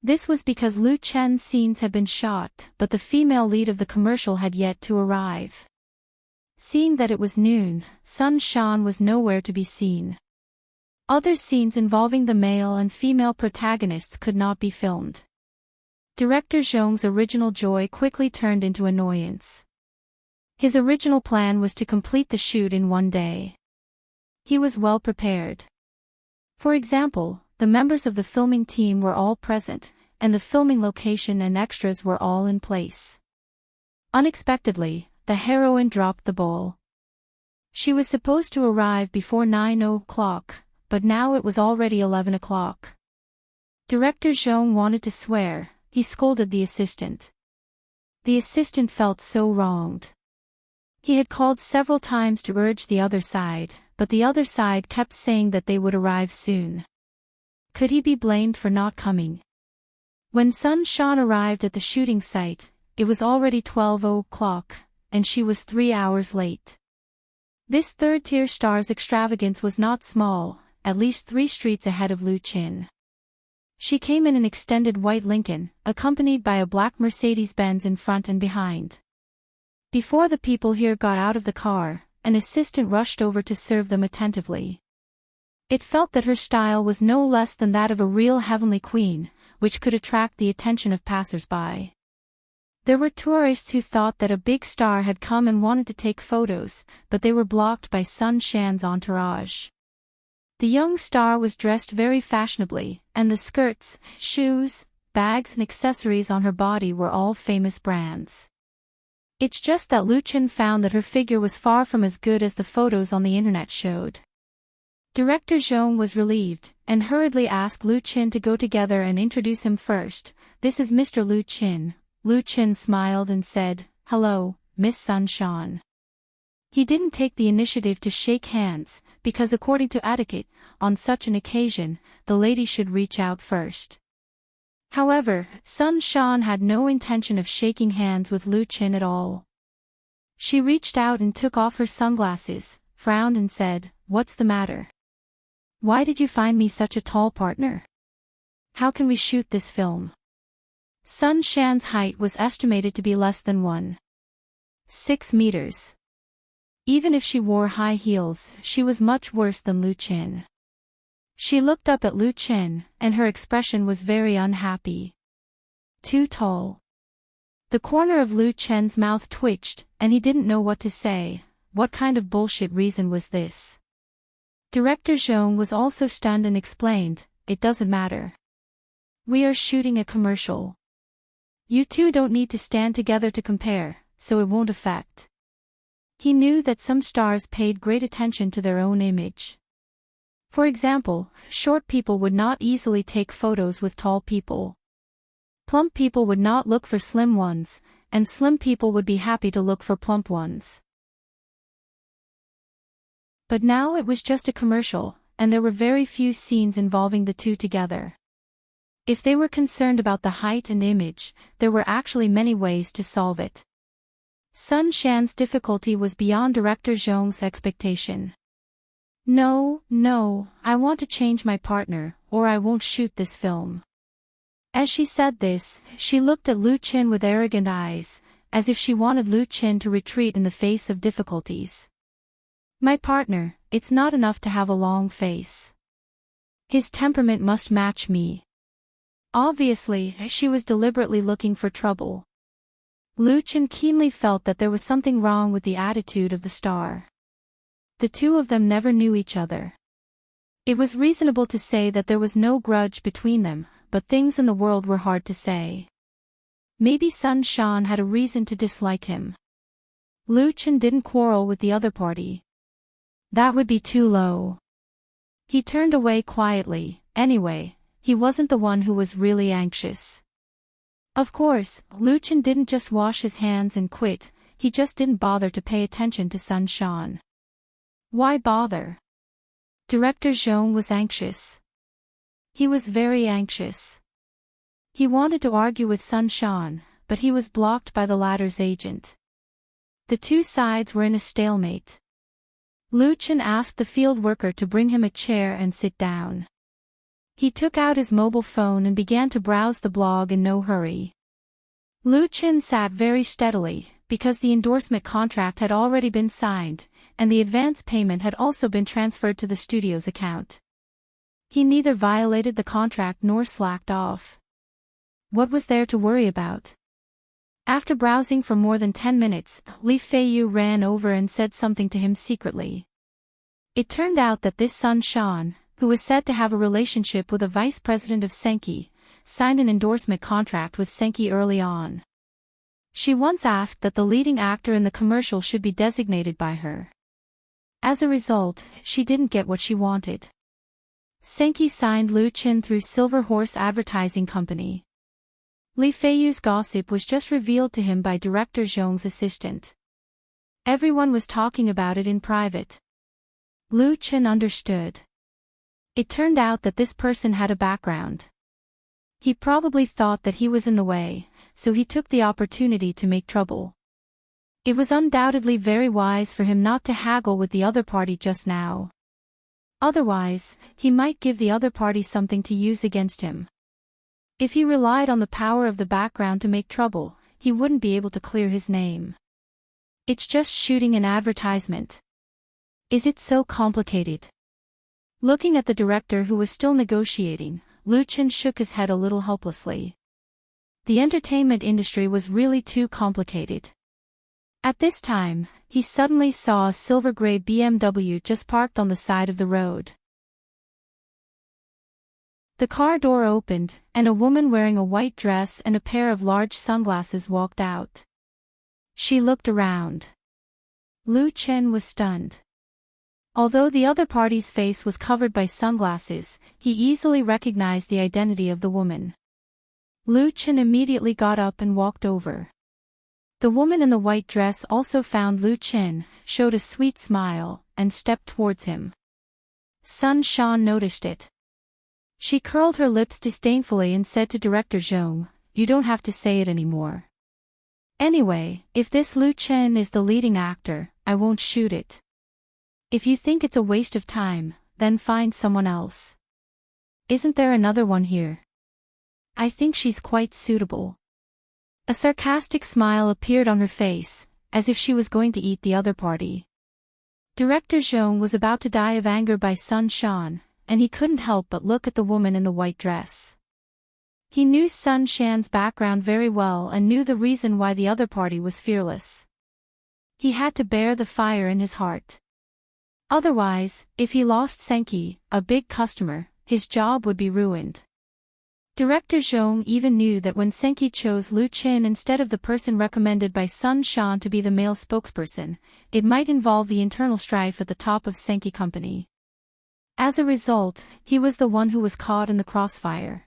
This was because Lu Qin's scenes had been shot, but the female lead of the commercial had yet to arrive. Seeing that it was noon, Sun Shan was nowhere to be seen. Other scenes involving the male and female protagonists could not be filmed. Director Zhong's original joy quickly turned into annoyance. His original plan was to complete the shoot in one day. He was well prepared. For example, the members of the filming team were all present, and the filming location and extras were all in place. Unexpectedly, the heroine dropped the ball. She was supposed to arrive before 9 o'clock, but now it was already 11 o'clock. Director Zhong wanted to swear. He scolded the assistant. The assistant felt so wronged. He had called several times to urge the other side, but the other side kept saying that they would arrive soon. Could he be blamed for not coming? When Sun Shan arrived at the shooting site, it was already 12 o'clock, and she was 3 hours late. This third-tier star's extravagance was not small, at least 3 streets ahead of Lu Qin. She came in an extended white Lincoln, accompanied by a black Mercedes-Benz in front and behind. Before the people here got out of the car, an assistant rushed over to serve them attentively. It felt that her style was no less than that of a real heavenly queen, which could attract the attention of passers-by. There were tourists who thought that a big star had come and wanted to take photos, but they were blocked by Sun Shan's entourage. The young star was dressed very fashionably, and the skirts, shoes, bags and accessories on her body were all famous brands. It's just that Lu Qin found that her figure was far from as good as the photos on the internet showed. Director Zhong was relieved, and hurriedly asked Lu Qin to go together and introduce him first. "This is Mr. Lu Qin." Lu Qin smiled and said, "Hello, Miss Sun Shan." He didn't take the initiative to shake hands, because according to etiquette, on such an occasion, the lady should reach out first. However, Sun Shan had no intention of shaking hands with Lu Qin at all. She reached out and took off her sunglasses, frowned and said, "What's the matter? Why did you find me such a tall partner? How can we shoot this film?" Sun Shan's height was estimated to be less than 1.6 meters. Even if she wore high heels, she was much worse than Lu Qin. She looked up at Lu Qin, and her expression was very unhappy. Too tall. The corner of Lu Qin's mouth twitched, and he didn't know what to say. What kind of bullshit reason was this? Director Zhong was also stunned and explained, "It doesn't matter. We are shooting a commercial. You two don't need to stand together to compare, so it won't affect." He knew that some stars paid great attention to their own image. For example, short people would not easily take photos with tall people. Plump people would not look for slim ones, and slim people would be happy to look for plump ones. But now it was just a commercial, and there were very few scenes involving the two together. If they were concerned about the height and image, there were actually many ways to solve it. Sun Shan's difficulty was beyond Director Zhong's expectation. No, I want to change my partner, or I won't shoot this film. As she said this, she looked at Lu Qin with arrogant eyes, as if she wanted Lu Qin to retreat in the face of difficulties. My partner, it's not enough to have a long face. His temperament must match me. Obviously, she was deliberately looking for trouble. Lu Qin keenly felt that there was something wrong with the attitude of the star. The two of them never knew each other. It was reasonable to say that there was no grudge between them, but things in the world were hard to say. Maybe Sun Shan had a reason to dislike him. Lu Qin didn't quarrel with the other party. That would be too low. He turned away quietly. Anyway, he wasn't the one who was really anxious. Of course, Lu Qin didn't just wash his hands and quit, he just didn't bother to pay attention to Sun Shan. Why bother? Director Zhong was anxious. He was very anxious. He wanted to argue with Sun Shan, but he was blocked by the latter's agent. The two sides were in a stalemate. Lu Qin asked the field worker to bring him a chair and sit down. He took out his mobile phone and began to browse the blog in no hurry. Lu Qin sat very steadily, because the endorsement contract had already been signed, and the advance payment had also been transferred to the studio's account. He neither violated the contract nor slacked off. What was there to worry about? After browsing for more than 10 minutes, Li Feiyu ran over and said something to him secretly. It turned out that this Sun Shan, who was said to have a relationship with a vice president of Senki, signed an endorsement contract with Senki early on. She once asked that the leading actor in the commercial should be designated by her. As a result, she didn't get what she wanted. Senki signed Lu Qin through Silver Horse Advertising Company. Li Feiyu's gossip was just revealed to him by Director Zhong's assistant. Everyone was talking about it in private. Lu Qin understood. It turned out that this person had a background. He probably thought that he was in the way, so he took the opportunity to make trouble. It was undoubtedly very wise for him not to haggle with the other party just now. Otherwise, he might give the other party something to use against him. If he relied on the power of the background to make trouble, he wouldn't be able to clear his name. It's just shooting an advertisement. Is it so complicated? Looking at the director who was still negotiating, Lu Qin shook his head a little hopelessly. The entertainment industry was really too complicated. At this time, he suddenly saw a silver-gray BMW just parked on the side of the road. The car door opened, and a woman wearing a white dress and a pair of large sunglasses walked out. She looked around. Lu Qin was stunned. Although the other party's face was covered by sunglasses, he easily recognized the identity of the woman. Lu Qin immediately got up and walked over. The woman in the white dress also found Lu Qin, showed a sweet smile, and stepped towards him. Sun Shan noticed it. She curled her lips disdainfully and said to Director Zhong, "You don't have to say it anymore. Anyway, if this Lu Qin is the leading actor, I won't shoot it. If you think it's a waste of time, then find someone else. Isn't there another one here? I think she's quite suitable." A sarcastic smile appeared on her face, as if she was going to eat the other party. Director Zhong was about to die of anger by Sun Shan, and he couldn't help but look at the woman in the white dress. He knew Sun Shan's background very well and knew the reason why the other party was fearless. He had to bear the fire in his heart. Otherwise, if he lost Senki, a big customer, his job would be ruined. Director Zhong even knew that when Senki chose Lu Qin instead of the person recommended by Sun Shan to be the male spokesperson, it might involve the internal strife at the top of Senki Company. As a result, he was the one who was caught in the crossfire.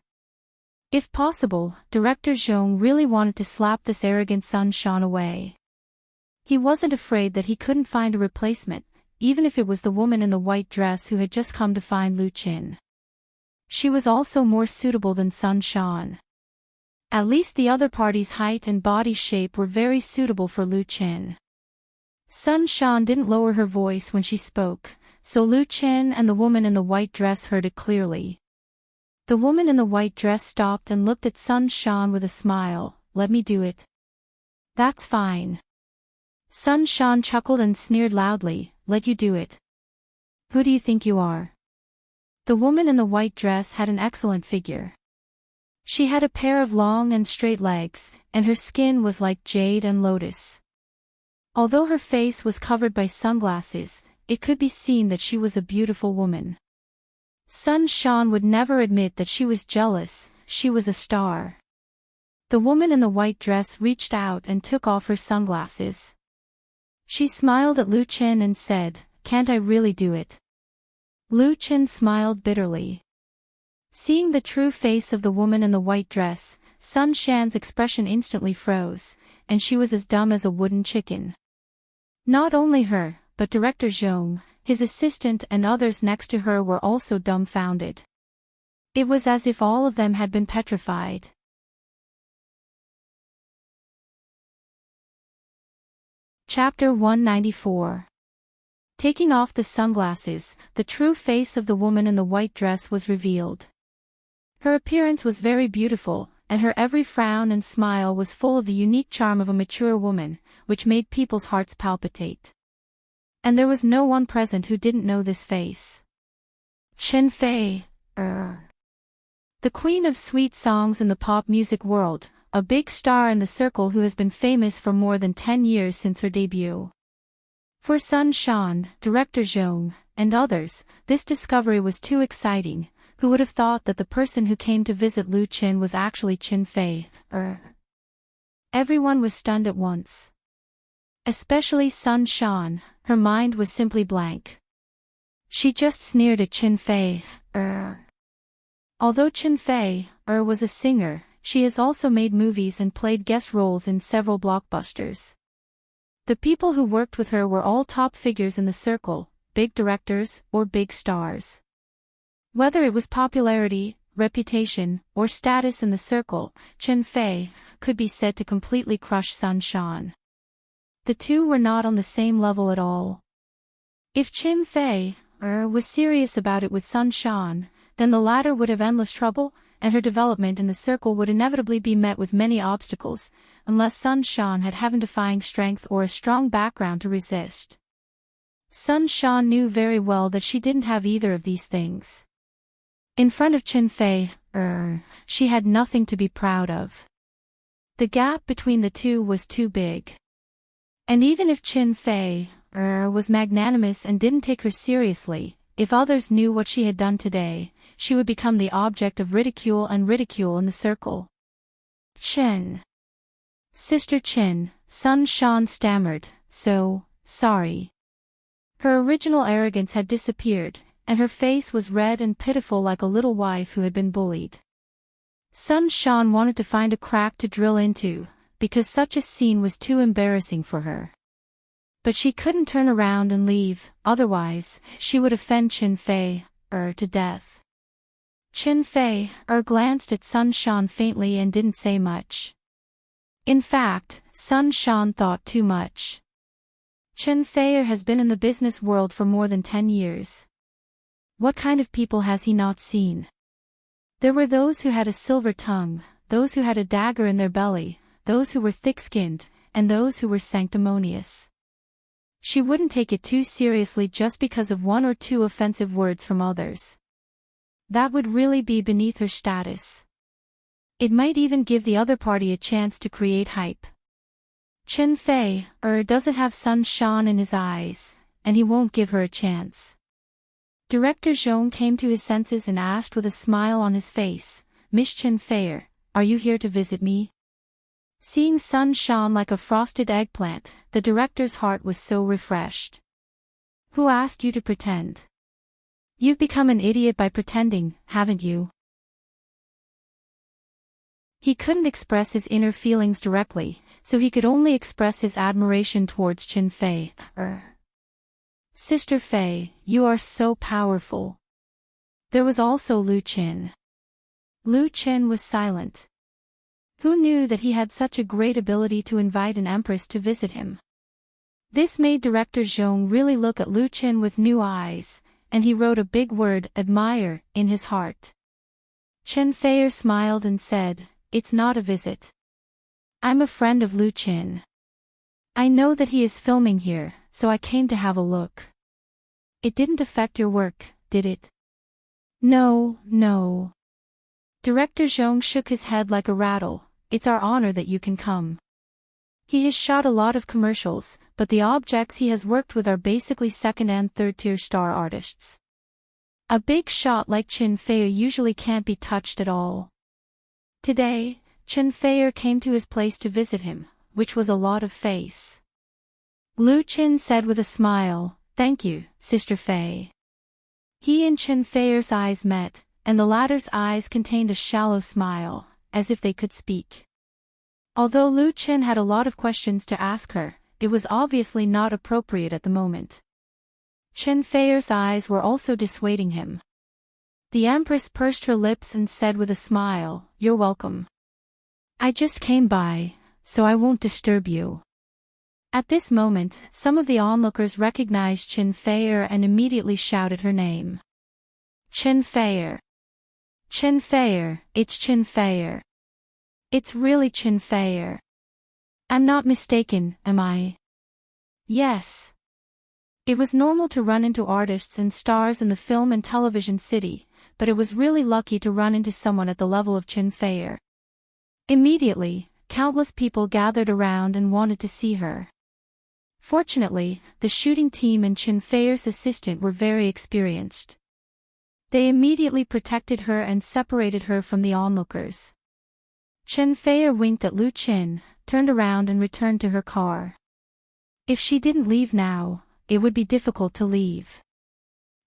If possible, Director Zhong really wanted to slap this arrogant Sun Shan away. He wasn't afraid that he couldn't find a replacement, even if it was the woman in the white dress who had just come to find Lu Qin. She was also more suitable than Sun Shan. At least the other party's height and body shape were very suitable for Lu Qin. Sun Shan didn't lower her voice when she spoke, so Lu Qin and the woman in the white dress heard it clearly. The woman in the white dress stopped and looked at Sun Shan with a smile. "Let me do it." "That's fine." Sun Shan chuckled and sneered loudly. "Let you do it? Who do you think you are?" The woman in the white dress had an excellent figure. She had a pair of long and straight legs, and her skin was like jade and lotus. Although her face was covered by sunglasses, it could be seen that she was a beautiful woman. Sun Shan would never admit that she was jealous. She was a star. The woman in the white dress reached out and took off her sunglasses. She smiled at Lu Qin and said, "Can't I really do it?" Lu Qin smiled bitterly. Seeing the true face of the woman in the white dress, Sun Shan's expression instantly froze, and she was as dumb as a wooden chicken. Not only her, but Director Zhong, his assistant and others next to her were also dumbfounded. It was as if all of them had been petrified. Chapter 194. Taking off the sunglasses, the true face of the woman in the white dress was revealed. Her appearance was very beautiful, and her every frown and smile was full of the unique charm of a mature woman, which made people's hearts palpitate. And there was no one present who didn't know this face. Chen Fei, the queen of sweet songs in the pop music world, a big star in the circle who has been famous for more than 10 years since her debut. For Sun Shan, Director Zhong, and others, this discovery was too exciting. Who would have thought that the person who came to visit Lu Qin was actually Chen Fei? Everyone was stunned at once. Especially Sun Shan, her mind was simply blank. She just sneered at Chen Fei. Although Chen Fei was a singer, she has also made movies and played guest roles in several blockbusters. The people who worked with her were all top figures in the circle, big directors or big stars. Whether it was popularity, reputation, or status in the circle, Chen Fei could be said to completely crush Sun Shan. The two were not on the same level at all. If Chen Fei was serious about it with Sun Shan, then the latter would have endless trouble, and her development in the circle would inevitably be met with many obstacles, unless Sun Shan had heaven-defying strength or a strong background to resist. Sun Shan knew very well that she didn't have either of these things. In front of Chen Fei, she had nothing to be proud of. The gap between the two was too big. And even if Chen Fei was magnanimous and didn't take her seriously, if others knew what she had done today, she would become the object of ridicule in the circle. "Chen. Sister Chen," Sun Shan stammered, "so sorry." Her original arrogance had disappeared, and her face was red and pitiful like a little wife who had been bullied. Sun Shan wanted to find a crack to drill into, because such a scene was too embarrassing for her. But she couldn't turn around and leave, otherwise, she would offend Chen Fei to death. Chen Fei glanced at Sun Shan faintly and didn't say much. In fact, Sun Shan thought too much. Chen Fei has been in the business world for more than 10 years. What kind of people has he not seen? There were those who had a silver tongue, those who had a dagger in their belly, those who were thick-skinned, and those who were sanctimonious. She wouldn't take it too seriously just because of one or two offensive words from others. That would really be beneath her status. It might even give the other party a chance to create hype. Chen Fei doesn't have Sun Shan in his eyes, and he won't give her a chance. Director Zhong came to his senses and asked with a smile on his face, "Miss Chen Fei, are you here to visit me?" Seeing Sun Shan like a frosted eggplant, the director's heart was so refreshed. "Who asked you to pretend? You've become an idiot by pretending, haven't you?" He couldn't express his inner feelings directly, so he could only express his admiration towards Chen Fei. Sister Fei, you are so powerful. There was also Lu Qin. Lu Qin was silent. Who knew that he had such a great ability to invite an empress to visit him? This made director Zhong really look at Lu Qin with new eyes, and he wrote a big word, admire, in his heart. Chen Feier smiled and said, "It's not a visit. I'm a friend of Lu Qin. I know that he is filming here, so I came to have a look." "It didn't affect your work, did it?" No. Director Zhong shook his head like a rattle. "It's our honor that you can come. He has shot a lot of commercials, but the objects he has worked with are basically second and third-tier star artists. A big shot like Chen Feier usually can't be touched at all. Today, Chen Feier came to his place to visit him, which was a lot of face." Lu Qin said with a smile, "Thank you, Sister Fei." He and Chen Feier's eyes met, and the latter's eyes contained a shallow smile, as if they could speak. Although Lu Qin had a lot of questions to ask her, it was obviously not appropriate at the moment. Chen Feier's eyes were also dissuading him. The Empress pursed her lips and said with a smile, "You're welcome. I just came by, so I won't disturb you." At this moment, some of the onlookers recognized Chen Feier and immediately shouted her name. "Chen Feier! Chen Feier, it's Chen Feier! It's really Chen Feier! I'm not mistaken, am I?" Yes. It was normal to run into artists and stars in the film and television city, but it was really lucky to run into someone at the level of Chen Feier. Immediately, countless people gathered around and wanted to see her. Fortunately, the shooting team and Chen Feier's assistant were very experienced. They immediately protected her and separated her from the onlookers. Chen Feier winked at Lu Qin, turned around and returned to her car. If she didn't leave now, it would be difficult to leave.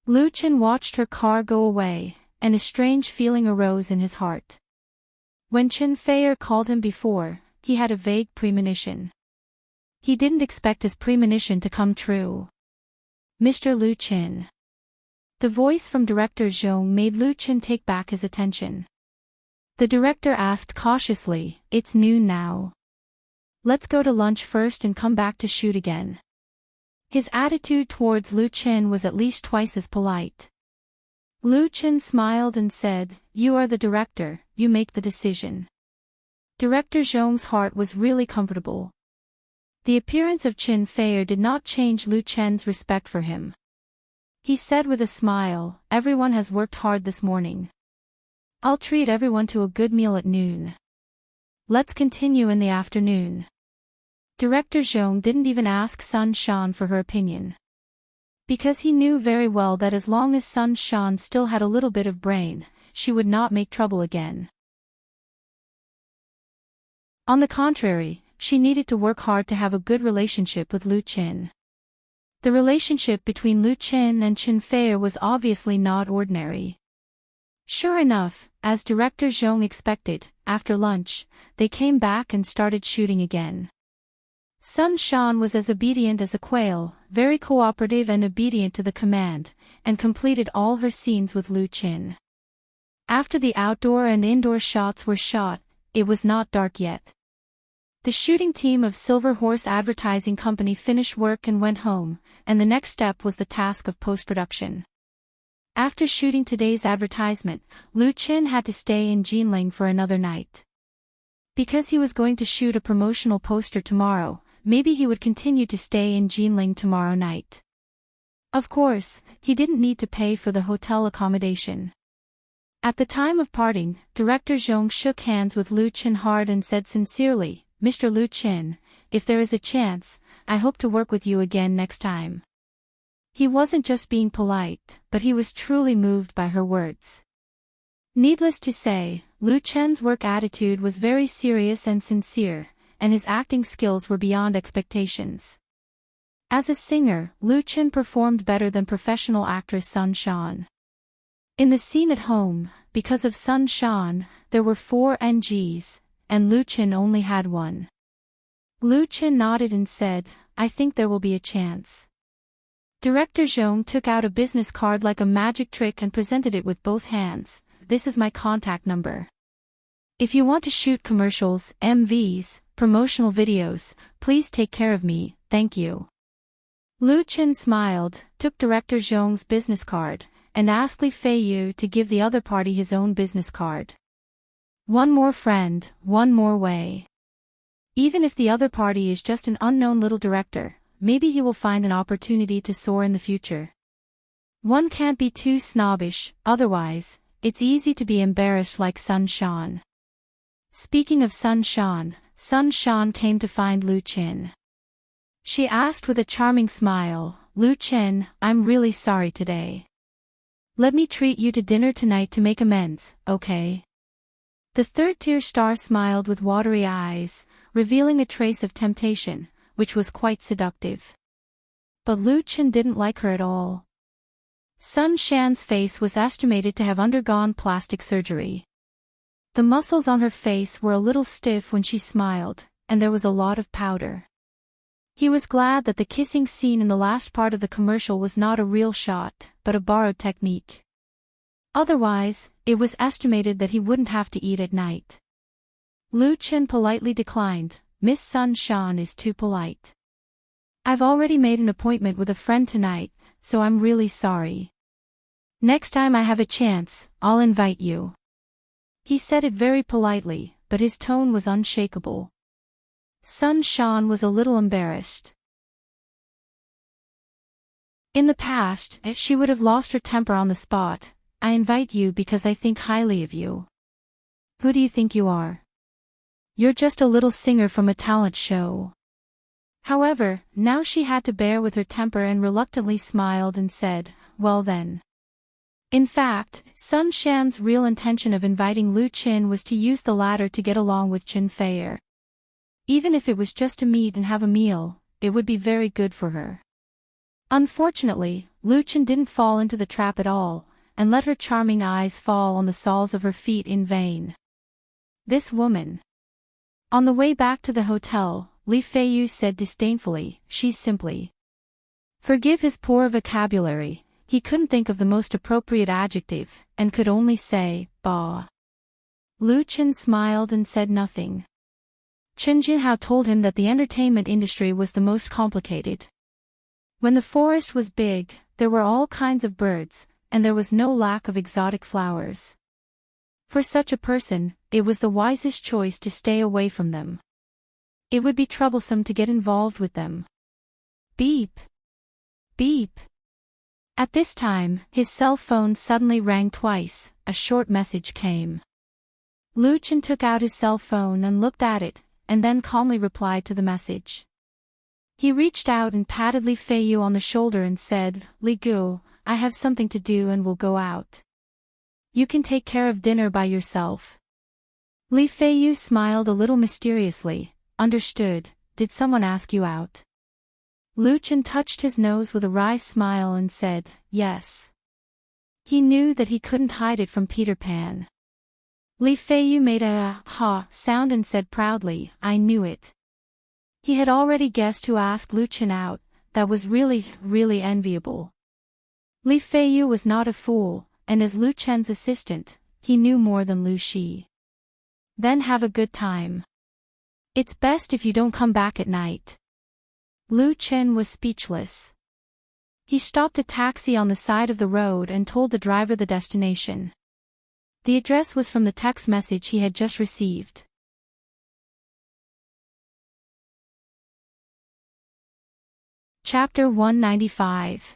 Lu Qin watched her car go away, and a strange feeling arose in his heart. When Chen Feier called him before, he had a vague premonition. He didn't expect his premonition to come true. "Mr. Lu Qin." The voice from director Zhong made Lu Qin take back his attention. The director asked cautiously, "It's noon now. Let's go to lunch first and come back to shoot again." His attitude towards Lu Qin was at least twice as polite. Lu Qin smiled and said, "You are the director, you make the decision." Director Zhong's heart was really comfortable. The appearance of Chen Feier did not change Lu Qin's respect for him. He said with a smile, "Everyone has worked hard this morning. I'll treat everyone to a good meal at noon. Let's continue in the afternoon." Director Zhong didn't even ask Sun Shan for her opinion. Because he knew very well that as long as Sun Shan still had a little bit of brain, she would not make trouble again. On the contrary, she needed to work hard to have a good relationship with Lu Qin. The relationship between Lu Qin and Chen Feier was obviously not ordinary. Sure enough, as director Zhong expected, after lunch, they came back and started shooting again. Sun Shan was as obedient as a quail, very cooperative and obedient to the command, and completed all her scenes with Lu Qin. After the outdoor and indoor shots were shot, it was not dark yet. The shooting team of Silver Horse Advertising Company finished work and went home, and the next step was the task of post-production. After shooting today's advertisement, Lu Qin had to stay in Jinling for another night. Because he was going to shoot a promotional poster tomorrow, maybe he would continue to stay in Jinling tomorrow night. Of course, he didn't need to pay for the hotel accommodation. At the time of parting, director Zhong shook hands with Lu Qin hard and said sincerely, "Mr. Lu Qin, if there is a chance, I hope to work with you again next time." He wasn't just being polite, but he was truly moved by her words. Needless to say, Lu Qin's work attitude was very serious and sincere, and his acting skills were beyond expectations. As a singer, Lu Qin performed better than professional actress Sun Shan. In the scene at home, because of Sun Shan, there were 4 NGs, and Lu Qin only had 1. Lu Qin nodded and said, "I think there will be a chance." Director Zhong took out a business card like a magic trick and presented it with both hands. This is my contact number. If you want to shoot commercials, MVs, promotional videos, please take care of me, thank you. Lu Qin smiled, took Director Zhong's business card, and asked Li Feiyu to give the other party his own business card. One more friend, one more way. Even if the other party is just an unknown little director, maybe he will find an opportunity to soar in the future. One can't be too snobbish, otherwise, it's easy to be embarrassed like Sun Shan. Speaking of Sun Shan came to find Lu Qin. She asked with a charming smile, Lu Qin, I'm really sorry today. Let me treat you to dinner tonight to make amends, okay? The third-tier star smiled with watery eyes, revealing a trace of temptation, which was quite seductive. But Lu Qin didn't like her at all. Sun Shan's face was estimated to have undergone plastic surgery. The muscles on her face were a little stiff when she smiled, and there was a lot of powder. He was glad that the kissing scene in the last part of the commercial was not a real shot, but a borrowed technique. Otherwise, it was estimated that he wouldn't have to eat at night. Lu Qin politely declined. Miss Sun Shan is too polite. I've already made an appointment with a friend tonight, so I'm really sorry. Next time I have a chance, I'll invite you. He said it very politely, but his tone was unshakable. Sun Shan was a little embarrassed. In the past, she would have lost her temper on the spot. I invite you because I think highly of you. Who do you think you are? You're just a little singer from a talent show. However, now she had to bear with her temper and reluctantly smiled and said, well then. In fact, Sun Shan's real intention of inviting Lu Qin was to use the latter to get along with Qin Feier. Even if it was just to meet and have a meal, it would be very good for her. Unfortunately, Lu Qin didn't fall into the trap at all, and let her charming eyes fall on the soles of her feet in vain. This woman. On the way back to the hotel, Li Feiyu said disdainfully, she's simply. Forgive his poor vocabulary, he couldn't think of the most appropriate adjective, and could only say, bah. Lu Qin smiled and said nothing. Chen Jinhao told him that the entertainment industry was the most complicated. When the forest was big, there were all kinds of birds, and there was no lack of exotic flowers. For such a person, it was the wisest choice to stay away from them. It would be troublesome to get involved with them. Beep. Beep. At this time, his cell phone suddenly rang twice. A short message came. Lu Qin took out his cell phone and looked at it, and then calmly replied to the message. He reached out and patted Li Feiyu on the shoulder and said, Li Gu, I have something to do and will go out. You can take care of dinner by yourself. Li Feiyu smiled a little mysteriously. Understood, did someone ask you out? Lu Qin touched his nose with a wry smile and said, yes. He knew that he couldn't hide it from Peter Pan. Li Feiyu made a ha sound and said proudly, I knew it. He had already guessed who asked Lu Qin out. That was really enviable. Li Feiyu was not a fool, and as Lu Qin's assistant, he knew more than Lu Shi. Then have a good time. It's best if you don't come back at night. Lu Qin was speechless. He stopped a taxi on the side of the road and told the driver the destination. The address was from the text message he had just received. Chapter 195.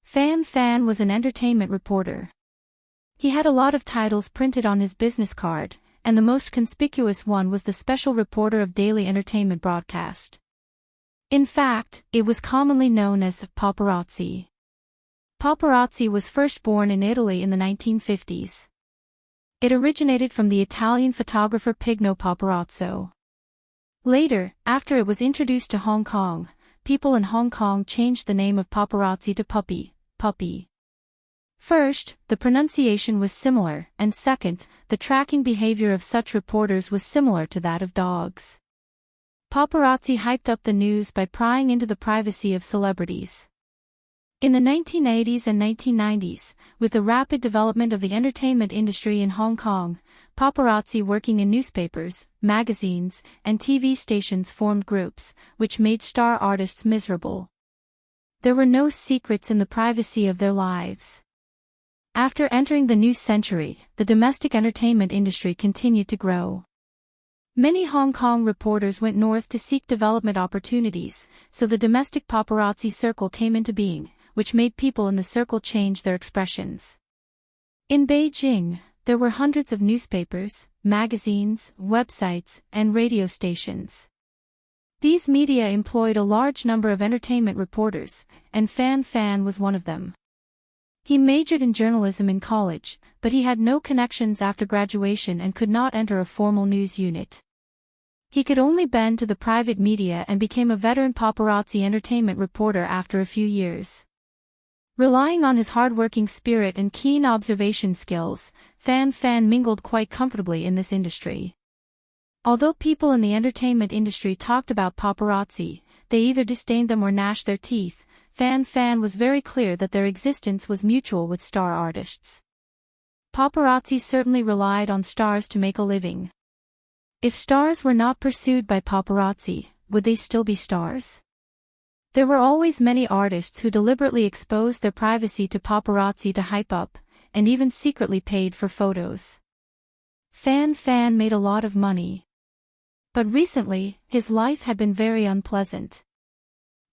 Fan was an entertainment reporter. He had a lot of titles printed on his business card, and the most conspicuous one was the special reporter of daily entertainment broadcast. In fact, it was commonly known as paparazzi. Paparazzi was first born in Italy in the 1950s. It originated from the Italian photographer Pigno Paparazzo. Later, after it was introduced to Hong Kong, people in Hong Kong changed the name of paparazzi to puppy. First, the pronunciation was similar, and second, the tracking behavior of such reporters was similar to that of dogs. Paparazzi hyped up the news by prying into the privacy of celebrities. In the 1980s and 1990s, with the rapid development of the entertainment industry in Hong Kong, paparazzi working in newspapers, magazines, and TV stations formed groups, which made star artists miserable. There were no secrets in the privacy of their lives. After entering the new century, the domestic entertainment industry continued to grow. Many Hong Kong reporters went north to seek development opportunities, so the domestic paparazzi circle came into being, which made people in the circle change their expressions. In Beijing, there were hundreds of newspapers, magazines, websites, and radio stations. These media employed a large number of entertainment reporters, and Fan was one of them. He majored in journalism in college, but he had no connections after graduation and could not enter a formal news unit. He could only bend to the private media and became a veteran paparazzi entertainment reporter after a few years. Relying on his hard-working spirit and keen observation skills, Fan mingled quite comfortably in this industry. Although people in the entertainment industry talked about paparazzi, they either disdained them or gnashed their teeth. Fan was very clear that their existence was mutual with star artists. Paparazzi certainly relied on stars to make a living. If stars were not pursued by paparazzi, would they still be stars? There were always many artists who deliberately exposed their privacy to paparazzi to hype up, and even secretly paid for photos. Fan made a lot of money. But recently, his life had been very unpleasant.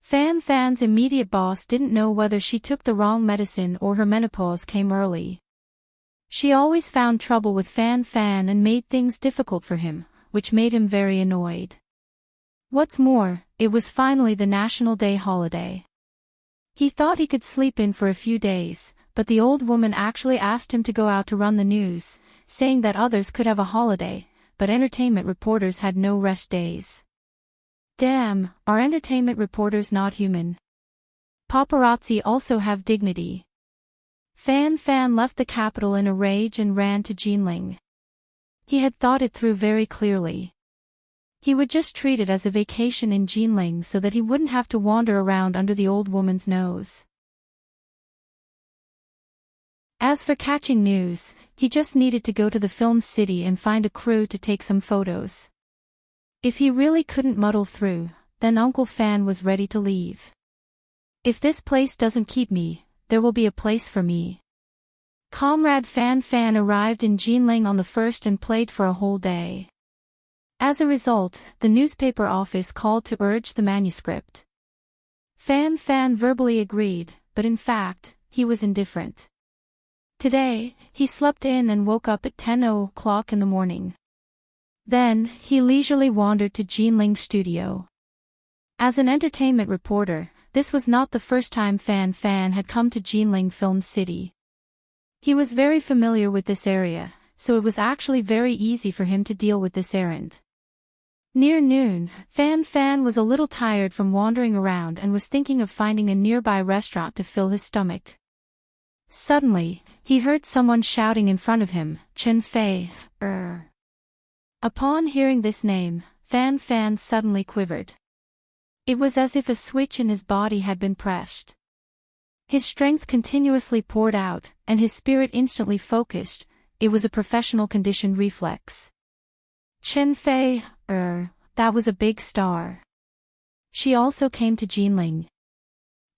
Fan's immediate boss didn't know whether she took the wrong medicine or her menopause came early. She always found trouble with Fan and made things difficult for him, which made him very annoyed. What's more, it was finally the National Day holiday. He thought he could sleep in for a few days, but the old woman actually asked him to go out to run the news, saying that others could have a holiday, but entertainment reporters had no rest days. Damn, are entertainment reporters not human? Paparazzi also have dignity. Fan left the capital in a rage and ran to Jinling. He had thought it through very clearly. He would just treat it as a vacation in Jinling so that he wouldn't have to wander around under the old woman's nose. As for catching news, he just needed to go to the film city and find a crew to take some photos. If he really couldn't muddle through, then Uncle Fan was ready to leave. If this place doesn't keep me, there will be a place for me. Comrade Fan arrived in Jinling on the 1st and played for a whole day. As a result, the newspaper office called to urge the manuscript. Fan verbally agreed, but in fact, he was indifferent. Today, he slept in and woke up at 10:00 in the morning. Then, he leisurely wandered to Jinling studio. As an entertainment reporter, this was not the first time Fan had come to Jinling Film City. He was very familiar with this area, so it was actually very easy for him to deal with this errand. Near noon, Fan was a little tired from wandering around and was thinking of finding a nearby restaurant to fill his stomach. Suddenly, he heard someone shouting in front of him, "Chen Fei, Upon hearing this name, Fan suddenly quivered. It was as if a switch in his body had been pressed. His strength continuously poured out, and his spirit instantly focused. It was a professional conditioned reflex. Chen Fei, that was a big star. She also came to Jinling.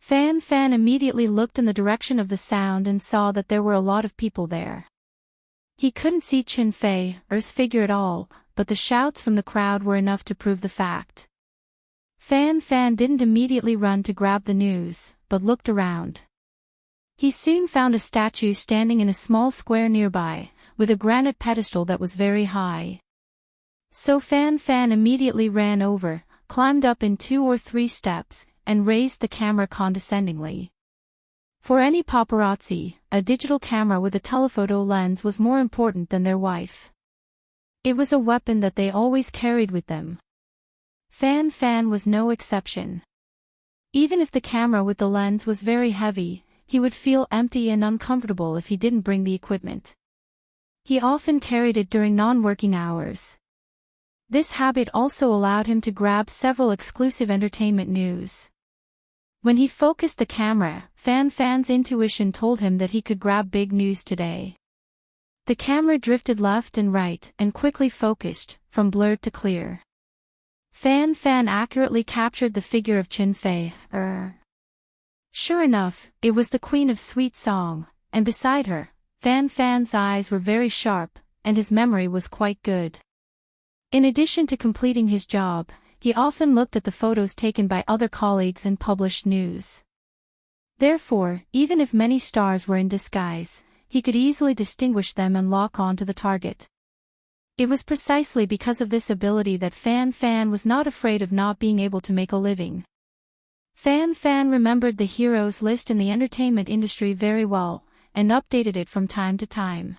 Fan immediately looked in the direction of the sound and saw that there were a lot of people there. He couldn't see Chen Fei's figure at all, but the shouts from the crowd were enough to prove the fact. Fan didn't immediately run to grab the news, but looked around. He soon found a statue standing in a small square nearby, with a granite pedestal that was very high. So Fan immediately ran over, climbed up in 2 or 3 steps, and raised the camera condescendingly. For any paparazzi, a digital camera with a telephoto lens was more important than their wife. It was a weapon that they always carried with them. Fan was no exception. Even if the camera with the lens was very heavy, he would feel empty and uncomfortable if he didn't bring the equipment. He often carried it during non-working hours. This habit also allowed him to grab several exclusive entertainment news. When he focused the camera, Fan's intuition told him that he could grab big news today. The camera drifted left and right and quickly focused, from blurred to clear. Fan accurately captured the figure of Chin Fei. Sure enough, it was the queen of sweet song, and beside her, Fan's eyes were very sharp, and his memory was quite good. In addition to completing his job, he often looked at the photos taken by other colleagues and published news. Therefore, even if many stars were in disguise, he could easily distinguish them and lock on to the target. It was precisely because of this ability that Fan was not afraid of not being able to make a living. Fan remembered the heroes list in the entertainment industry very well, and updated it from time to time.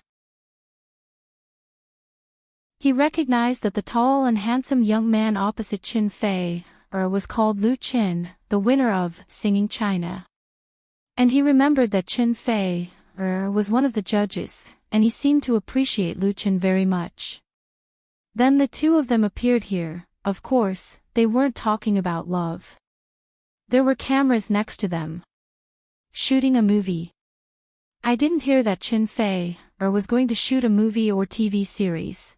He recognized that the tall and handsome young man opposite Chin Fei was called Lu Qin, the winner of Singing China. And he remembered that Chin Fei was one of the judges, and he seemed to appreciate Lu Qin very much. Then the two of them appeared here. Of course, they weren't talking about love. There were cameras next to them. Shooting a movie. I didn't hear that Chin Fei was going to shoot a movie or TV series.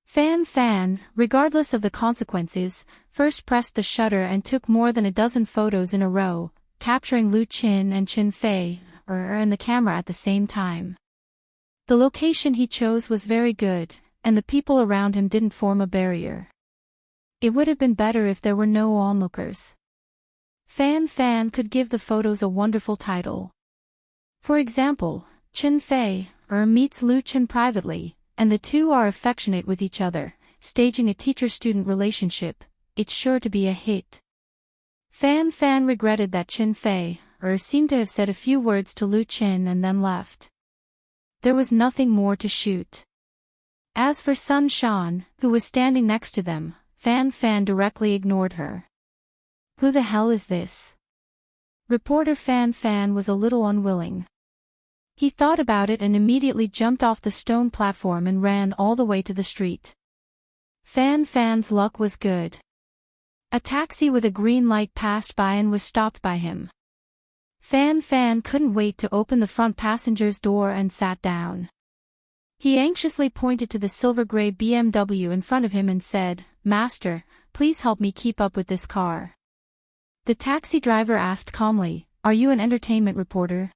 Fan, regardless of the consequences, first pressed the shutter and took more than a dozen photos in a row, capturing Lu Qin and Chin Fei and the camera at the same time. The location he chose was very good, and the people around him didn't form a barrier. It would have been better if there were no onlookers. Fan could give the photos a wonderful title. For example, Chin Fei meets Lu Qin privately, and the two are affectionate with each other, staging a teacher-student relationship. It's sure to be a hit. Fan regretted that Chin Fei seemed to have said a few words to Lu Qin and then left. There was nothing more to shoot. As for Sun Shan, who was standing next to them, Fan directly ignored her. Who the hell is this? Reporter Fan was a little unwilling. He thought about it and immediately jumped off the stone platform and ran all the way to the street. Fan's luck was good. A taxi with a green light passed by and was stopped by him. Fan couldn't wait to open the front passenger's door and sat down. He anxiously pointed to the silver-gray BMW in front of him and said, "Master, please help me keep up with this car." The taxi driver asked calmly, "Are you an entertainment reporter?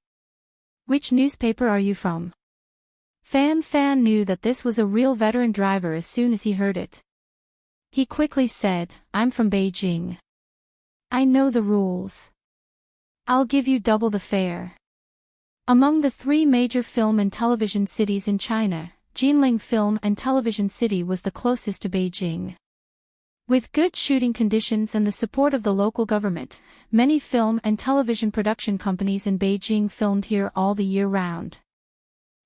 Which newspaper are you from?" Fan knew that this was a real veteran driver as soon as he heard it. He quickly said, "I'm from Beijing. I know the rules. I'll give you double the fare." Among the three major film and television cities in China, Jinling Film and Television City was the closest to Beijing. With good shooting conditions and the support of the local government, many film and television production companies in Beijing filmed here all the year round.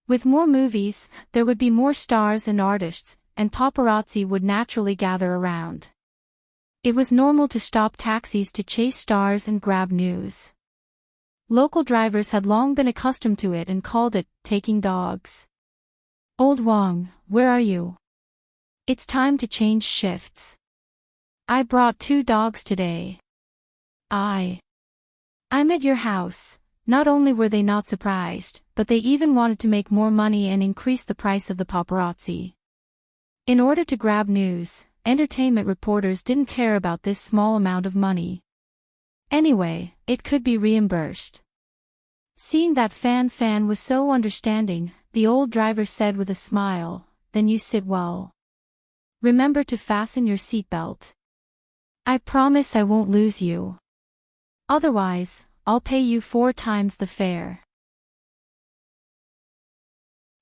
With more movies, there would be more stars and artists, and paparazzi would naturally gather around. It was normal to stop taxis to chase stars and grab news. Local drivers had long been accustomed to it and called it taking dogs. "Old Wang, where are you? It's time to change shifts. I brought 2 dogs today." I'm at your house." Not only were they not surprised, but they even wanted to make more money and increase the price of the paparazzi. In order to grab news, entertainment reporters didn't care about this small amount of money. Anyway, it could be reimbursed. Seeing that Fan was so understanding, the old driver said with a smile, "Then you sit well. Remember to fasten your seatbelt. I promise I won't lose you. Otherwise, I'll pay you 4 times the fare."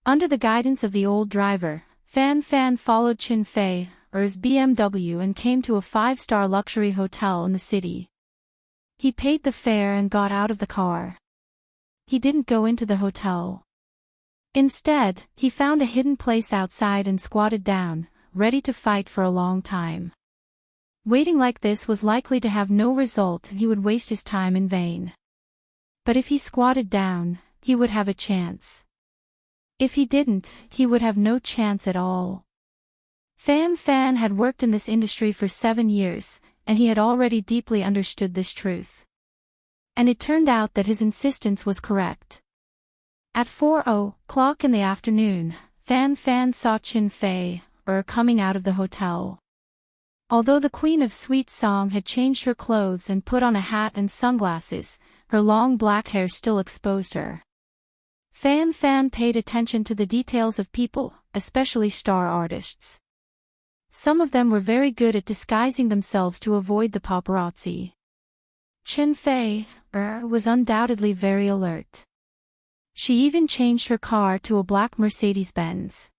Under the guidance of the old driver, Fan followed Chin Fei's BMW and came to a 5-star luxury hotel in the city. He paid the fare and got out of the car. He didn't go into the hotel. Instead, he found a hidden place outside and squatted down, ready to fight for a long time. Waiting like this was likely to have no result and he would waste his time in vain. But if he squatted down, he would have a chance. If he didn't, he would have no chance at all. Fan had worked in this industry for 7 years, and he had already deeply understood this truth. And it turned out that his insistence was correct. At 4:00 in the afternoon, Fan Fan saw Chin Fei coming out of the hotel. Although the Queen of Sweet Song had changed her clothes and put on a hat and sunglasses, her long black hair still exposed her. Fan Fan paid attention to the details of people, especially star artists. Some of them were very good at disguising themselves to avoid the paparazzi. Chin Fei was undoubtedly very alert. She even changed her car to a black Mercedes-Benz.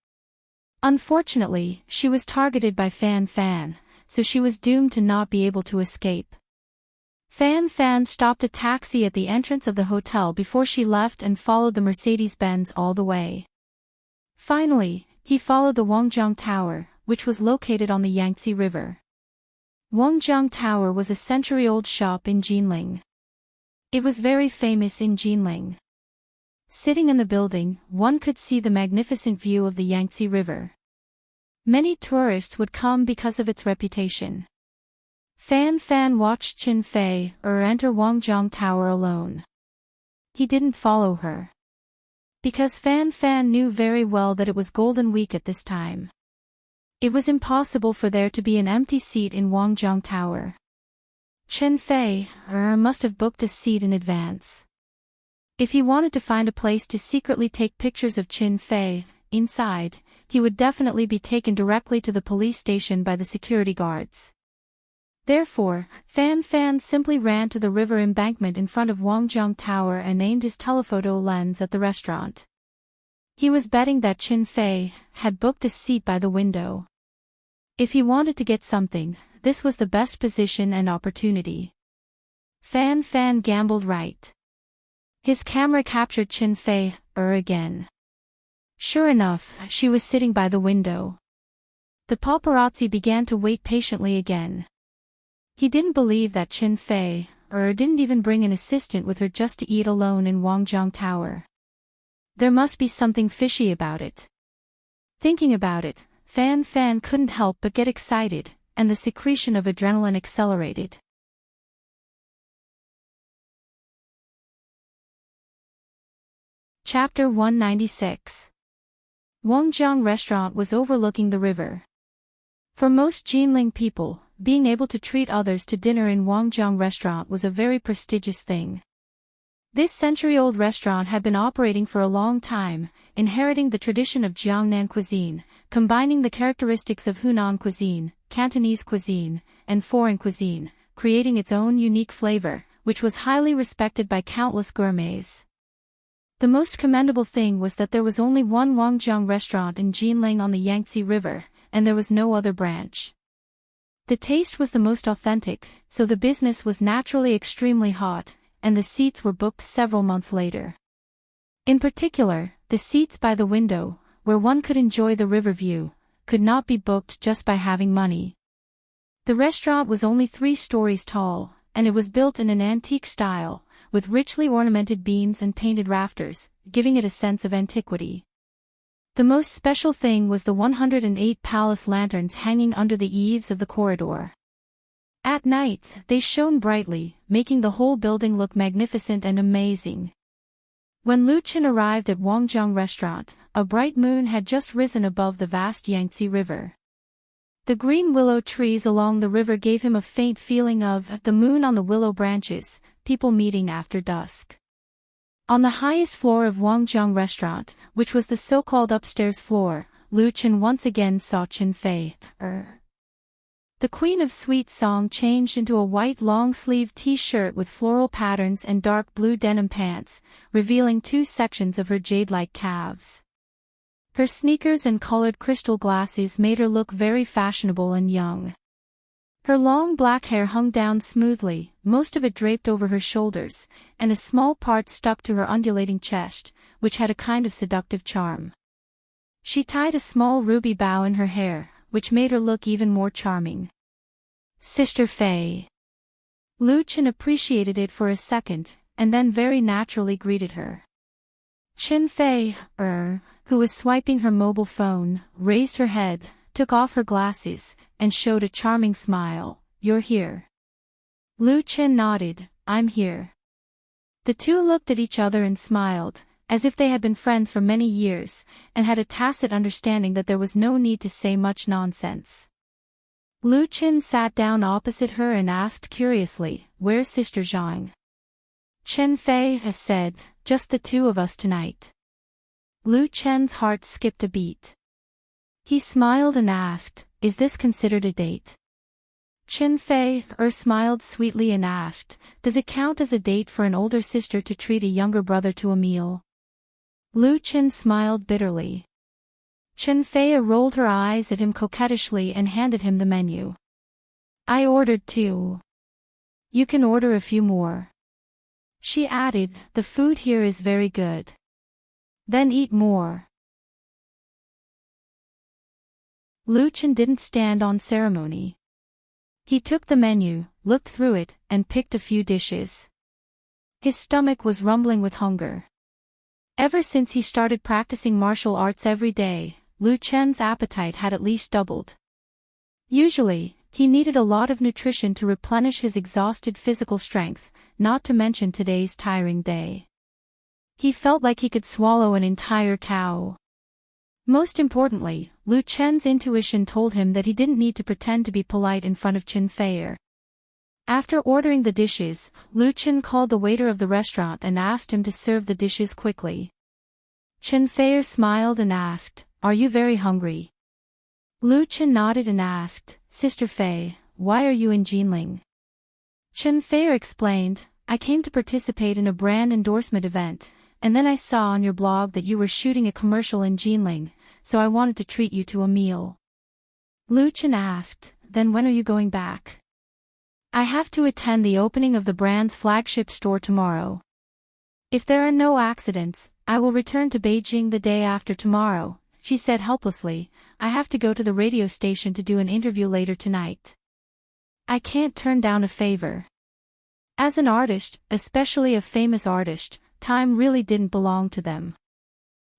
Unfortunately, she was targeted by Fan Fan, so she was doomed to not be able to escape. Fan Fan stopped a taxi at the entrance of the hotel before she left and followed the Mercedes-Benz all the way. Finally, he followed the Wangjiang Tower, which was located on the Yangtze River. Wangjiang Tower was a century-old shop in Jinling. It was very famous in Jinling. Sitting in the building, one could see the magnificent view of the Yangtze River. Many tourists would come because of its reputation. Fan Fan watched Chin Fei enter Wangjiang Tower alone. He didn't follow her. Because Fan Fan knew very well that it was Golden Week at this time. It was impossible for there to be an empty seat in Wangjiang Tower. Chin Fei must have booked a seat in advance. If he wanted to find a place to secretly take pictures of Chin Fei inside, he would definitely be taken directly to the police station by the security guards. Therefore, Fan Fan simply ran to the river embankment in front of Wangjiang Tower and aimed his telephoto lens at the restaurant. He was betting that Chin Fei had booked a seat by the window. If he wanted to get something, this was the best position and opportunity. Fan Fan gambled right. His camera captured Chin Fei again. Sure enough, she was sitting by the window. The paparazzi began to wait patiently again. He didn't believe that Chin Fei didn't even bring an assistant with her just to eat alone in Wangjiang Tower. There must be something fishy about it. Thinking about it, Fan Fan couldn't help but get excited, and the secretion of adrenaline accelerated. Chapter 196. Wangjiang Restaurant was overlooking the river. For most Jinling people, being able to treat others to dinner in Wangjiang Restaurant was a very prestigious thing. This century-old restaurant had been operating for a long time, inheriting the tradition of Jiangnan cuisine, combining the characteristics of Hunan cuisine, Cantonese cuisine, and foreign cuisine, creating its own unique flavor, which was highly respected by countless gourmets. The most commendable thing was that there was only one Wangjiang restaurant in Jinling on the Yangtze River, and there was no other branch. The taste was the most authentic, so the business was naturally extremely hot, and the seats were booked several months later. In particular, the seats by the window, where one could enjoy the river view, could not be booked just by having money. The restaurant was only 3 stories tall, and it was built in an antique style, with richly ornamented beams and painted rafters, giving it a sense of antiquity. The most special thing was the 108 palace lanterns hanging under the eaves of the corridor. At night, they shone brightly, making the whole building look magnificent and amazing. When Lu Qin arrived at Wangjiang Restaurant, a bright moon had just risen above the vast Yangtze River. The green willow trees along the river gave him a faint feeling of the moon on the willow branches, people meeting after dusk. On the highest floor of Wangjiang Restaurant, which was the so-called upstairs floor, Lu Qin once again saw Chin Fei. The Queen of Sweet Song changed into a white long-sleeved t-shirt with floral patterns and dark blue denim pants, revealing 2 sections of her jade-like calves. Her sneakers and colored crystal glasses made her look very fashionable and young. Her long black hair hung down smoothly, most of it draped over her shoulders, and a small part stuck to her undulating chest, which had a kind of seductive charm. She tied a small ruby bow in her hair, which made her look even more charming. Sister Fei. Lu Qin appreciated it for a second, and then very naturally greeted her. Chin Fei, who was swiping her mobile phone, raised her head, took off her glasses, and showed a charming smile. You're here. Lu Qin nodded. I'm here. The two looked at each other and smiled, as if they had been friends for many years, and had a tacit understanding that there was no need to say much nonsense. Lu Qin sat down opposite her and asked curiously, "Where's Sister Zhang?" Chen Fei has said, "Just the two of us tonight." Lu Chen's heart skipped a beat. He smiled and asked, "Is this considered a date?" Chen Fei smiled sweetly and asked, "Does it count as a date for an older sister to treat a younger brother to a meal?" Lu Chen smiled bitterly. Chen Fei rolled her eyes at him coquettishly and handed him the menu. "I ordered 2. You can order a few more." She added, "The food here is very good. Then eat more." Lu Chen didn't stand on ceremony. He took the menu, looked through it, and picked a few dishes. His stomach was rumbling with hunger. Ever since he started practicing martial arts every day, Lu Chen's appetite had at least doubled. Usually, he needed a lot of nutrition to replenish his exhausted physical strength, not to mention today's tiring day. He felt like he could swallow an entire cow. Most importantly, Lu Chen's intuition told him that he didn't need to pretend to be polite in front of Chen Fei. After ordering the dishes, Lu Chen called the waiter of the restaurant and asked him to serve the dishes quickly. Chen Fei smiled and asked, "Are you very hungry?" Lu Chen nodded and asked, "Sister Fei, why are you in Jinling?" Chen Fei explained, "I came to participate in a brand endorsement event, and then I saw on your blog that you were shooting a commercial in Jinling, so I wanted to treat you to a meal." Lu Chen asked, "Then when are you going back?" "I have to attend the opening of the brand's flagship store tomorrow. If there are no accidents, I will return to Beijing the day after tomorrow," she said helplessly. "I have to go to the radio station to do an interview later tonight. I can't turn down a favor." As an artist, especially a famous artist, time really didn't belong to them.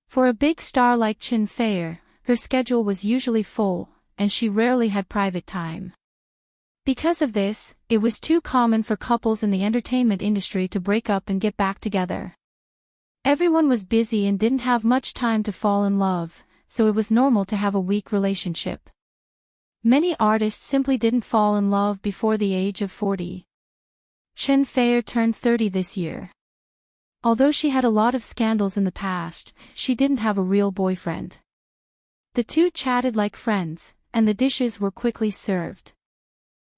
For a big star like Chen Fei, her schedule was usually full, and she rarely had private time. Because of this, it was too common for couples in the entertainment industry to break up and get back together. Everyone was busy and didn't have much time to fall in love, so it was normal to have a weak relationship. Many artists simply didn't fall in love before the age of 40. Chen Fei turned 30 this year. Although she had a lot of scandals in the past, she didn't have a real boyfriend. The two chatted like friends, and the dishes were quickly served.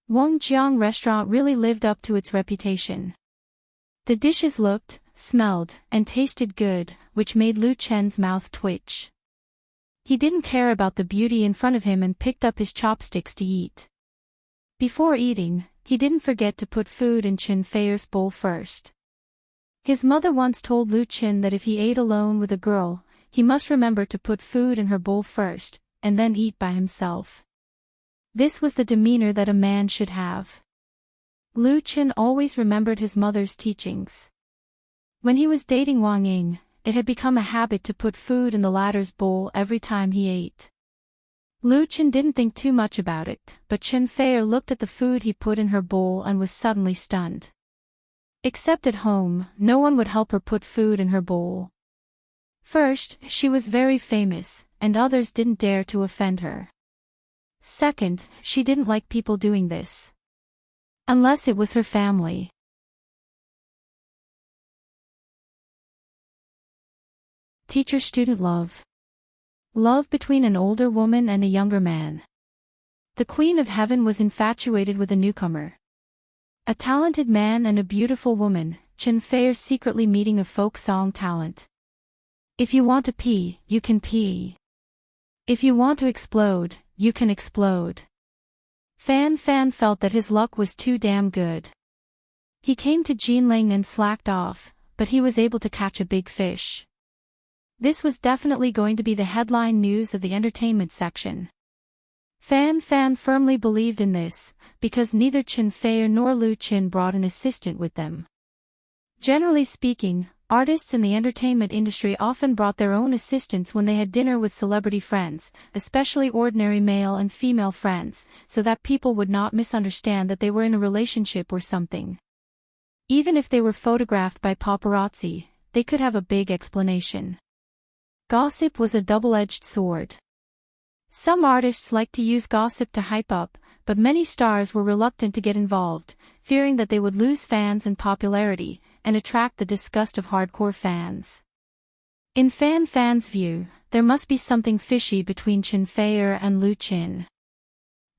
Wangjiang restaurant really lived up to its reputation. The dishes looked, smelled, and tasted good, which made Lu Chen's mouth twitch. He didn't care about the beauty in front of him and picked up his chopsticks to eat. Before eating, he didn't forget to put food in Chen Fei's bowl first. His mother once told Lu Chen that if he ate alone with a girl, he must remember to put food in her bowl first, and then eat by himself. This was the demeanor that a man should have. Lu Chen always remembered his mother's teachings. When he was dating Wang Ying, it had become a habit to put food in the latter's bowl every time he ate. Lu Chen didn't think too much about it, but Chen Fei looked at the food he put in her bowl and was suddenly stunned. Except at home, no one would help her put food in her bowl. First, she was very famous, and others didn't dare to offend her. Second, she didn't like people doing this. Unless it was her family. Teacher-student love. Love between an older woman and a younger man. The Queen of Heaven was infatuated with a newcomer. A talented man and a beautiful woman, Chen Fei secretly meeting a folk song talent. If you want to pee, you can pee. If you want to explode, you can explode. Fan felt that his luck was too damn good. He came to Jinling and slacked off, but he was able to catch a big fish. This was definitely going to be the headline news of the entertainment section. Fan firmly believed in this, because neither Chen Fei nor Lu Chen brought an assistant with them. Generally speaking, artists in the entertainment industry often brought their own assistants when they had dinner with celebrity friends, especially ordinary male and female friends, so that people would not misunderstand that they were in a relationship or something. Even if they were photographed by paparazzi, they could have a big explanation. Gossip was a double-edged sword. Some artists liked to use gossip to hype up, but many stars were reluctant to get involved, fearing that they would lose fans and popularity, and attract the disgust of hardcore fans. In fans' view, there must be something fishy between Chen Feier and Lu Qin.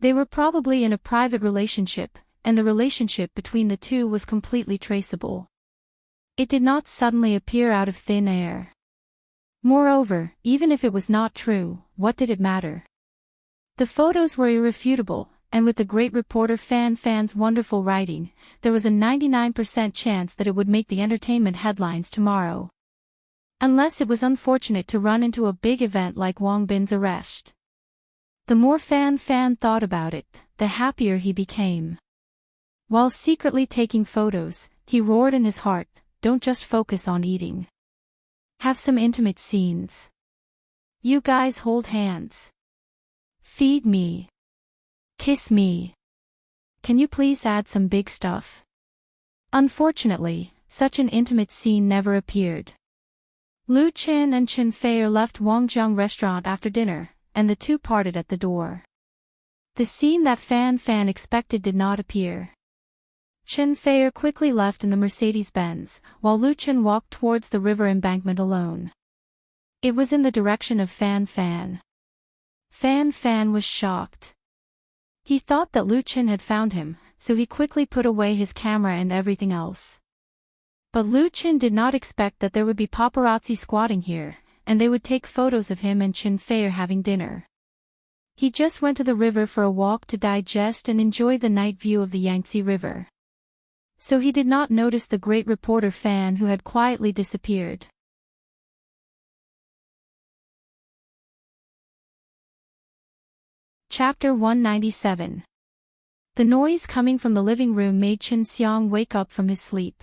They were probably in a private relationship, and the relationship between the two was completely traceable. It did not suddenly appear out of thin air. Moreover, even if it was not true, what did it matter? The photos were irrefutable, and with the great reporter Fan's wonderful writing, there was a 99% chance that it would make the entertainment headlines tomorrow. Unless it was unfortunate to run into a big event like Wang Bin's arrest. The more Fan thought about it, the happier he became. While secretly taking photos, he roared in his heart, "Don't just focus on eating. Have some intimate scenes. You guys hold hands. Feed me. Kiss me. Can you please add some big stuff?" Unfortunately, such an intimate scene never appeared. Lu Qin and Chen Feier left Wangjiang restaurant after dinner, and the two parted at the door. The scene that Fan expected did not appear. Chen Feier quickly left in the Mercedes-Benz, while Lu Qin walked towards the river embankment alone. It was in the direction of Fan. Fan was shocked. He thought that Lu Qin had found him, so he quickly put away his camera and everything else. But Lu Qin did not expect that there would be paparazzi squatting here, and they would take photos of him and Chen Feier having dinner. He just went to the river for a walk to digest and enjoy the night view of the Yangtze River. So he did not notice the great reporter Fan who had quietly disappeared. Chapter 197. The noise coming from the living room made Chen Xiang wake up from his sleep.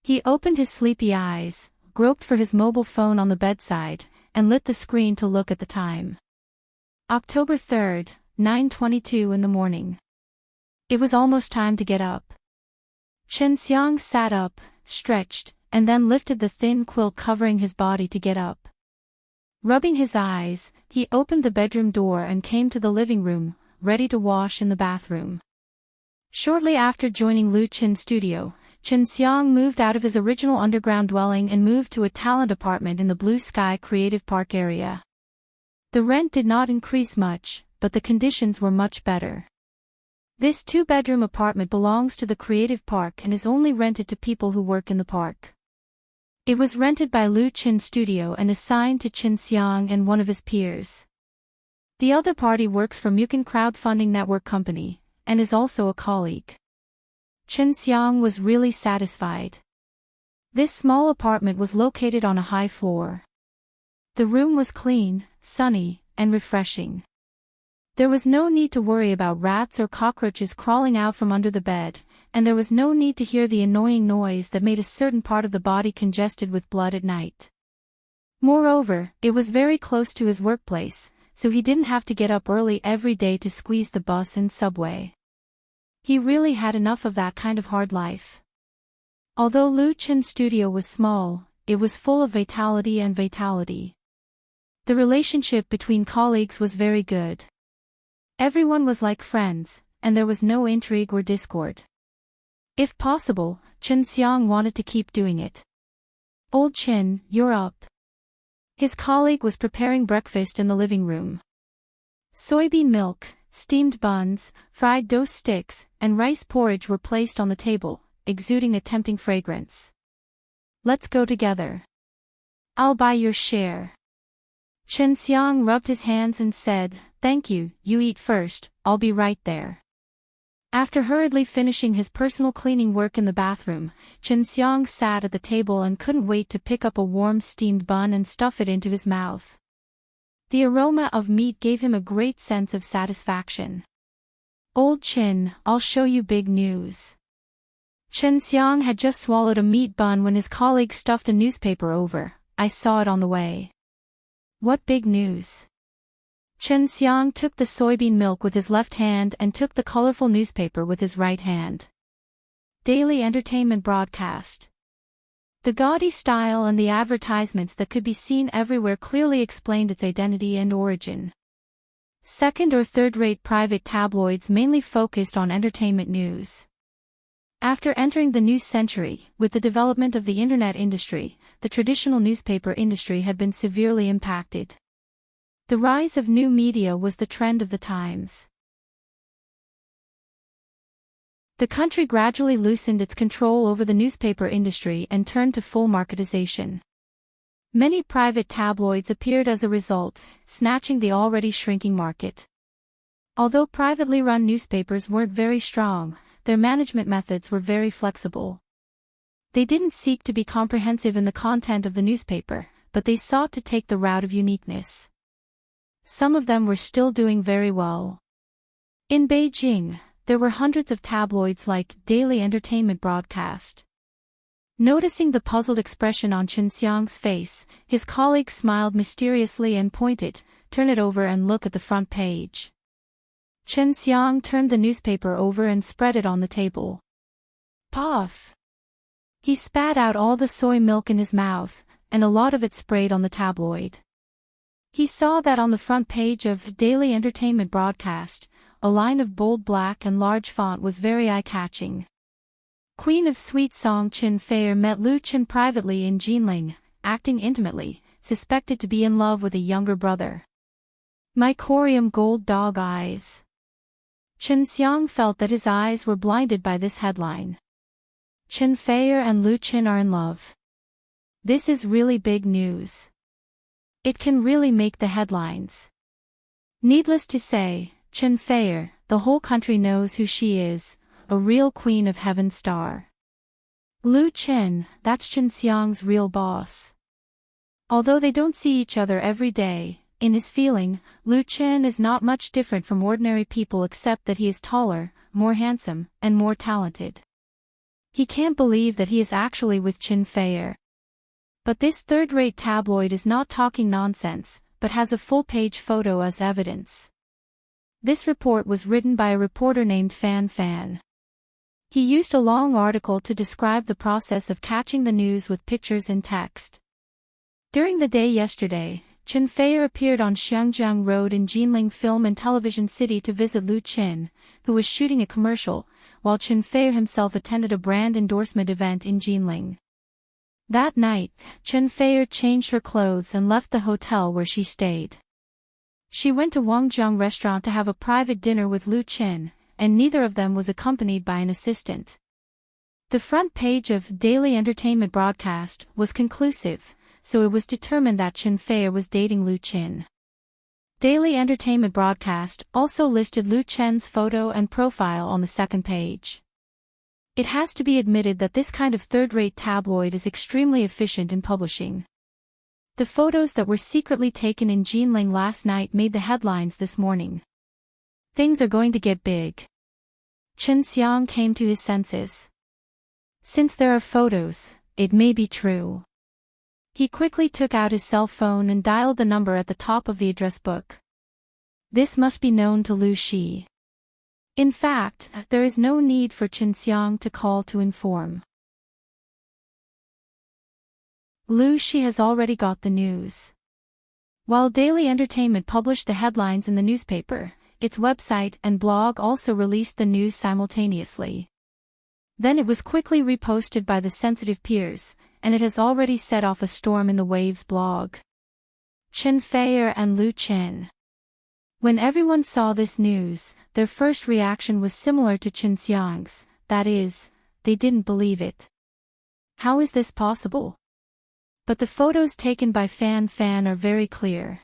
He opened his sleepy eyes, groped for his mobile phone on the bedside, and lit the screen to look at the time. October 3rd, 9:22 in the morning. It was almost time to get up. Chen Xiang sat up, stretched, and then lifted the thin quilt covering his body to get up. Rubbing his eyes, he opened the bedroom door and came to the living room, ready to wash in the bathroom. Shortly after joining Lu Qin's studio, Chen Xiang moved out of his original underground dwelling and moved to a talent apartment in the Blue Sky Creative Park area. The rent did not increase much, but the conditions were much better. This two-bedroom apartment belongs to the Creative Park and is only rented to people who work in the park. It was rented by Lu Qin's studio and assigned to Chen Xiang and one of his peers. The other party works for Mukin Crowdfunding Network Company, and is also a colleague. Chen Xiang was really satisfied. This small apartment was located on a high floor. The room was clean, sunny, and refreshing. There was no need to worry about rats or cockroaches crawling out from under the bed, and there was no need to hear the annoying noise that made a certain part of the body congested with blood at night. Moreover, it was very close to his workplace, so he didn't have to get up early every day to squeeze the bus and subway. He really had enough of that kind of hard life. Although Lu Qin's studio was small, it was full of vitality. The relationship between colleagues was very good. Everyone was like friends, and there was no intrigue or discord. If possible, Chen Xiang wanted to keep doing it. "Old Chen, you're up." His colleague was preparing breakfast in the living room. Soybean milk, steamed buns, fried dough sticks, and rice porridge were placed on the table, exuding a tempting fragrance. "Let's go together. I'll buy your share." Chen Xiang rubbed his hands and said, "Thank you, you eat first, I'll be right there." After hurriedly finishing his personal cleaning work in the bathroom, Chen Xiang sat at the table and couldn't wait to pick up a warm steamed bun and stuff it into his mouth. The aroma of meat gave him a great sense of satisfaction. "Old Chen, I'll show you big news." Chen Xiang had just swallowed a meat bun when his colleague stuffed a newspaper over. "I saw it on the way." "What big news?" Chen Xiang took the soybean milk with his left hand and took the colorful newspaper with his right hand. daily entertainment broadcast. The gaudy style and the advertisements that could be seen everywhere clearly explained its identity and origin. Second- or third-rate private tabloids mainly focused on entertainment news. After entering the new century, with the development of the internet industry, the traditional newspaper industry had been severely impacted. The rise of new media was the trend of the times. The country gradually loosened its control over the newspaper industry and turned to full marketization. Many private tabloids appeared as a result, snatching the already shrinking market. Although privately run newspapers weren't very strong, their management methods were very flexible. They didn't seek to be comprehensive in the content of the newspaper, but they sought to take the route of uniqueness. Some of them were still doing very well. In Beijing, there were hundreds of tabloids like Daily Entertainment Broadcast. Noticing the puzzled expression on Chen Xiang's face, his colleague smiled mysteriously and pointed, "Turn it over and look at the front page." Chen Xiang turned the newspaper over and spread it on the table. Puff! He spat out all the soy milk in his mouth, and a lot of it sprayed on the tabloid. He saw that on the front page of Daily Entertainment Broadcast, a line of bold black and large font was very eye-catching. Queen of Sweet Song Chen Feier met Lu Chen privately in Jinling, acting intimately, suspected to be in love with a younger brother. My corium gold dog eyes. Chen Xiang felt that his eyes were blinded by this headline. Chen Feier and Lu Chen are in love. This is really big news. It can really make the headlines. Needless to say, Chen Feier, the whole country knows who she is, a real queen of heaven star. Lu Chen, that's Chen Xiang's real boss. Although they don't see each other every day, in his feeling, Lu Chen is not much different from ordinary people except that he is taller, more handsome, and more talented. He can't believe that he is actually with Chen Feier. But this third-rate tabloid is not talking nonsense, but has a full-page photo as evidence. This report was written by a reporter named Fan Fan. He used a long article to describe the process of catching the news with pictures and text. During the day yesterday, Chen Feier appeared on Xiangjiang Road in Jinling Film and Television City to visit Lu Chen, who was shooting a commercial, while Chen Feier himself attended a brand endorsement event in Jinling. That night, Chen Feier changed her clothes and left the hotel where she stayed. She went to Wangjiang restaurant to have a private dinner with Lu Chen, and neither of them was accompanied by an assistant. The front page of Daily Entertainment Broadcast was conclusive, so it was determined that Chen Feier was dating Lu Chen. Daily Entertainment Broadcast also listed Lu Chen's photo and profile on the second page. It has to be admitted that this kind of third-rate tabloid is extremely efficient in publishing. The photos that were secretly taken in Jinling last night made the headlines this morning. Things are going to get big. Chen Xiang came to his senses. Since there are photos, it may be true. He quickly took out his cell phone and dialed the number at the top of the address book. This must be known to Lu Shi. In fact, there is no need for Chen Xiang to call to inform. Lu Shi has already got the news. While Daily Entertainment published the headlines in the newspaper, its website and blog also released the news simultaneously. Then it was quickly reposted by the sensitive peers, and it has already set off a storm in the Waves blog. Chen Feier and Lu Chen. When everyone saw this news, their first reaction was similar to Chen Xiang's, that is, they didn't believe it. How is this possible? But the photos taken by Fan Fan are very clear.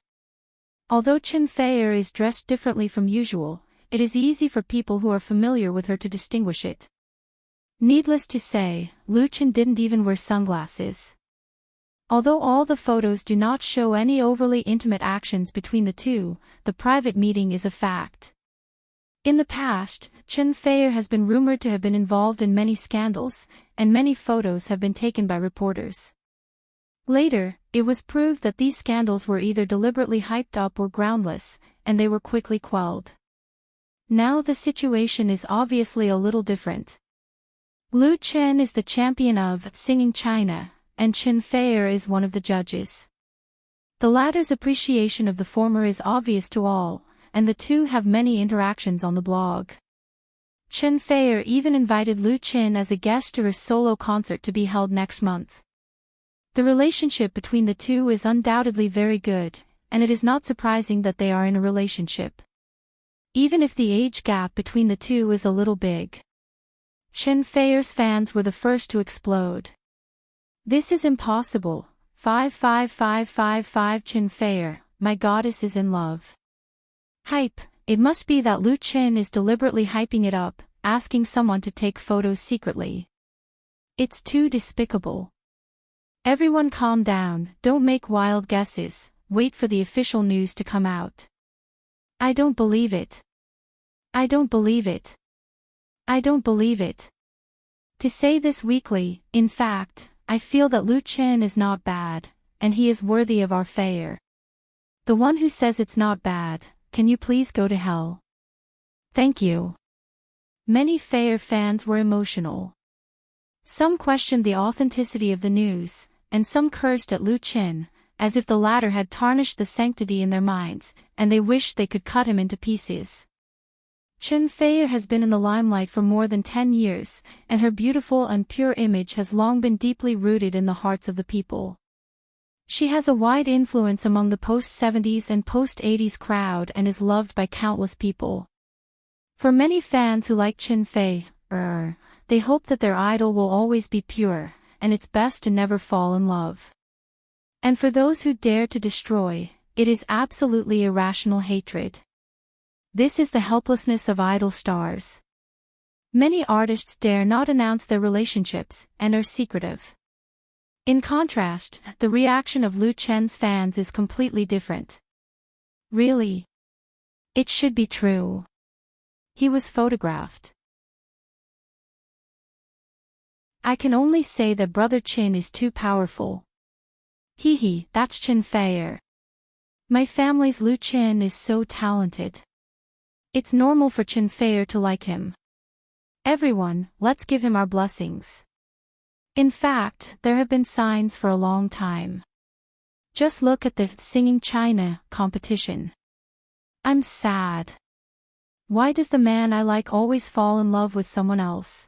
Although Chen Feier is dressed differently from usual, it is easy for people who are familiar with her to distinguish it. Needless to say, Lu Chen didn't even wear sunglasses. Although all the photos do not show any overly intimate actions between the two, the private meeting is a fact. In the past, Chen Feier has been rumored to have been involved in many scandals, and many photos have been taken by reporters. Later, it was proved that these scandals were either deliberately hyped up or groundless, and they were quickly quelled. Now the situation is obviously a little different. Lu Chen is the champion of Singing China, and Chen Feier is one of the judges. The latter's appreciation of the former is obvious to all, and the two have many interactions on the blog. Chen Feier even invited Lu Chen as a guest to her solo concert to be held next month. The relationship between the two is undoubtedly very good, and it is not surprising that they are in a relationship. Even if the age gap between the two is a little big. Chen Feier's fans were the first to explode. "This is impossible. 55555 Chen Feier, my goddess is in love." Hype, it must be that Lu Chen is deliberately hyping it up, asking someone to take photos secretly. It's too despicable. Everyone calm down, don't make wild guesses, wait for the official news to come out. I don't believe it. I don't believe it. I don't believe it. To say this weakly, in fact, I feel that Lu Chen is not bad, and he is worthy of our Feier. The one who says it's not bad, can you please go to hell? Thank you. Many Feier fans were emotional. Some questioned the authenticity of the news, and some cursed at Lu Chen, as if the latter had tarnished the sanctity in their minds, and they wished they could cut him into pieces. Chen Feier has been in the limelight for more than 10 years, and her beautiful and pure image has long been deeply rooted in the hearts of the people. She has a wide influence among the post-70s and post-80s crowd and is loved by countless people. For many fans who like Chen Feier, they hope that their idol will always be pure, and it's best to never fall in love. And for those who dare to destroy, it is absolutely irrational hatred. This is the helplessness of idol stars. Many artists dare not announce their relationships and are secretive. In contrast, the reaction of Lu Chen's fans is completely different. Really? It should be true. He was photographed. I can only say that Brother Chen is too powerful. Hee, that's Chen Feier. My family's Lu Chen is so talented. It's normal for Chen Feier to like him. Everyone, let's give him our blessings. In fact, there have been signs for a long time. Just look at the Singing China competition. I'm sad. Why does the man I like always fall in love with someone else?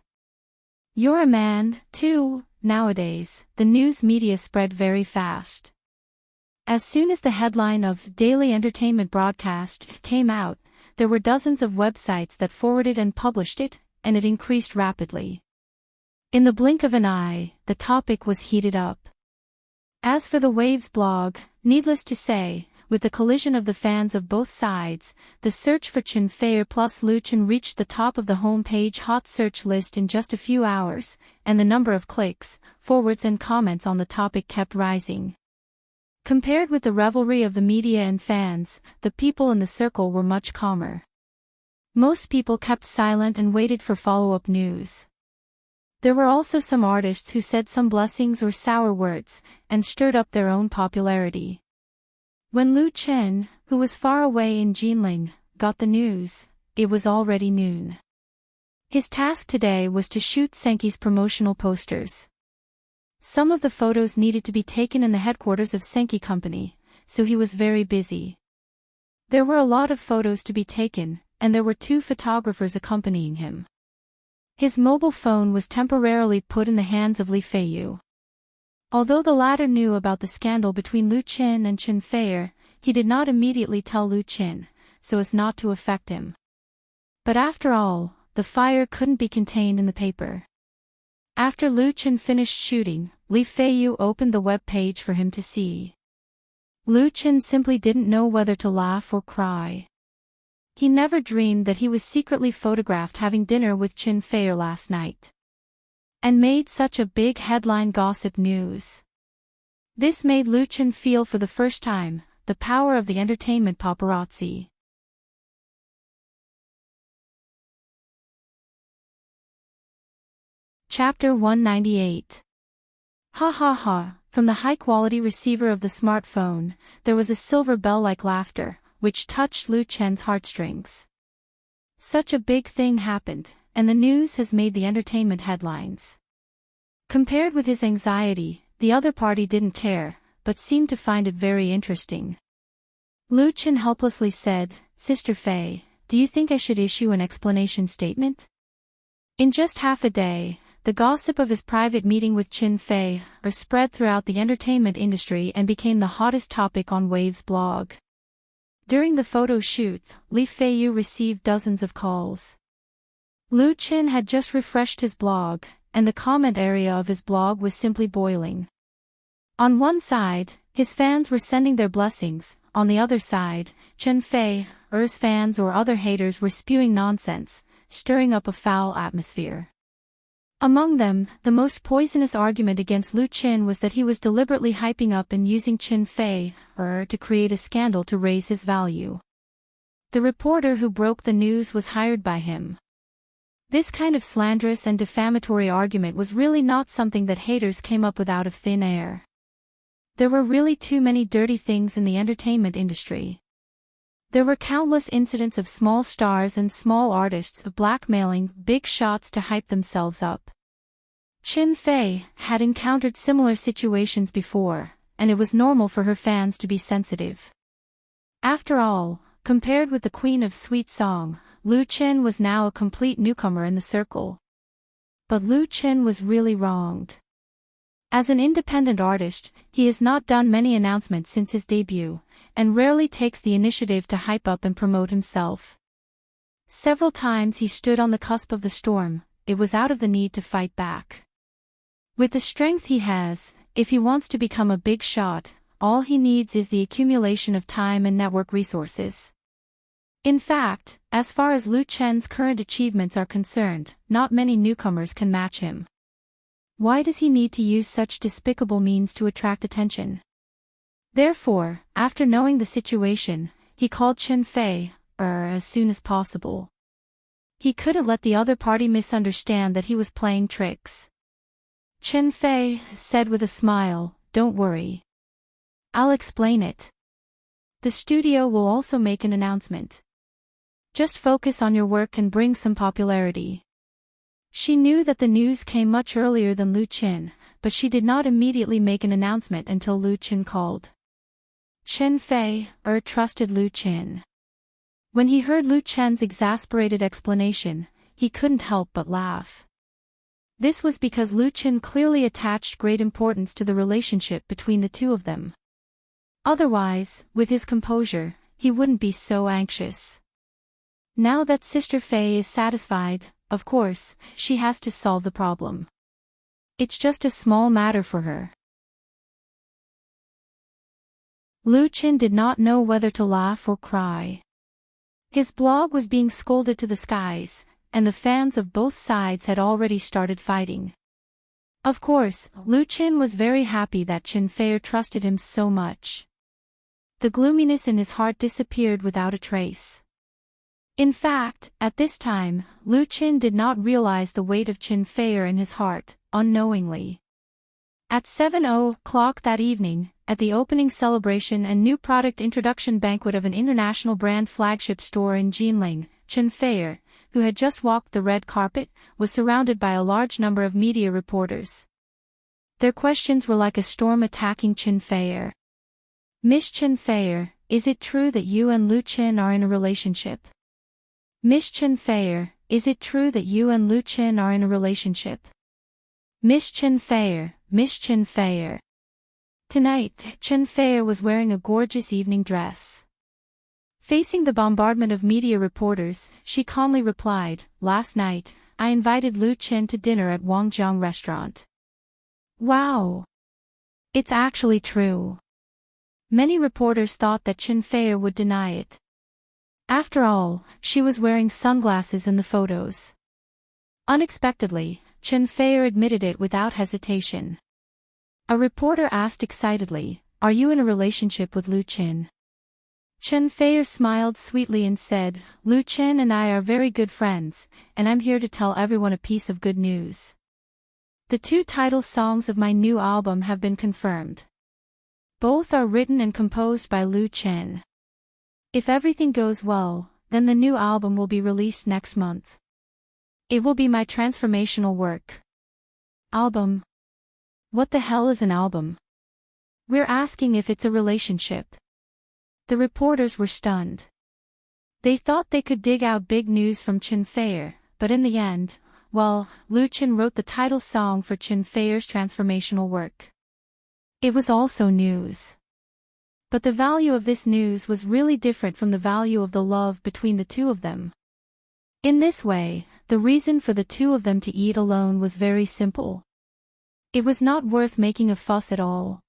You're a man, too. Nowadays, the news media spread very fast. As soon as the headline of Daily Entertainment Broadcast came out, there were dozens of websites that forwarded and published it, and it increased rapidly. In the blink of an eye, the topic was heated up. As for the Waves blog, needless to say, with the collision of the fans of both sides, the search for Chen Feier plus Lu Chen reached the top of the homepage hot search list in just a few hours, and the number of clicks, forwards and comments on the topic kept rising. Compared with the revelry of the media and fans, the people in the circle were much calmer. Most people kept silent and waited for follow-up news. There were also some artists who said some blessings or sour words, and stirred up their own popularity. When Lu Chen, who was far away in Jinling, got the news, it was already noon. His task today was to shoot Senki's promotional posters. Some of the photos needed to be taken in the headquarters of Senki Company, so he was very busy. There were a lot of photos to be taken, and there were 2 photographers accompanying him. His mobile phone was temporarily put in the hands of Li Feiyu. Although the latter knew about the scandal between Lu Chen and Chen Feier, he did not immediately tell Lu Chen, so as not to affect him. But after all, the fire couldn't be contained in the paper. After Lu Chen finished shooting, Li Feiyu opened the web page for him to see. Lu Chen simply didn't know whether to laugh or cry. He never dreamed that he was secretly photographed having dinner with Chen Feier last night. And made such a big headline gossip news. This made Lu Chen feel for the first time the power of the entertainment paparazzi. Chapter 198. Ha ha ha, from the high-quality receiver of the smartphone, there was a silver bell-like laughter, which touched Lu Chen's heartstrings. Such a big thing happened, and the news has made the entertainment headlines. Compared with his anxiety, the other party didn't care, but seemed to find it very interesting. Lu Chen helplessly said, "Sister Fei, do you think I should issue an explanation statement?" In just half a day, the gossip of his private meeting with Qin Fei spread throughout the entertainment industry and became the hottest topic on Wave's blog. During the photo shoot, Li Feiyu received dozens of calls. Lu Chen had just refreshed his blog, and the comment area of his blog was simply boiling. On one side, his fans were sending their blessings, on the other side, Qin Fei's fans or other haters were spewing nonsense, stirring up a foul atmosphere. Among them, the most poisonous argument against Lu Chen was that he was deliberately hyping up and using Qin Fei to create a scandal to raise his value. The reporter who broke the news was hired by him. This kind of slanderous and defamatory argument was really not something that haters came up with out of thin air. There were really too many dirty things in the entertainment industry. There were countless incidents of small stars and small artists blackmailing big shots to hype themselves up. Qin Fei had encountered similar situations before, and it was normal for her fans to be sensitive. After all, compared with the Queen of Sweet Song, Lu Chen was now a complete newcomer in the circle. But Lu Chen was really wronged. As an independent artist, he has not done many announcements since his debut, and rarely takes the initiative to hype up and promote himself. Several times he stood on the cusp of the storm, it was out of the need to fight back. With the strength he has, if he wants to become a big shot, all he needs is the accumulation of time and network resources. In fact, as far as Lu Chen's current achievements are concerned, not many newcomers can match him. Why does he need to use such despicable means to attract attention? Therefore, after knowing the situation, he called Qin Fei as soon as possible. He couldn't let the other party misunderstand that he was playing tricks. Qin Fei said with a smile, "Don't worry. I'll explain it. The studio will also make an announcement. Just focus on your work and bring some popularity." She knew that the news came much earlier than Lu Chen, but she did not immediately make an announcement until Lu Chen called. Qin Fei trusted Lu Chen. When he heard Lu Chen's exasperated explanation, he couldn't help but laugh. This was because Lu Chen clearly attached great importance to the relationship between the two of them. Otherwise, with his composure, he wouldn't be so anxious. Now that Sister Fei is satisfied, of course, she has to solve the problem. It's just a small matter for her. Lu Chen did not know whether to laugh or cry. His blog was being scolded to the skies, and the fans of both sides had already started fighting. Of course, Lu Chen was very happy that Qin Fei trusted him so much. The gloominess in his heart disappeared without a trace. In fact, at this time, Lu Chen did not realize the weight of Qin Fei in his heart, unknowingly. At 7:00 that evening, at the opening celebration and new product introduction banquet of an international brand flagship store in Jinling, Qin Fei, who had just walked the red carpet, was surrounded by a large number of media reporters. Their questions were like a storm attacking Qin Fei. "Miss Qin Fei, is it true that you and Lu Chen are in a relationship? Miss Qin Fei, is it true that you and Lu Chen are in a relationship? Miss Qin Fei, Miss Qin Fei." Tonight, Qin Fei was wearing a gorgeous evening dress. Facing the bombardment of media reporters, she calmly replied, "Last night, I invited Lu Chen to dinner at Wangjiang restaurant." Wow! It's actually true. Many reporters thought that Qin Fei would deny it. After all, she was wearing sunglasses in the photos. Unexpectedly, Qin Fei admitted it without hesitation. A reporter asked excitedly, "Are you in a relationship with Lu Chen?" Qin Fei smiled sweetly and said, "Lu Chen and I are very good friends, and I'm here to tell everyone a piece of good news. The 2 title songs of my new album have been confirmed. Both are written and composed by Lu Chen. If everything goes well, then the new album will be released next month." It will be my transformational work. Album. What the hell is an album? We're asking if it's a relationship. The reporters were stunned. They thought they could dig out big news from Chen Feier, but in the end, well, Lu Chen wrote the title song for Chen Feier's transformational work. It was also news. But the value of this news was really different from the value of the love between the two of them. In this way, the reason for the two of them to eat alone was very simple. It was not worth making a fuss at all.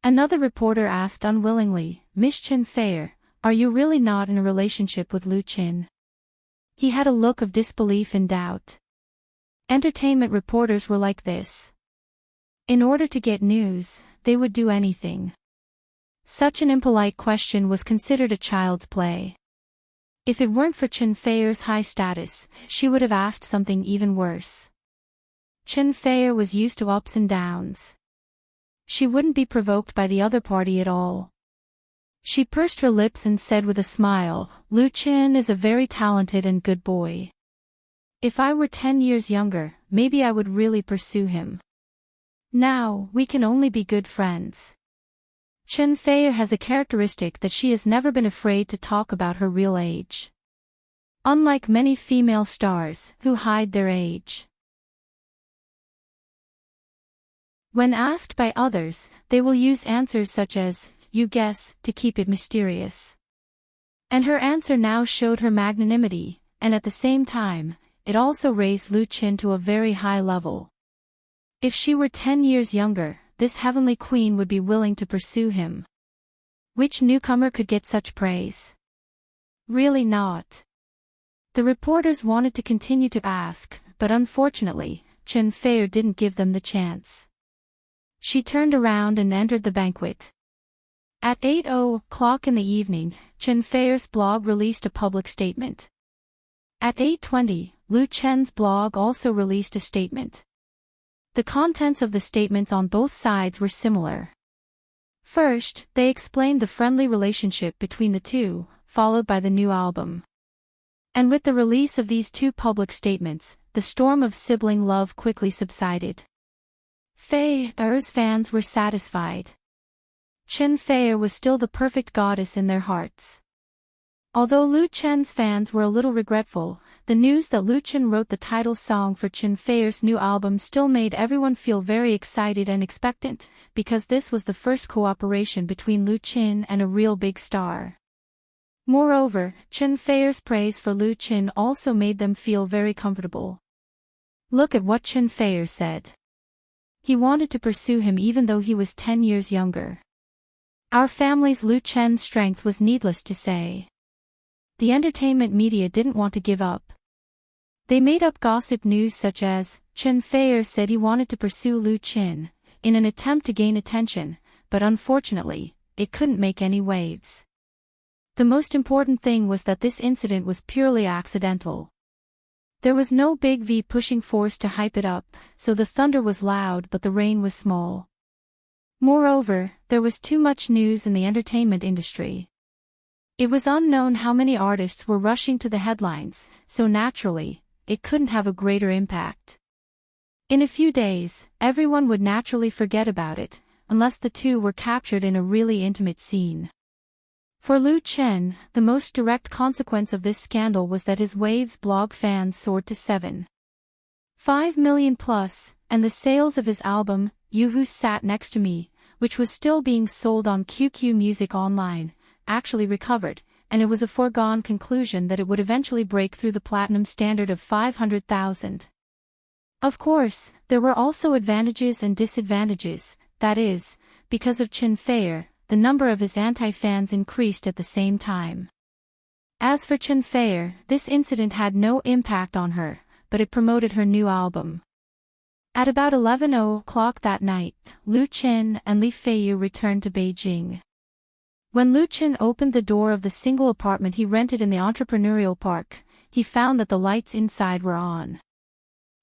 Another reporter asked unwillingly, Miss Chen Feier, are you really not in a relationship with Lu Chen? He had a look of disbelief and doubt. Entertainment reporters were like this. In order to get news, they would do anything. Such an impolite question was considered a child's play. If it weren't for Chen Feier's high status, she would have asked something even worse. Chen Feier was used to ups and downs. She wouldn't be provoked by the other party at all. She pursed her lips and said with a smile, Lu Chen is a very talented and good boy. If I were 10 years younger, maybe I would really pursue him. Now, we can only be good friends. Chen Feier has a characteristic that she has never been afraid to talk about her real age. Unlike many female stars, who hide their age. When asked by others, they will use answers such as, you guess, to keep it mysterious. And her answer now showed her magnanimity, and at the same time, it also raised Lu Chen to a very high level. If she were 10 years younger, this heavenly queen would be willing to pursue him. Which newcomer could get such praise? Really not. The reporters wanted to continue to ask, but unfortunately, Chen Feier didn't give them the chance. She turned around and entered the banquet. At 8:00 in the evening, Chen Feier's blog released a public statement. At 8:20, Lu Chen's blog also released a statement. The contents of the statements on both sides were similar. First, they explained the friendly relationship between the two, followed by the new album. And with the release of these two public statements, the storm of sibling love quickly subsided. Feier's fans were satisfied. Chen Feier was still the perfect goddess in their hearts. Although Lu Chen's fans were a little regretful, the news that Lu Chen wrote the title song for Chen Feier's new album still made everyone feel very excited and expectant, because this was the first cooperation between Lu Chen and a real big star. Moreover, Chen Feier's praise for Lu Chen also made them feel very comfortable. Look at what Chen Feier said. He wanted to pursue him even though he was 10 years younger. Our family's Lu Chen's strength was needless to say. The entertainment media didn't want to give up. They made up gossip news such as, Chen Feier said he wanted to pursue Lu Chen, in an attempt to gain attention, but unfortunately, it couldn't make any waves. The most important thing was that this incident was purely accidental. There was no big V pushing force to hype it up, so the thunder was loud but the rain was small. Moreover, there was too much news in the entertainment industry. It was unknown how many artists were rushing to the headlines, so naturally, it couldn't have a greater impact. In a few days, everyone would naturally forget about it, unless the two were captured in a really intimate scene. For Lu Chen, the most direct consequence of this scandal was that his Waves blog fans soared to 7.5 million plus, and the sales of his album, You Who Sat Next to Me, which was still being sold on QQ Music Online, actually recovered, and it was a foregone conclusion that it would eventually break through the platinum standard of 500,000. Of course, there were also advantages and disadvantages, that is, because of Chen Feier, the number of his anti-fans increased at the same time. As for Chen Feier, this incident had no impact on her, but it promoted her new album. At about 11:00 that night, Lu Chen and Li Feiyu returned to Beijing. When Lu Chen opened the door of the single apartment he rented in the entrepreneurial park, he found that the lights inside were on.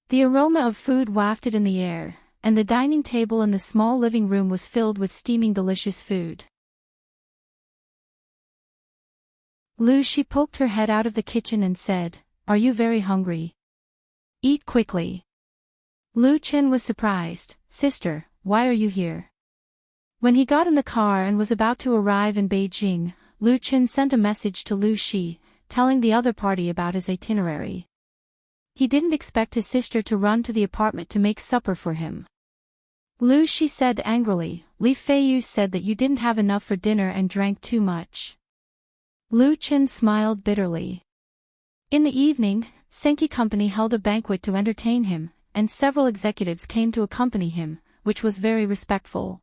The aroma of food wafted in the air, and the dining table in the small living room was filled with steaming delicious food. She poked her head out of the kitchen and said, "Are you very hungry?" Eat quickly. Lu Chen was surprised. Sister, why are you here? When he got in the car and was about to arrive in Beijing, Lu Chen sent a message to Lu Shi, telling the other party about his itinerary. He didn't expect his sister to run to the apartment to make supper for him. Lu Shi said angrily, Li Feiyu said that you didn't have enough for dinner and drank too much. Lu Chen smiled bitterly. In the evening, Senki Company held a banquet to entertain him, and several executives came to accompany him, which was very respectful.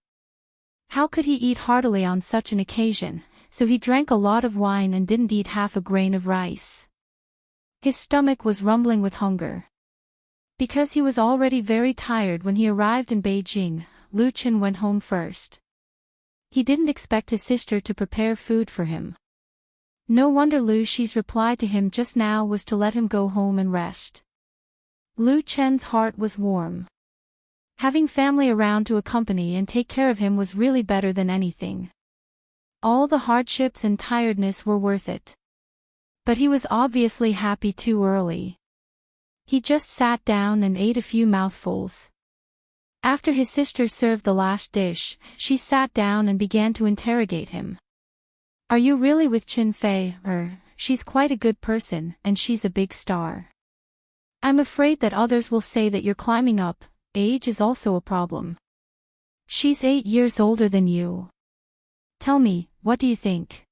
How could he eat heartily on such an occasion, so he drank a lot of wine and didn't eat half a grain of rice. His stomach was rumbling with hunger. Because he was already very tired when he arrived in Beijing, Lu Chen went home first. He didn't expect his sister to prepare food for him. No wonder Lu Shi's reply to him just now was to let him go home and rest. Lu Chen's heart was warm. Having family around to accompany and take care of him was really better than anything. All the hardships and tiredness were worth it. But he was obviously happy too early. He just sat down and ate a few mouthfuls. After his sister served the last dish, she sat down and began to interrogate him. Are you really with Qin Fei? She's quite a good person, and she's a big star. I'm afraid that others will say that you're climbing up. Age is also a problem. She's 8 years older than you. Tell me, what do you think?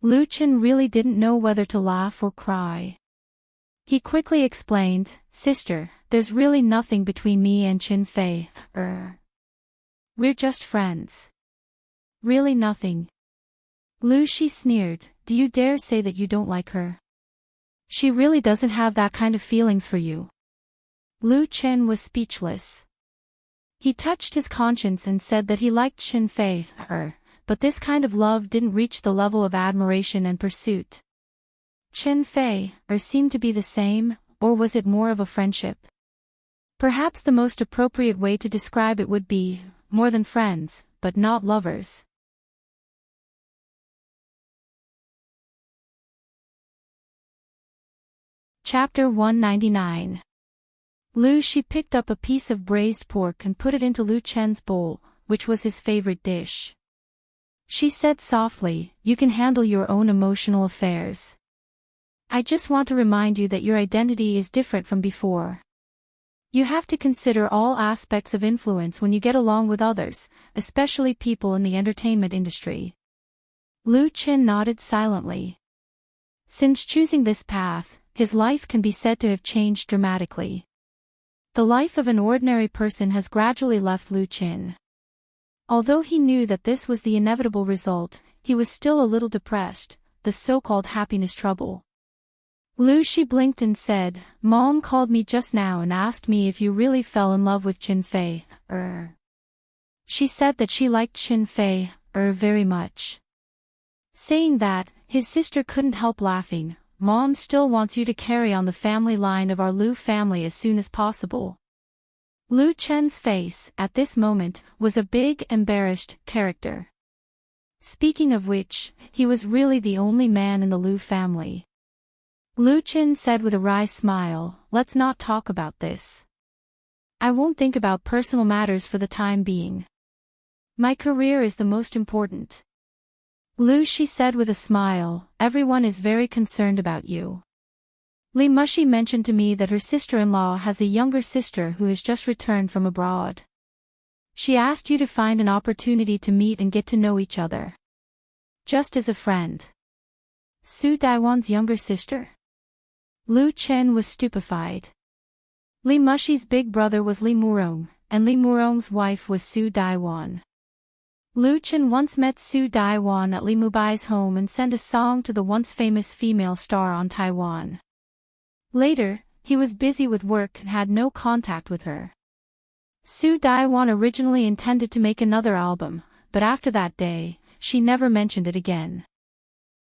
Lu Chen really didn't know whether to laugh or cry. He quickly explained, Sister, there's really nothing between me and Qin Fei. We're just friends. Really nothing. Lu Shi sneered, do you dare say that you don't like her? She really doesn't have that kind of feelings for you. Lu Chen was speechless. He touched his conscience and said that he liked Qin Fei, but this kind of love didn't reach the level of admiration and pursuit. Qin Fei, seemed to be the same, or was it more of a friendship? Perhaps the most appropriate way to describe it would be, more than friends, but not lovers. Chapter 199. Lu Shi picked up a piece of braised pork and put it into Lu Chen's bowl, which was his favorite dish. She said softly, you can handle your own emotional affairs. I just want to remind you that your identity is different from before. You have to consider all aspects of influence when you get along with others, especially people in the entertainment industry. Lu Chen nodded silently. Since choosing this path, his life can be said to have changed dramatically. The life of an ordinary person has gradually left Lu Chen. Although he knew that this was the inevitable result, he was still a little depressed, the so-called happiness trouble. Lu Shi blinked and said, Mom called me just now and asked me if you really fell in love with Qin Fei. She said that she liked Qin Fei, very much. Saying that, his sister couldn't help laughing. Mom still wants you to carry on the family line of our Lu family as soon as possible. Lu Chen's face, at this moment, was a big, embarrassed character. Speaking of which, he was really the only man in the Lu family. Lu Chen said with a wry smile, let's not talk about this. I won't think about personal matters for the time being. My career is the most important. Lu Shi said with a smile, everyone is very concerned about you. Li Mushi mentioned to me that her sister-in-law has a younger sister who has just returned from abroad. She asked you to find an opportunity to meet and get to know each other. Just as a friend. Su Daiwan's younger sister? Lu Chen was stupefied. Li Mushi's big brother was Li Murong, and Li Murong's wife was Su Daiwan. Lu Chen once met Su Daiwan at Li Mubai's home and sent a song to the once famous female star on Taiwan. Later, he was busy with work and had no contact with her. Su Daiwan originally intended to make another album, but after that day, she never mentioned it again.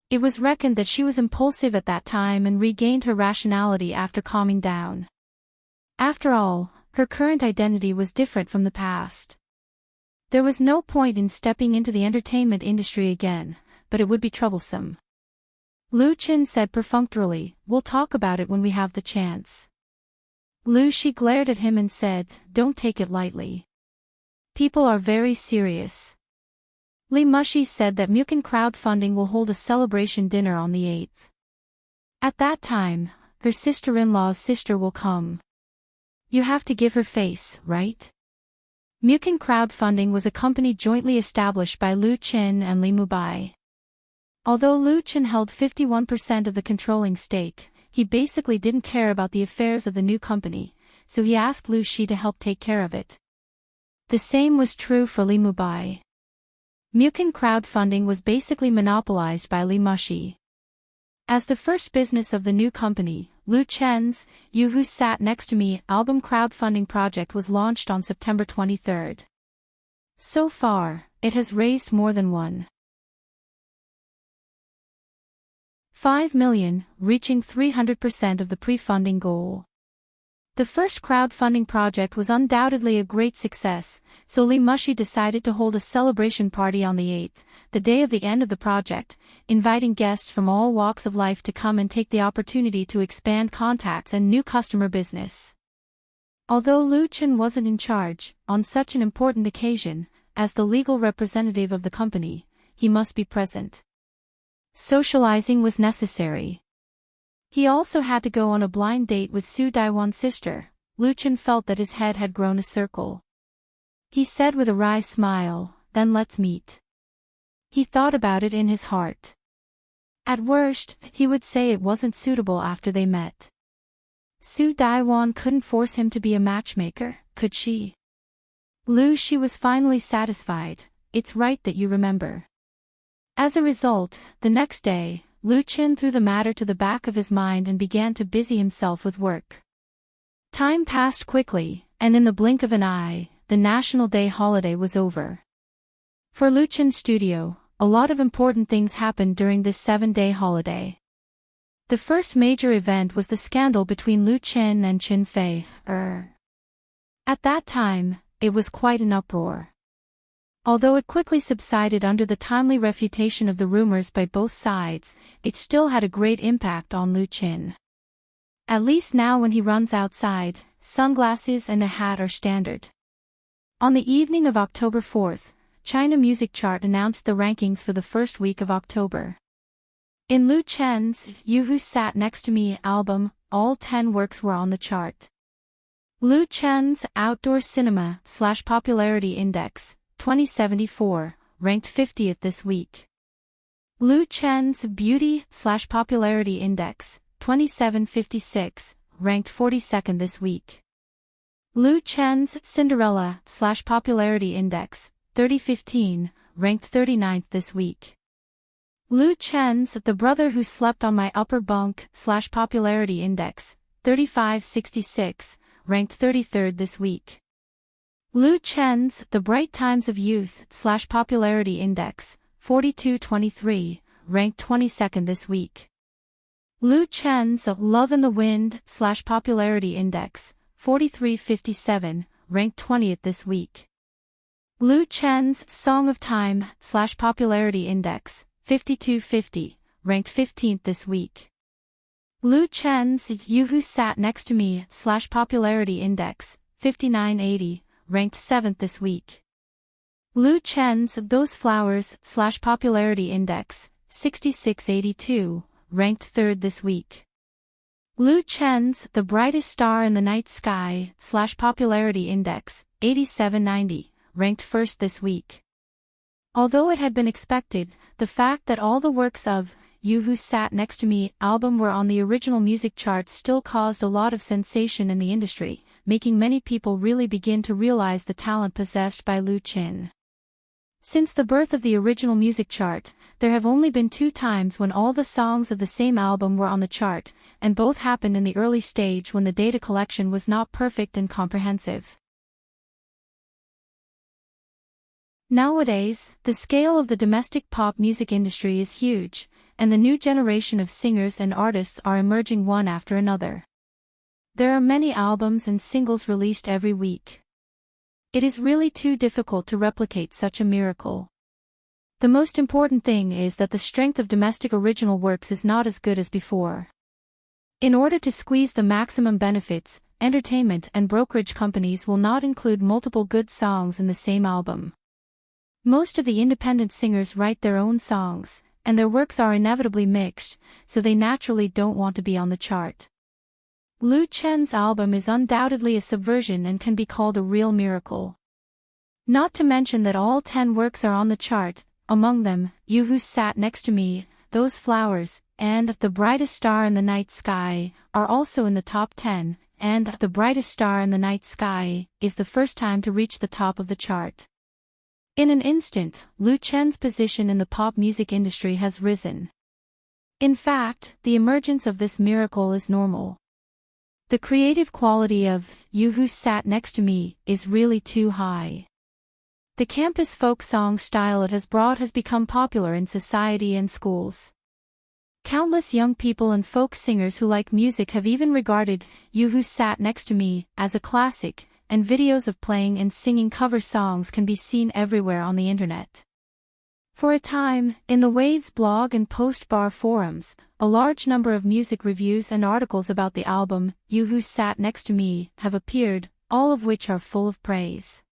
It was reckoned that she was impulsive at that time and regained her rationality after calming down. After all, her current identity was different from the past. There was no point in stepping into the entertainment industry again, but it would be troublesome. Lu Chen said perfunctorily, we'll talk about it when we have the chance. Lu Shi glared at him and said, "Don't take it lightly. People are very serious." Li Mushi said that Mukin Crowdfunding will hold a celebration dinner on the 8th. At that time, her sister-in-law's sister will come. You have to give her face, right? Mukin Crowdfunding was a company jointly established by Lu Qin and Li Mubai. Although Lu Qin held 51% of the controlling stake, he basically didn't care about the affairs of the new company, so he asked Lu Shi to help take care of it. The same was true for Li Mubai. Mukin Crowdfunding was basically monopolized by Li Mushi. As the first business of the new company, Lu Chen's You Who Sat Next to Me album crowdfunding project was launched on September 23. So far, it has raised more than 1.5 million, reaching 300% of the pre-funding goal. The first crowdfunding project was undoubtedly a great success, so Li Mushi decided to hold a celebration party on the 8th, the day of the end of the project, inviting guests from all walks of life to come and take the opportunity to expand contacts and new customer business. Although Lu Chen wasn't in charge, on such an important occasion, as the legal representative of the company, he must be present. Socializing was necessary. He also had to go on a blind date with Su Daiwan's sister. Lu Chen felt that his head had grown a circle. He said with a wry smile, "Then let's meet." He thought about it in his heart. At worst, he would say it wasn't suitable after they met. Su Daiwan couldn't force him to be a matchmaker, could she? Lu Shi was finally satisfied. "It's right that you remember." As a result, the next day, Lu Chen threw the matter to the back of his mind and began to busy himself with work. Time passed quickly, and in the blink of an eye, the National Day holiday was over. For Lu Chen's studio, a lot of important things happened during this 7-day holiday. The first major event was the scandal between Lu Chen and Chen Fei. At that time, it was quite an uproar. Although it quickly subsided under the timely refutation of the rumors by both sides, it still had a great impact on Lu Chen. At least now when he runs outside, sunglasses and a hat are standard. On the evening of October 4th, China Music Chart announced the rankings for the first week of October. In Lu Chen's You Who Sat Next to Me album, all 10 works were on the chart. Lu Chen's Outdoor Cinema / Popularity Index 2074, ranked 50th this week. Lu Chen's Beauty / Popularity Index 2756, ranked 42nd this week. Lu Chen's Cinderella / Popularity Index 3015, ranked 39th this week. Lu Chen's The Brother Who Slept on My Upper Bunk / Popularity Index 3566, ranked 33rd this week. Lu Chen's The Bright Times of Youth / Popularity Index 4223, ranked 22nd this week. Lu Chen's Love in the Wind / Popularity Index 4357, ranked 20th this week. Lu Chen's Song of Time / Popularity Index 5250, ranked 15th this week. Lu Chen's You Who Sat Next to Me / Popularity Index 5980, ranked 7th this week. Lu Chen's Those Flowers / Popularity Index 6682, ranked 3rd this week. Lu Chen's The Brightest Star in the Night Sky / Popularity Index 8790, ranked 1st this week. Although it had been expected, the fact that all the works of You Who Sat Next to Me album were on the original music charts still caused a lot of sensation in the industry, making many people really begin to realize the talent possessed by Lu Chen. Since the birth of the original music chart, there have only been 2 times when all the songs of the same album were on the chart, and both happened in the early stage when the data collection was not perfect and comprehensive. Nowadays, the scale of the domestic pop music industry is huge, and the new generation of singers and artists are emerging one after another. There are many albums and singles released every week. It is really too difficult to replicate such a miracle. The most important thing is that the strength of domestic original works is not as good as before. In order to squeeze the maximum benefits, entertainment and brokerage companies will not include multiple good songs in the same album. Most of the independent singers write their own songs, and their works are inevitably mixed, so they naturally don't want to be on the chart. Lu Chen's album is undoubtedly a subversion and can be called a real miracle. Not to mention that all 10 works are on the chart, among them, You Who Sat Next to Me, Those Flowers, and The Brightest Star in the Night Sky, are also in the top 10, and The Brightest Star in the Night Sky is the first time to reach the top of the chart. In an instant, Lu Chen's position in the pop music industry has risen. In fact, the emergence of this miracle is normal. The creative quality of You Who Sat Next to Me is really too high. The campus folk song style it has brought has become popular in society and schools. Countless young people and folk singers who like music have even regarded You Who Sat Next to Me as a classic, and videos of playing and singing cover songs can be seen everywhere on the internet. For a time, in the Waves blog and post-bar forums, a large number of music reviews and articles about the album You Who Sat Next to Me have appeared, all of which are full of praise.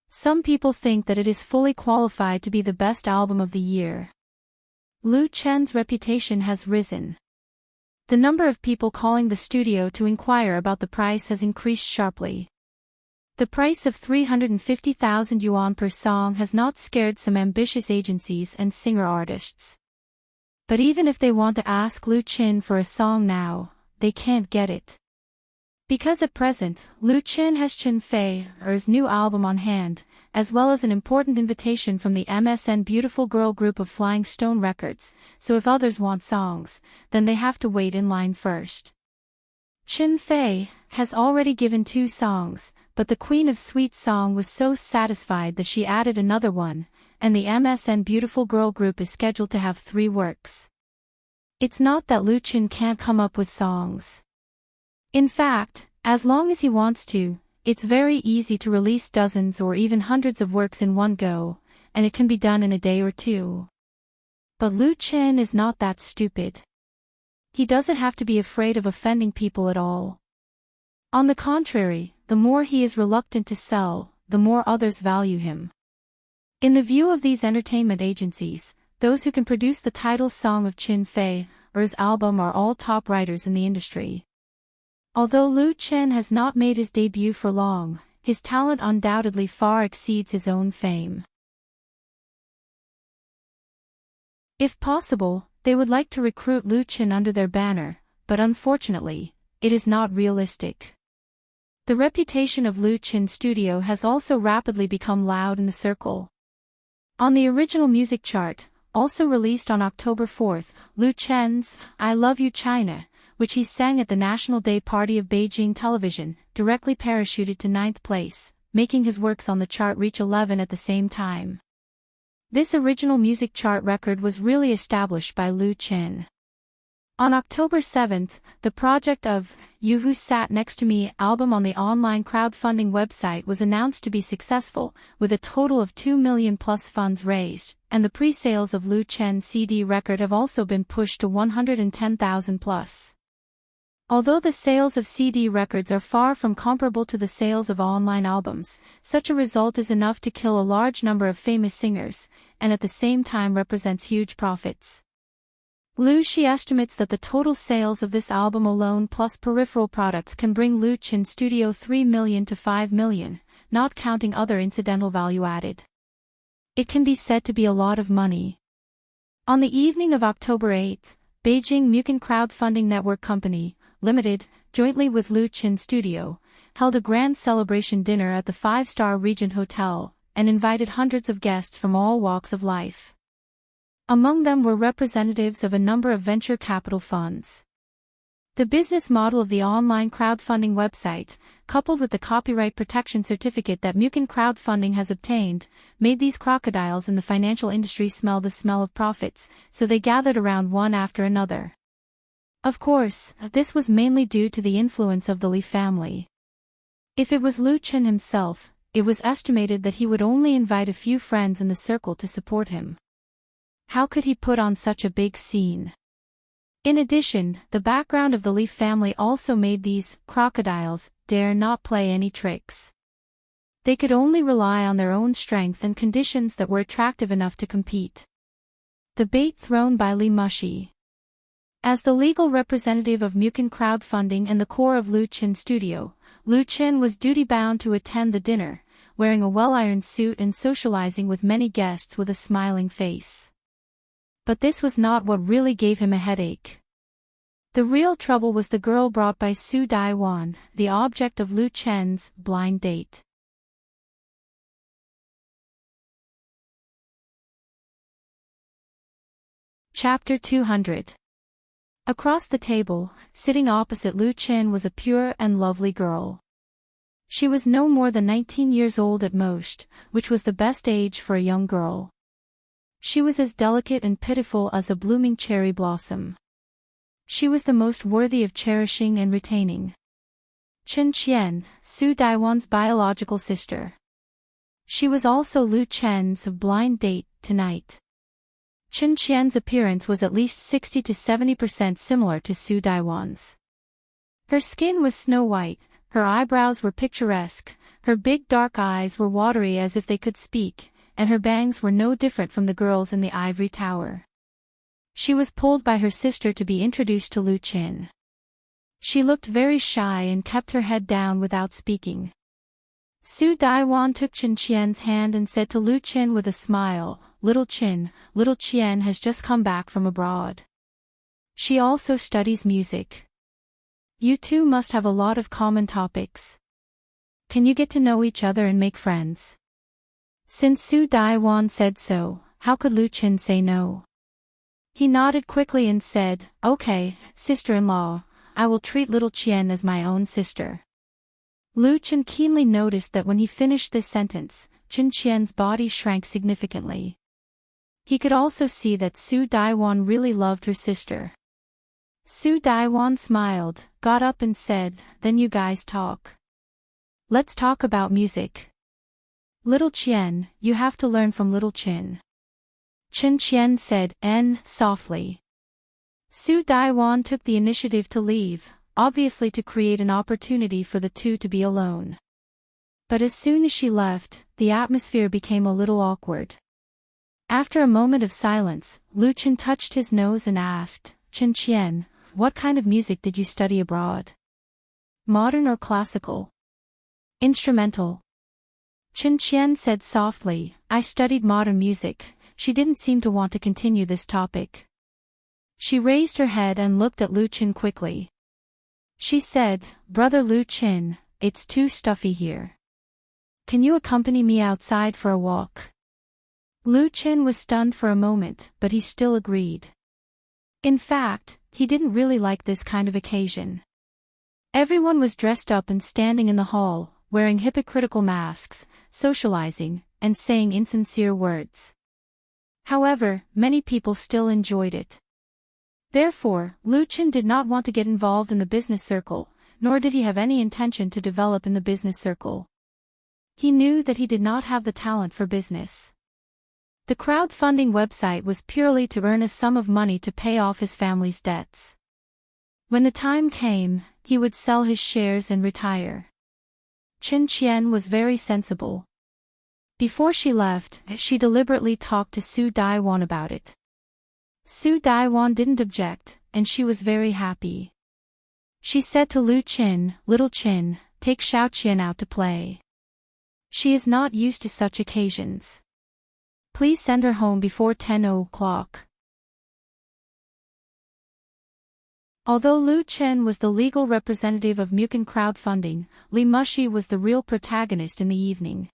Some people think that it is fully qualified to be the best album of the year. Lu Chen's reputation has risen. The number of people calling the studio to inquire about the price has increased sharply. The price of 350,000 yuan per song has not scared some ambitious agencies and singer-artists. But even if they want to ask Lu Chen for a song now, they can't get it. Because at present, Lu Chen has Chen Fei's new album on hand, as well as an important invitation from the MSN Beautiful Girl group of Flying Stone Records, so if others want songs, then they have to wait in line first. Chen Fei has already given 2 songs, but the Queen of Sweet Song was so satisfied that she added another one, and the MSN Beautiful Girl group is scheduled to have 3 works. It's not that Lu Chen can't come up with songs. In fact, as long as he wants to, it's very easy to release dozens or even hundreds of works in one go, and it can be done in a day or 2. But Lu Chen is not that stupid. He doesn't have to be afraid of offending people at all. On the contrary, the more he is reluctant to sell, the more others value him. In the view of these entertainment agencies, those who can produce the title song of Chen Fei's album are all top writers in the industry. Although Lu Chen has not made his debut for long, his talent undoubtedly far exceeds his own fame. If possible, they would like to recruit Lu Chen under their banner, but unfortunately, it is not realistic. The reputation of Lu Chen's studio has also rapidly become loud in the circle. On the original music chart, also released on October 4th, Lu Chen's I Love You China, which he sang at the National Day Party of Beijing Television, directly parachuted to 9th place, making his works on the chart reach 11 at the same time. This original music chart record was really established by Lu Chen. On October 7th, the project of You Who Sat Next to Me album on the online crowdfunding website was announced to be successful, with a total of 2 million plus funds raised, and the pre-sales of Lu Chen's CD record have also been pushed to 110,000 plus. Although the sales of CD records are far from comparable to the sales of online albums, such a result is enough to kill a large number of famous singers, and at the same time represents huge profits. Lu Shi estimates that the total sales of this album alone plus peripheral products can bring Lu Chen's studio 3 million to 5 million, not counting other incidental value added. It can be said to be a lot of money. On the evening of October 8th, Beijing Mucan Crowdfunding Network Company, Limited, jointly with Lu Chen Studio, held a grand celebration dinner at the 5-star Regent Hotel, and invited hundreds of guests from all walks of life. Among them were representatives of a number of venture capital funds. The business model of the online crowdfunding website, coupled with the copyright protection certificate that Mucan Crowdfunding has obtained, made these crocodiles in the financial industry smell the smell of profits, so they gathered around one after another. Of course, this was mainly due to the influence of the Li family. If it was Lu Chen himself, it was estimated that he would only invite a few friends in the circle to support him. How could he put on such a big scene? In addition, the background of the Leaf family also made these crocodiles dare not play any tricks. They could only rely on their own strength and conditions that were attractive enough to compete. The bait thrown by Lee Mushy. As the legal representative of Mukin crowdfunding and the core of Lu Chin Studio, Lu Chin was duty-bound to attend the dinner, wearing a well-ironed suit and socializing with many guests with a smiling face. But this was not what really gave him a headache. The real trouble was the girl brought by Su Dai-won, the object of Lu Chen's blind date. Chapter 200. Across the table, sitting opposite Lu Chin was a pure and lovely girl. She was no more than 19 years old at most, which was the best age for a young girl. She was as delicate and pitiful as a blooming cherry blossom. She was the most worthy of cherishing and retaining. Chen Qian, Su Daiwon's biological sister. She was also Lu Chen's blind date tonight. Chen Qian's appearance was at least 60 to 70% similar to Su Daiwon's. Her skin was snow white, her eyebrows were picturesque, her big dark eyes were watery as if they could speak, and her bangs were no different from the girls in the ivory tower. She was pulled by her sister to be introduced to Lu Chin. She looked very shy and kept her head down without speaking. Su Daiwon took Chen Qian's hand and said to Lu Chin with a smile, "Little Chin, little Qian has just come back from abroad. She also studies music. You two must have a lot of common topics. Can you get to know each other and make friends?" Since Su Daiwon said so, how could Lu Chin say no? He nodded quickly and said, "Okay, sister-in-law, I will treat little Qian as my own sister." Lu Chin keenly noticed that when he finished this sentence, Chen Qian's body shrank significantly. He could also see that Su Daiwon really loved her sister. Su Daiwon smiled, got up and said, "Then you guys talk. Let's talk about music. Little Qian, you have to learn from little Chin." Chen Qian said, softly. Su Daiwon took the initiative to leave, obviously to create an opportunity for the two to be alone. But as soon as she left, the atmosphere became a little awkward. After a moment of silence, Lu Chin touched his nose and asked, "Chen Qian, what kind of music did you study abroad? Modern or classical? Instrumental?" Chen Qian said softly, "I studied modern music." She didn't seem to want to continue this topic. She raised her head and looked at Lu Chin quickly. She said, "Brother Lu Chin, it's too stuffy here. Can you accompany me outside for a walk?" Lu Chin was stunned for a moment, but he still agreed. In fact, he didn't really like this kind of occasion. Everyone was dressed up and standing in the hall, wearing hypocritical masks, socializing, and saying insincere words. However, many people still enjoyed it. Therefore, Lu Chin did not want to get involved in the business circle, nor did he have any intention to develop in the business circle. He knew that he did not have the talent for business. The crowdfunding website was purely to earn a sum of money to pay off his family's debts. When the time came, he would sell his shares and retire. Chen Qian was very sensible. Before she left, she deliberately talked to Su Daiwon about it. Su Daiwon didn't object, and she was very happy. She said to Lu Chin, "Little Chin, take Xiao Qian out to play. She is not used to such occasions. Please send her home before 10 o'clock." Although Lu Chin was the legal representative of Mukin crowdfunding, Lee Mushy was the real protagonist in the evening.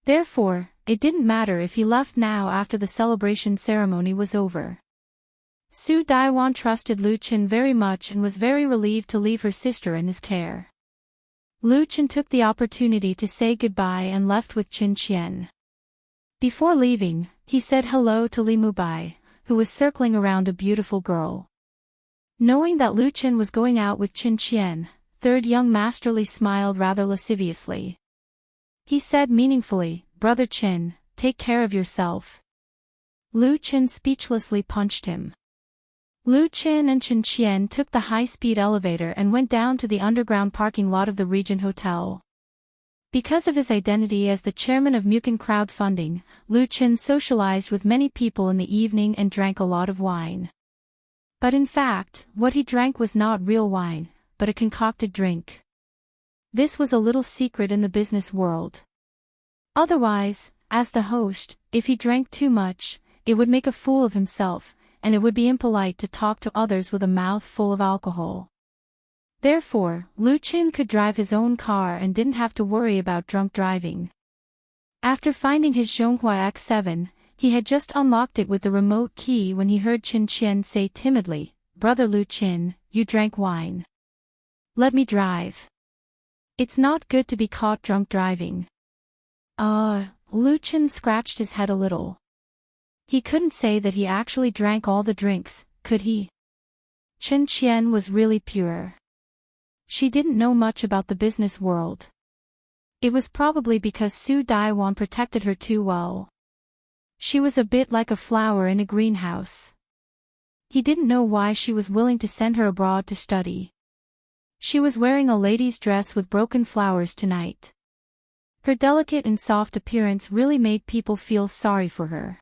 Therefore, it didn't matter if he left now after the celebration ceremony was over. Su Daiwon trusted Lu Chin very much and was very relieved to leave her sister in his care. Lu Chin took the opportunity to say goodbye and left with Chen Qian. Before leaving, he said hello to Li Mubai, who was circling around a beautiful girl. Knowing that Lu Chin was going out with Chen Qian, third young masterly smiled rather lasciviously. He said meaningfully, "Brother Chin, take care of yourself." Lu Chin speechlessly punched him. Lu Qin and Chen Qian took the high-speed elevator and went down to the underground parking lot of the Regent Hotel. Because of his identity as the chairman of Mukin crowdfunding, Lu Qin socialized with many people in the evening and drank a lot of wine. But in fact, what he drank was not real wine, but a concocted drink. This was a little secret in the business world. Otherwise, as the host, if he drank too much, it would make a fool of himself, and it would be impolite to talk to others with a mouth full of alcohol. Therefore, Lu Qin could drive his own car and didn't have to worry about drunk driving. After finding his Zhonghua X7, he had just unlocked it with the remote key when he heard Chen Qian say timidly, "Brother Lu Qin, you drank wine. Let me drive. It's not good to be caught drunk driving." Lu Qin scratched his head a little. He couldn't say that he actually drank all the drinks, could he? Chen Qian was really pure. She didn't know much about the business world. It was probably because Su Daiwan protected her too well. She was a bit like a flower in a greenhouse. He didn't know why she was willing to send her abroad to study. She was wearing a lady's dress with broken flowers tonight. Her delicate and soft appearance really made people feel sorry for her.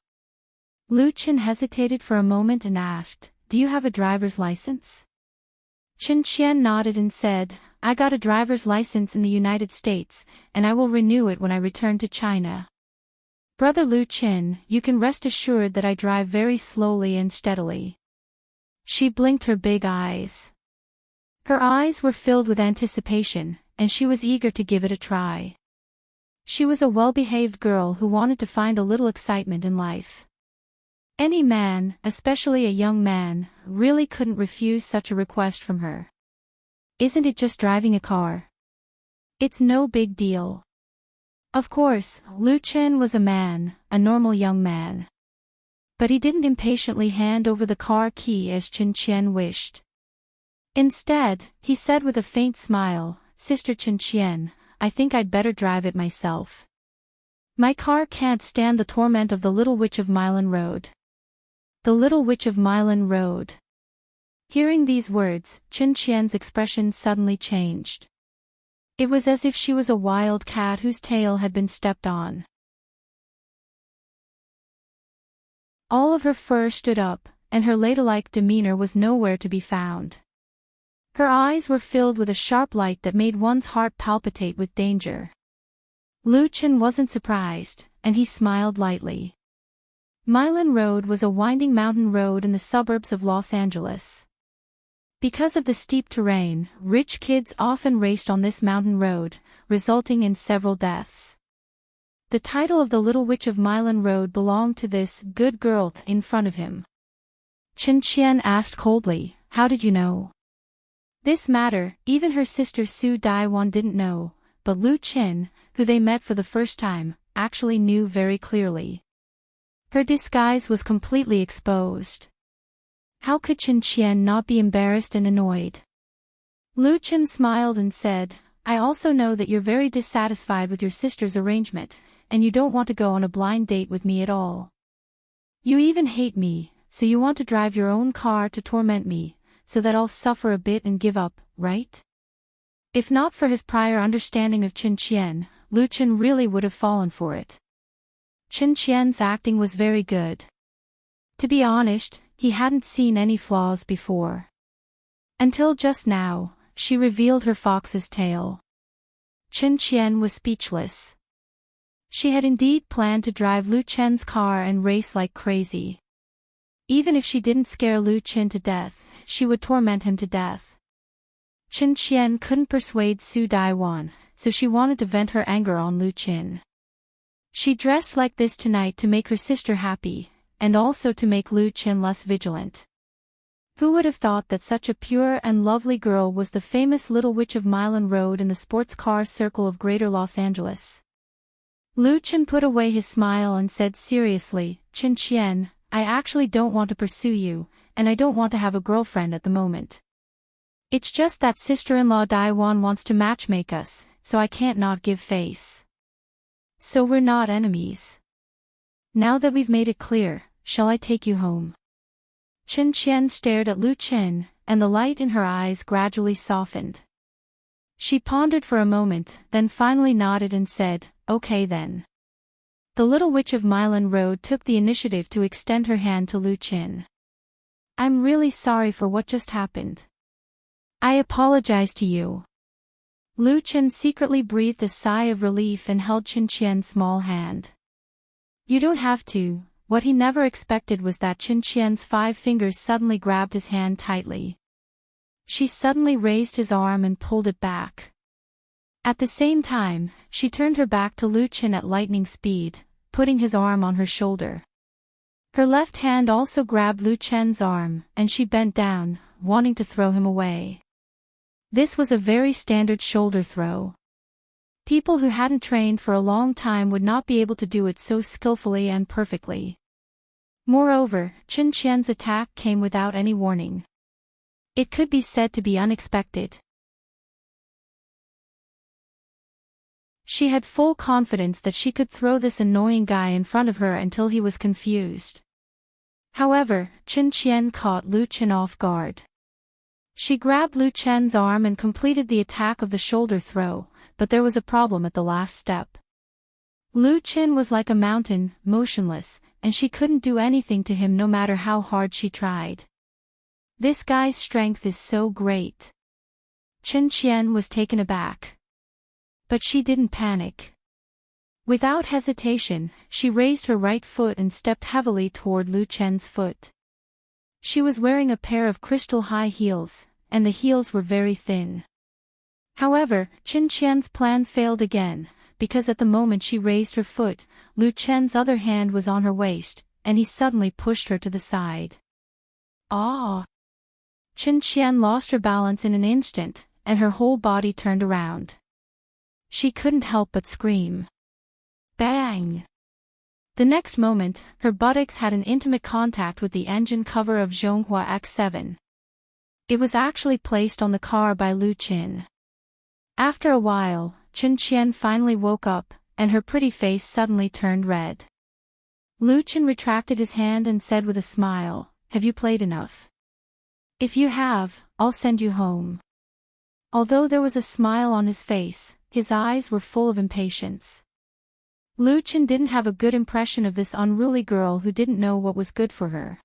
Lu Qin hesitated for a moment and asked, "Do you have a driver's license?" Chen Qian nodded and said, "I got a driver's license in the United States, and I will renew it when I return to China. Brother Lu Qin, you can rest assured that I drive very slowly and steadily." She blinked her big eyes. Her eyes were filled with anticipation, and she was eager to give it a try. She was a well-behaved girl who wanted to find a little excitement in life. Any man, especially a young man, really couldn't refuse such a request from her. "Isn't it just driving a car? It's no big deal." Of course, Lu Qin was a man, a normal young man. But he didn't impatiently hand over the car key as Chen Qian wished. Instead, he said with a faint smile, "Sister Chen Qian, I think I'd better drive it myself. My car can't stand the torment of the Little Witch of Milan Road." The Little Witch of Milan Road. Hearing these words, Chen Qian's expression suddenly changed. It was as if she was a wild cat whose tail had been stepped on. All of her fur stood up, and her ladylike demeanor was nowhere to be found. Her eyes were filled with a sharp light that made one's heart palpitate with danger. Lu Qin wasn't surprised, and he smiled lightly. Milan Road was a winding mountain road in the suburbs of Los Angeles. Because of the steep terrain, rich kids often raced on this mountain road, resulting in several deaths. The title of the Little Witch of Milan Road belonged to this good girl in front of him. Chen Qian asked coldly, "How did you know?" This matter, even her sister Su Daiwan didn't know, but Lu Qin, who they met for the first time, actually knew very clearly. Her disguise was completely exposed. How could Chen Qian not be embarrassed and annoyed? Lu Qin smiled and said, "I also know that you're very dissatisfied with your sister's arrangement, and you don't want to go on a blind date with me at all. You even hate me, so you want to drive your own car to torment me, so that I'll suffer a bit and give up, right?" If not for his prior understanding of Chen Qian, Lu Qin really would have fallen for it. Chen Qian's acting was very good. To be honest, he hadn't seen any flaws before. Until just now, she revealed her fox's tail. Chen Qian was speechless. She had indeed planned to drive Lu Qin's car and race like crazy. Even if she didn't scare Lu Qin to death, she would torment him to death. Chen Qian couldn't persuade Su Daiwan, so she wanted to vent her anger on Lu Qin. She dressed like this tonight to make her sister happy, and also to make Lu Qin less vigilant. Who would have thought that such a pure and lovely girl was the famous Little Witch of Milan Road in the sports car circle of Greater Los Angeles? Lu Qin put away his smile and said seriously, "Chen Qian, I actually don't want to pursue you, and I don't want to have a girlfriend at the moment. It's just that sister-in-law Daiwan wants to matchmake us, so I can't not give face. So we're not enemies. Now that we've made it clear, shall I take you home?" Chen Qian stared at Lu Chen, and the light in her eyes gradually softened. She pondered for a moment, then finally nodded and said, "Okay then." The little witch of Milan Road took the initiative to extend her hand to Lu Chen. "I'm really sorry for what just happened. I apologize to you." Lu Chen secretly breathed a sigh of relief and held Chen Qian's small hand. "You don't have to." What he never expected was that Chen Qian's 5 fingers suddenly grabbed his hand tightly. She suddenly raised his arm and pulled it back. At the same time, she turned her back to Lu Chen at lightning speed, putting his arm on her shoulder. Her left hand also grabbed Lu Chen's arm, and she bent down, wanting to throw him away. This was a very standard shoulder throw. People who hadn't trained for a long time would not be able to do it so skillfully and perfectly. Moreover, Chen Qian's attack came without any warning. It could be said to be unexpected. She had full confidence that she could throw this annoying guy in front of her until he was confused. However, Chen Qian caught Lu Chen off guard. She grabbed Lu Chen's arm and completed the attack of the shoulder throw, but there was a problem at the last step. Lu Chen was like a mountain, motionless, and she couldn't do anything to him no matter how hard she tried. This guy's strength is so great. Chen Qian was taken aback. But she didn't panic. Without hesitation, she raised her right foot and stepped heavily toward Lu Chen's foot. She was wearing a pair of crystal high heels, and the heels were very thin. However, Chen Qian's plan failed again, because at the moment she raised her foot, Lu Chen's other hand was on her waist, and he suddenly pushed her to the side. Ah! Chen Qian lost her balance in an instant, and her whole body turned around. She couldn't help but scream. Bang! The next moment, her buttocks had an intimate contact with the engine cover of Zhonghua X7. It was actually placed on the car by Lu Chen. After a while, Chen Qian finally woke up, and her pretty face suddenly turned red. Lu Chen retracted his hand and said with a smile, "Have you played enough? If you have, I'll send you home." Although there was a smile on his face, his eyes were full of impatience. Lu Chen didn't have a good impression of this unruly girl who didn't know what was good for her.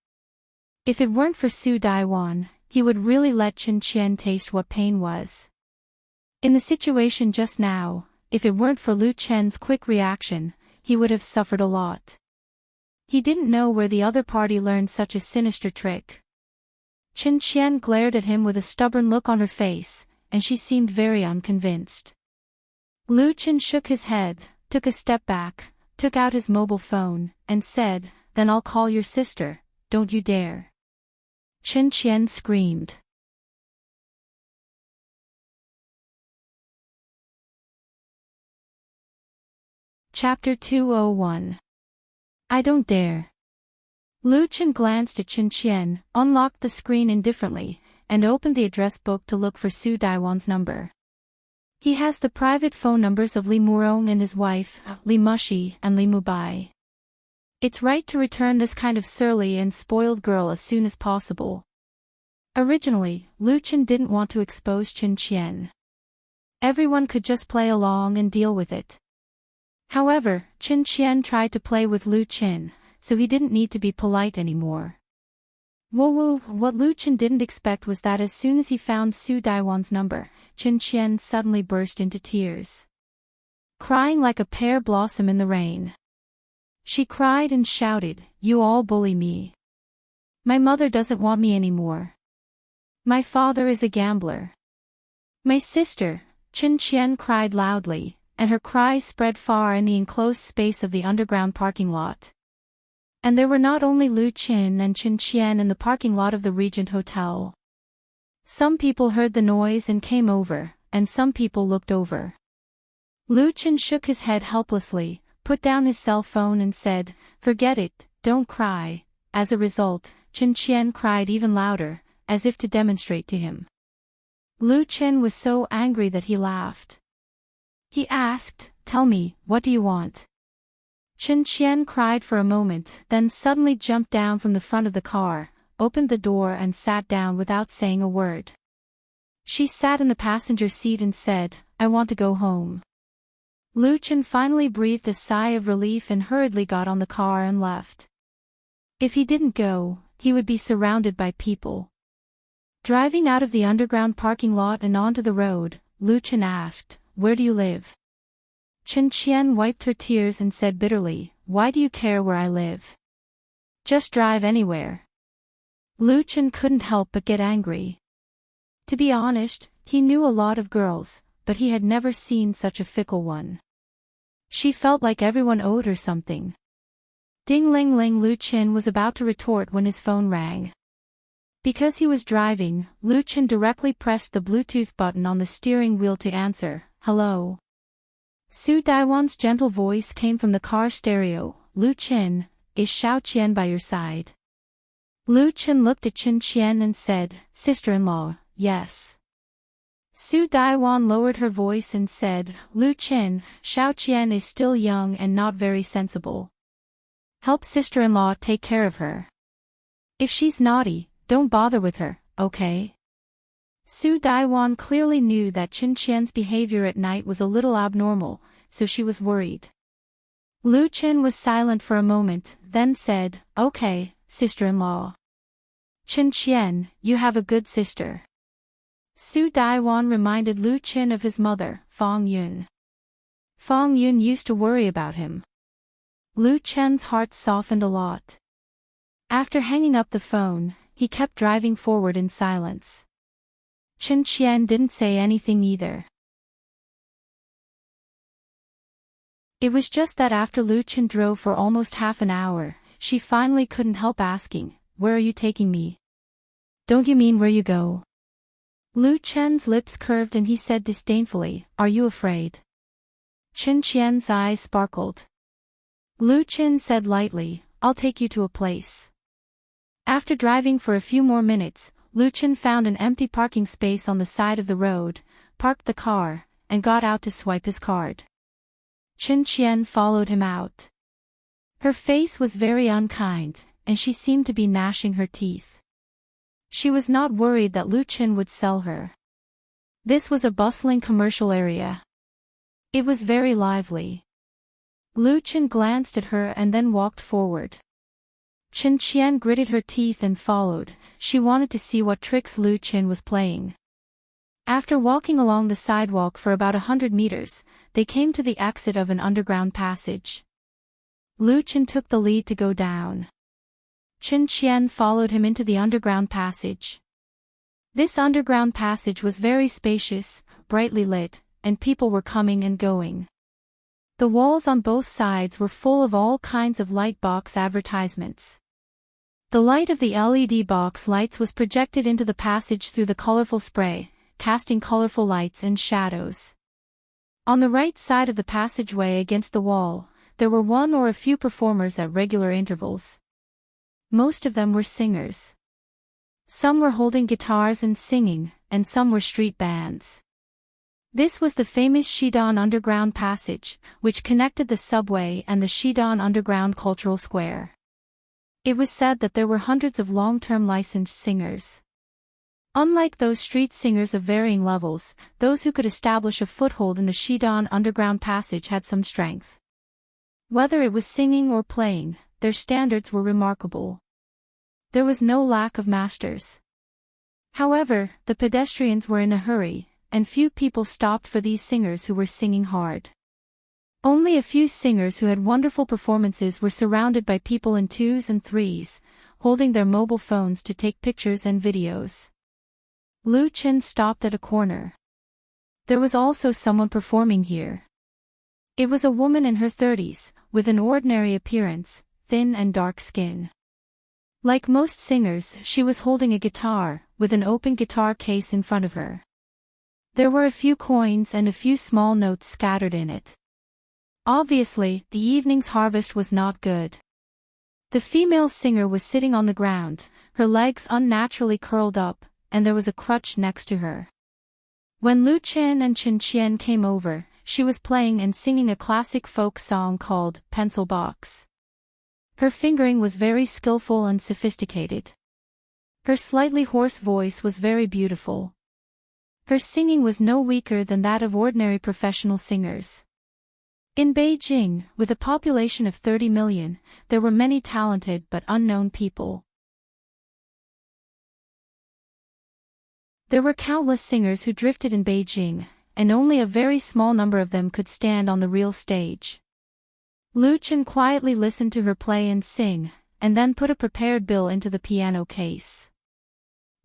If it weren't for Su Daiwan, he would really let Chen Qian taste what pain was. In the situation just now, if it weren't for Lu Chen's quick reaction, he would have suffered a lot. He didn't know where the other party learned such a sinister trick. Chen Qian glared at him with a stubborn look on her face, and she seemed very unconvinced. Lu Chen shook his head, took a step back, took out his mobile phone, and said, "Then I'll call your sister, don't you dare." Chen Qian screamed. Chapter 201. I don't dare. Lu Chen glanced at Chen Qian, unlocked the screen indifferently, and opened the address book to look for Su Daiwan's number. He has the private phone numbers of Li Murong and his wife, Li Mushi and Li Mubai. It's right to return this kind of surly and spoiled girl as soon as possible. Originally, Lu Chen didn't want to expose Chen Qian. Everyone could just play along and deal with it. However, Chen Qian tried to play with Lu Chen, so he didn't need to be polite anymore. What Lu Chen didn't expect was that as soon as he found Su Daiwan's number, Chen Qian suddenly burst into tears. Crying like a pear blossom in the rain. She cried and shouted, "You all bully me. My mother doesn't want me anymore. My father is a gambler. My sister," Chen Qian cried loudly, and her cries spread far in the enclosed space of the underground parking lot. And there were not only Lu Chen and Chen Qian in the parking lot of the Regent Hotel. Some people heard the noise and came over, and some people looked over. Lu Chen shook his head helplessly, put down his cell phone and said, "Forget it, don't cry." As a result, Chen Qian cried even louder, as if to demonstrate to him. Lu Chen was so angry that he laughed. He asked, "Tell me, what do you want?" Chen Qian cried for a moment, then suddenly jumped down from the front of the car, opened the door and sat down without saying a word. She sat in the passenger seat and said, "I want to go home." Lu Chen finally breathed a sigh of relief and hurriedly got on the car and left. If he didn't go, he would be surrounded by people. Driving out of the underground parking lot and onto the road, Lu Chen asked, "Where do you live?" Chen Qian wiped her tears and said bitterly, "Why do you care where I live? Just drive anywhere." Lu Chen couldn't help but get angry. To be honest, he knew a lot of girls, but he had never seen such a fickle one. She felt like everyone owed her something. Ding-ling-ling. Lu Chen was about to retort when his phone rang. Because he was driving, Lu Chen directly pressed the Bluetooth button on the steering wheel to answer. "Hello?" Su Daiwan's gentle voice came from the car stereo. "Lu Chen, is Xiao Qian by your side?" Lu Chen looked at Chen Qian and said, "Sister-in-law, yes." Su Daiwan lowered her voice and said, "Lu Chen, Xiao Qian is still young and not very sensible. Help sister-in-law take care of her. If she's naughty, don't bother with her, okay?" Su Daiwan clearly knew that Chen Qian's behavior at night was a little abnormal, so she was worried. Lu Chen was silent for a moment, then said, "Okay, sister-in-law. Chen Qian, you have a good sister." Su Daiwan reminded Lu Chen of his mother, Fang Yun. Fang Yun used to worry about him. Lu Chen's heart softened a lot. After hanging up the phone, he kept driving forward in silence. Chen Qian didn't say anything either. It was just that after Lu Chen drove for almost half an hour, she finally couldn't help asking, "Where are you taking me? Don't you mean where you go?" Lu Chen's lips curved and he said disdainfully, "Are you afraid?" Chen Qian's eyes sparkled. Lu Chen said lightly, "I'll take you to a place." After driving for a few more minutes, Lu Chen found an empty parking space on the side of the road, parked the car, and got out to swipe his card. Chen Qian followed him out. Her face was very unkind, and she seemed to be gnashing her teeth. She was not worried that Lu Chen would sell her. This was a bustling commercial area. It was very lively. Lu Chen glanced at her and then walked forward. Chen Qian gritted her teeth and followed. She wanted to see what tricks Lu Chen was playing. After walking along the sidewalk for about 100 meters, they came to the exit of an underground passage. Lu Chen took the lead to go down. Chen Qian followed him into the underground passage. This underground passage was very spacious, brightly lit, and people were coming and going. The walls on both sides were full of all kinds of light box advertisements. The light of the LED box lights was projected into the passage through the colorful spray, casting colorful lights and shadows. On the right side of the passageway against the wall, there were one or a few performers at regular intervals. Most of them were singers. Some were holding guitars and singing, and some were street bands. This was the famous Shidong Underground Passage, which connected the subway and the Shidong Underground Cultural Square. It was said that there were hundreds of long-term licensed singers. Unlike those street singers of varying levels, those who could establish a foothold in the Shidong Underground Passage had some strength. Whether it was singing or playing, their standards were remarkable. There was no lack of masters. However, the pedestrians were in a hurry, and few people stopped for these singers who were singing hard. Only a few singers who had wonderful performances were surrounded by people in twos and threes, holding their mobile phones to take pictures and videos. Lu Chen stopped at a corner. There was also someone performing here. It was a woman in her 30s, with an ordinary appearance, thin and dark skin. Like most singers, she was holding a guitar, with an open guitar case in front of her. There were a few coins and a few small notes scattered in it. Obviously, the evening's harvest was not good. The female singer was sitting on the ground, her legs unnaturally curled up, and there was a crutch next to her. When Lu Chen and Chen Qian came over, she was playing and singing a classic folk song called Pencil Box. Her fingering was very skillful and sophisticated. Her slightly hoarse voice was very beautiful. Her singing was no weaker than that of ordinary professional singers. In Beijing, with a population of 30 million, there were many talented but unknown people. There were countless singers who drifted in Beijing, and only a very small number of them could stand on the real stage. Lu Chen quietly listened to her play and sing, and then put a prepared bill into the piano case.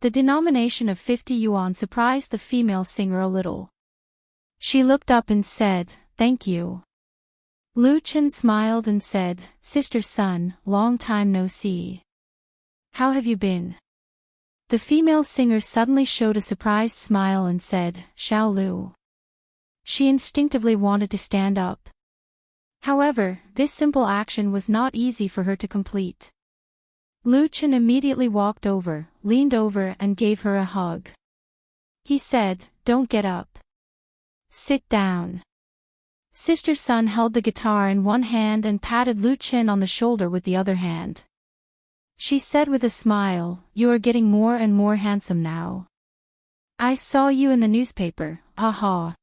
The denomination of 50 yuan surprised the female singer a little. She looked up and said, "Thank you." Lu Chen smiled and said, "Sister Sun, long time no see. How have you been?" The female singer suddenly showed a surprised smile and said, "Xiao Lu." She instinctively wanted to stand up. However, this simple action was not easy for her to complete. Lu Chen immediately walked over, leaned over and gave her a hug. He said, "Don't get up. Sit down." Sister Sun held the guitar in one hand and patted Lu Chen on the shoulder with the other hand. She said with a smile, "You are getting more and more handsome now. I saw you in the newspaper, aha."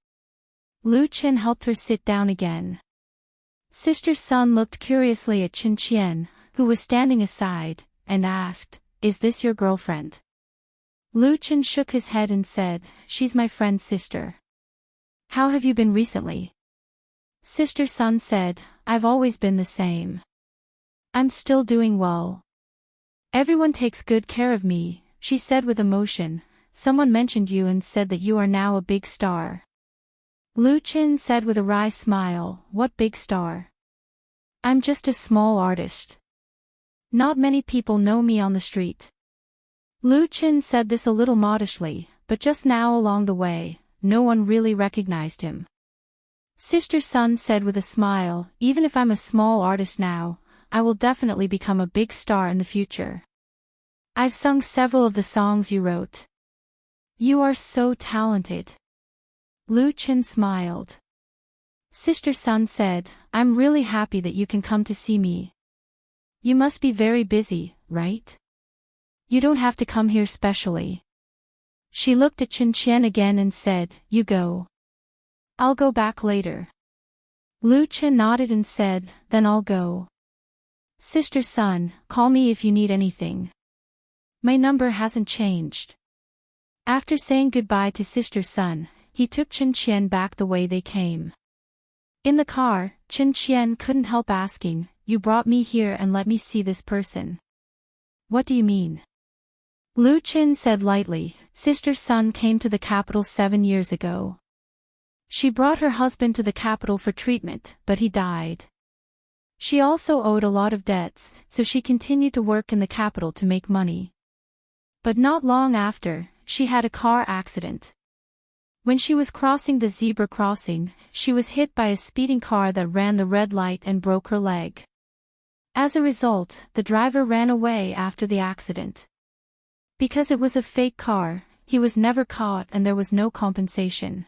Lu Chen helped her sit down again. Sister Sun looked curiously at Chen Qian, who was standing aside, and asked, "Is this your girlfriend?" Lu Chen shook his head and said, "She's my friend's sister." "How have you been recently?" Sister Sun said, "I've always been the same. I'm still doing well. Everyone takes good care of me," she said with emotion. "Someone mentioned you and said that you are now a big star." Lu Chen said with a wry smile, "What big star? I'm just a small artist. Not many people know me on the street." Lu Chen said this a little modestly, but just now along the way, no one really recognized him. Sister Sun said with a smile, "Even if I'm a small artist now, I will definitely become a big star in the future. I've sung several of the songs you wrote." "You are so talented." Lu Chen smiled. Sister Sun said, "I'm really happy that you can come to see me. You must be very busy, right? You don't have to come here specially." She looked at Chen Qian again and said, "You go. I'll go back later." Lu Chen nodded and said, "Then I'll go. Sister Sun, call me if you need anything. My number hasn't changed." After saying goodbye to Sister Sun, he took Chen Qian back the way they came. In the car, Chen Qian couldn't help asking, "You brought me here and let me see this person. What do you mean?" Lu Chen said lightly, "Sister Sun came to the capital 7 years ago. She brought her husband to the capital for treatment, but he died. She also owed a lot of debts, so she continued to work in the capital to make money. But not long after, she had a car accident. When she was crossing the zebra crossing, she was hit by a speeding car that ran the red light and broke her leg. As a result, the driver ran away after the accident. Because it was a fake car, he was never caught and there was no compensation.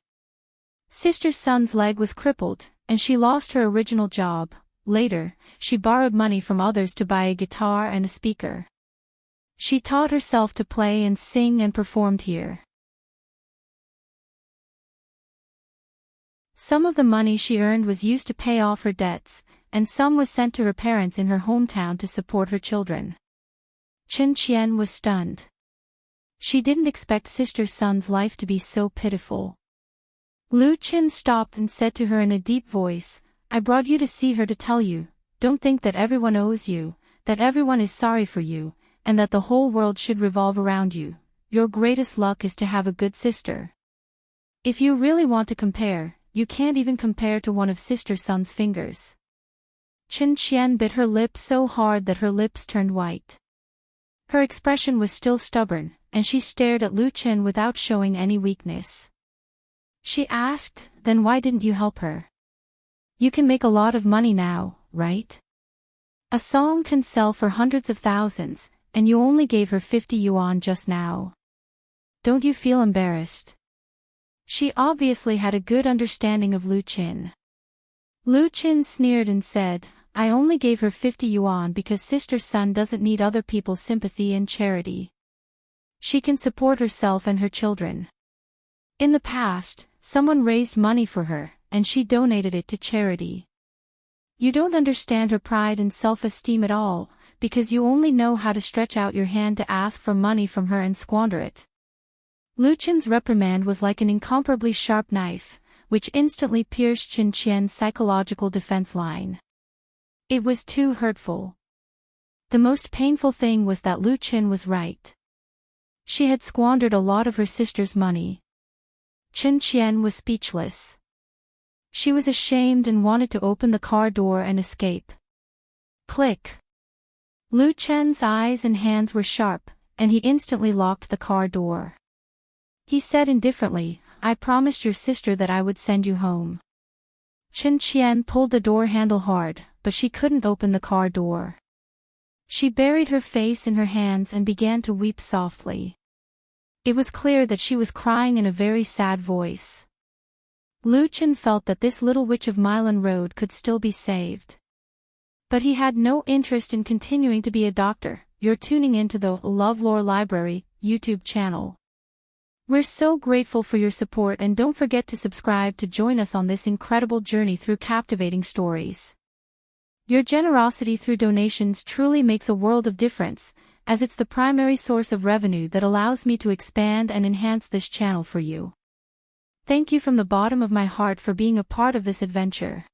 Sister Sun's leg was crippled, and she lost her original job. Later, she borrowed money from others to buy a guitar and a speaker. She taught herself to play and sing and performed here. Some of the money she earned was used to pay off her debts, and some was sent to her parents in her hometown to support her children. Chen Qian was stunned. She didn't expect Sister Sun's life to be so pitiful. Lu Chen stopped and said to her in a deep voice, "I brought you to see her to tell you, don't think that everyone owes you, that everyone is sorry for you, and that the whole world should revolve around you. Your greatest luck is to have a good sister. If you really want to compare, you can't even compare to one of Sister Sun's fingers." Chen Qian bit her lip so hard that her lips turned white. Her expression was still stubborn, and she stared at Lu Chen without showing any weakness. She asked, "Then why didn't you help her? You can make a lot of money now, right? A song can sell for hundreds of thousands, and you only gave her 50 yuan just now. Don't you feel embarrassed?" She obviously had a good understanding of Lu Chen. Lu Chen sneered and said, "I only gave her 50 yuan because Sister Sun doesn't need other people's sympathy and charity. She can support herself and her children. In the past, someone raised money for her, and she donated it to charity. You don't understand her pride and self-esteem at all, because you only know how to stretch out your hand to ask for money from her and squander it. Lu Chen's reprimand was like an incomparably sharp knife, which instantly pierced Qin Qian's psychological defense line. It was too hurtful. The most painful thing was that Lu Chen was right. She had squandered a lot of her sister's money. Qin Qian was speechless. She was ashamed and wanted to open the car door and escape. Click. Lu Chen's eyes and hands were sharp, and he instantly locked the car door. He said indifferently, "I promised your sister that I would send you home." Qin Qian pulled the door handle hard, but she couldn't open the car door. She buried her face in her hands and began to weep softly. It was clear that she was crying in a very sad voice. Lu Chen felt that this little witch of Milan Road could still be saved. But he had no interest in continuing to be a doctor. You're tuning into the LoveLore Library YouTube channel. We're so grateful for your support, and don't forget to subscribe to join us on this incredible journey through captivating stories. Your generosity through donations truly makes a world of difference, as it's the primary source of revenue that allows me to expand and enhance this channel for you. Thank you from the bottom of my heart for being a part of this adventure.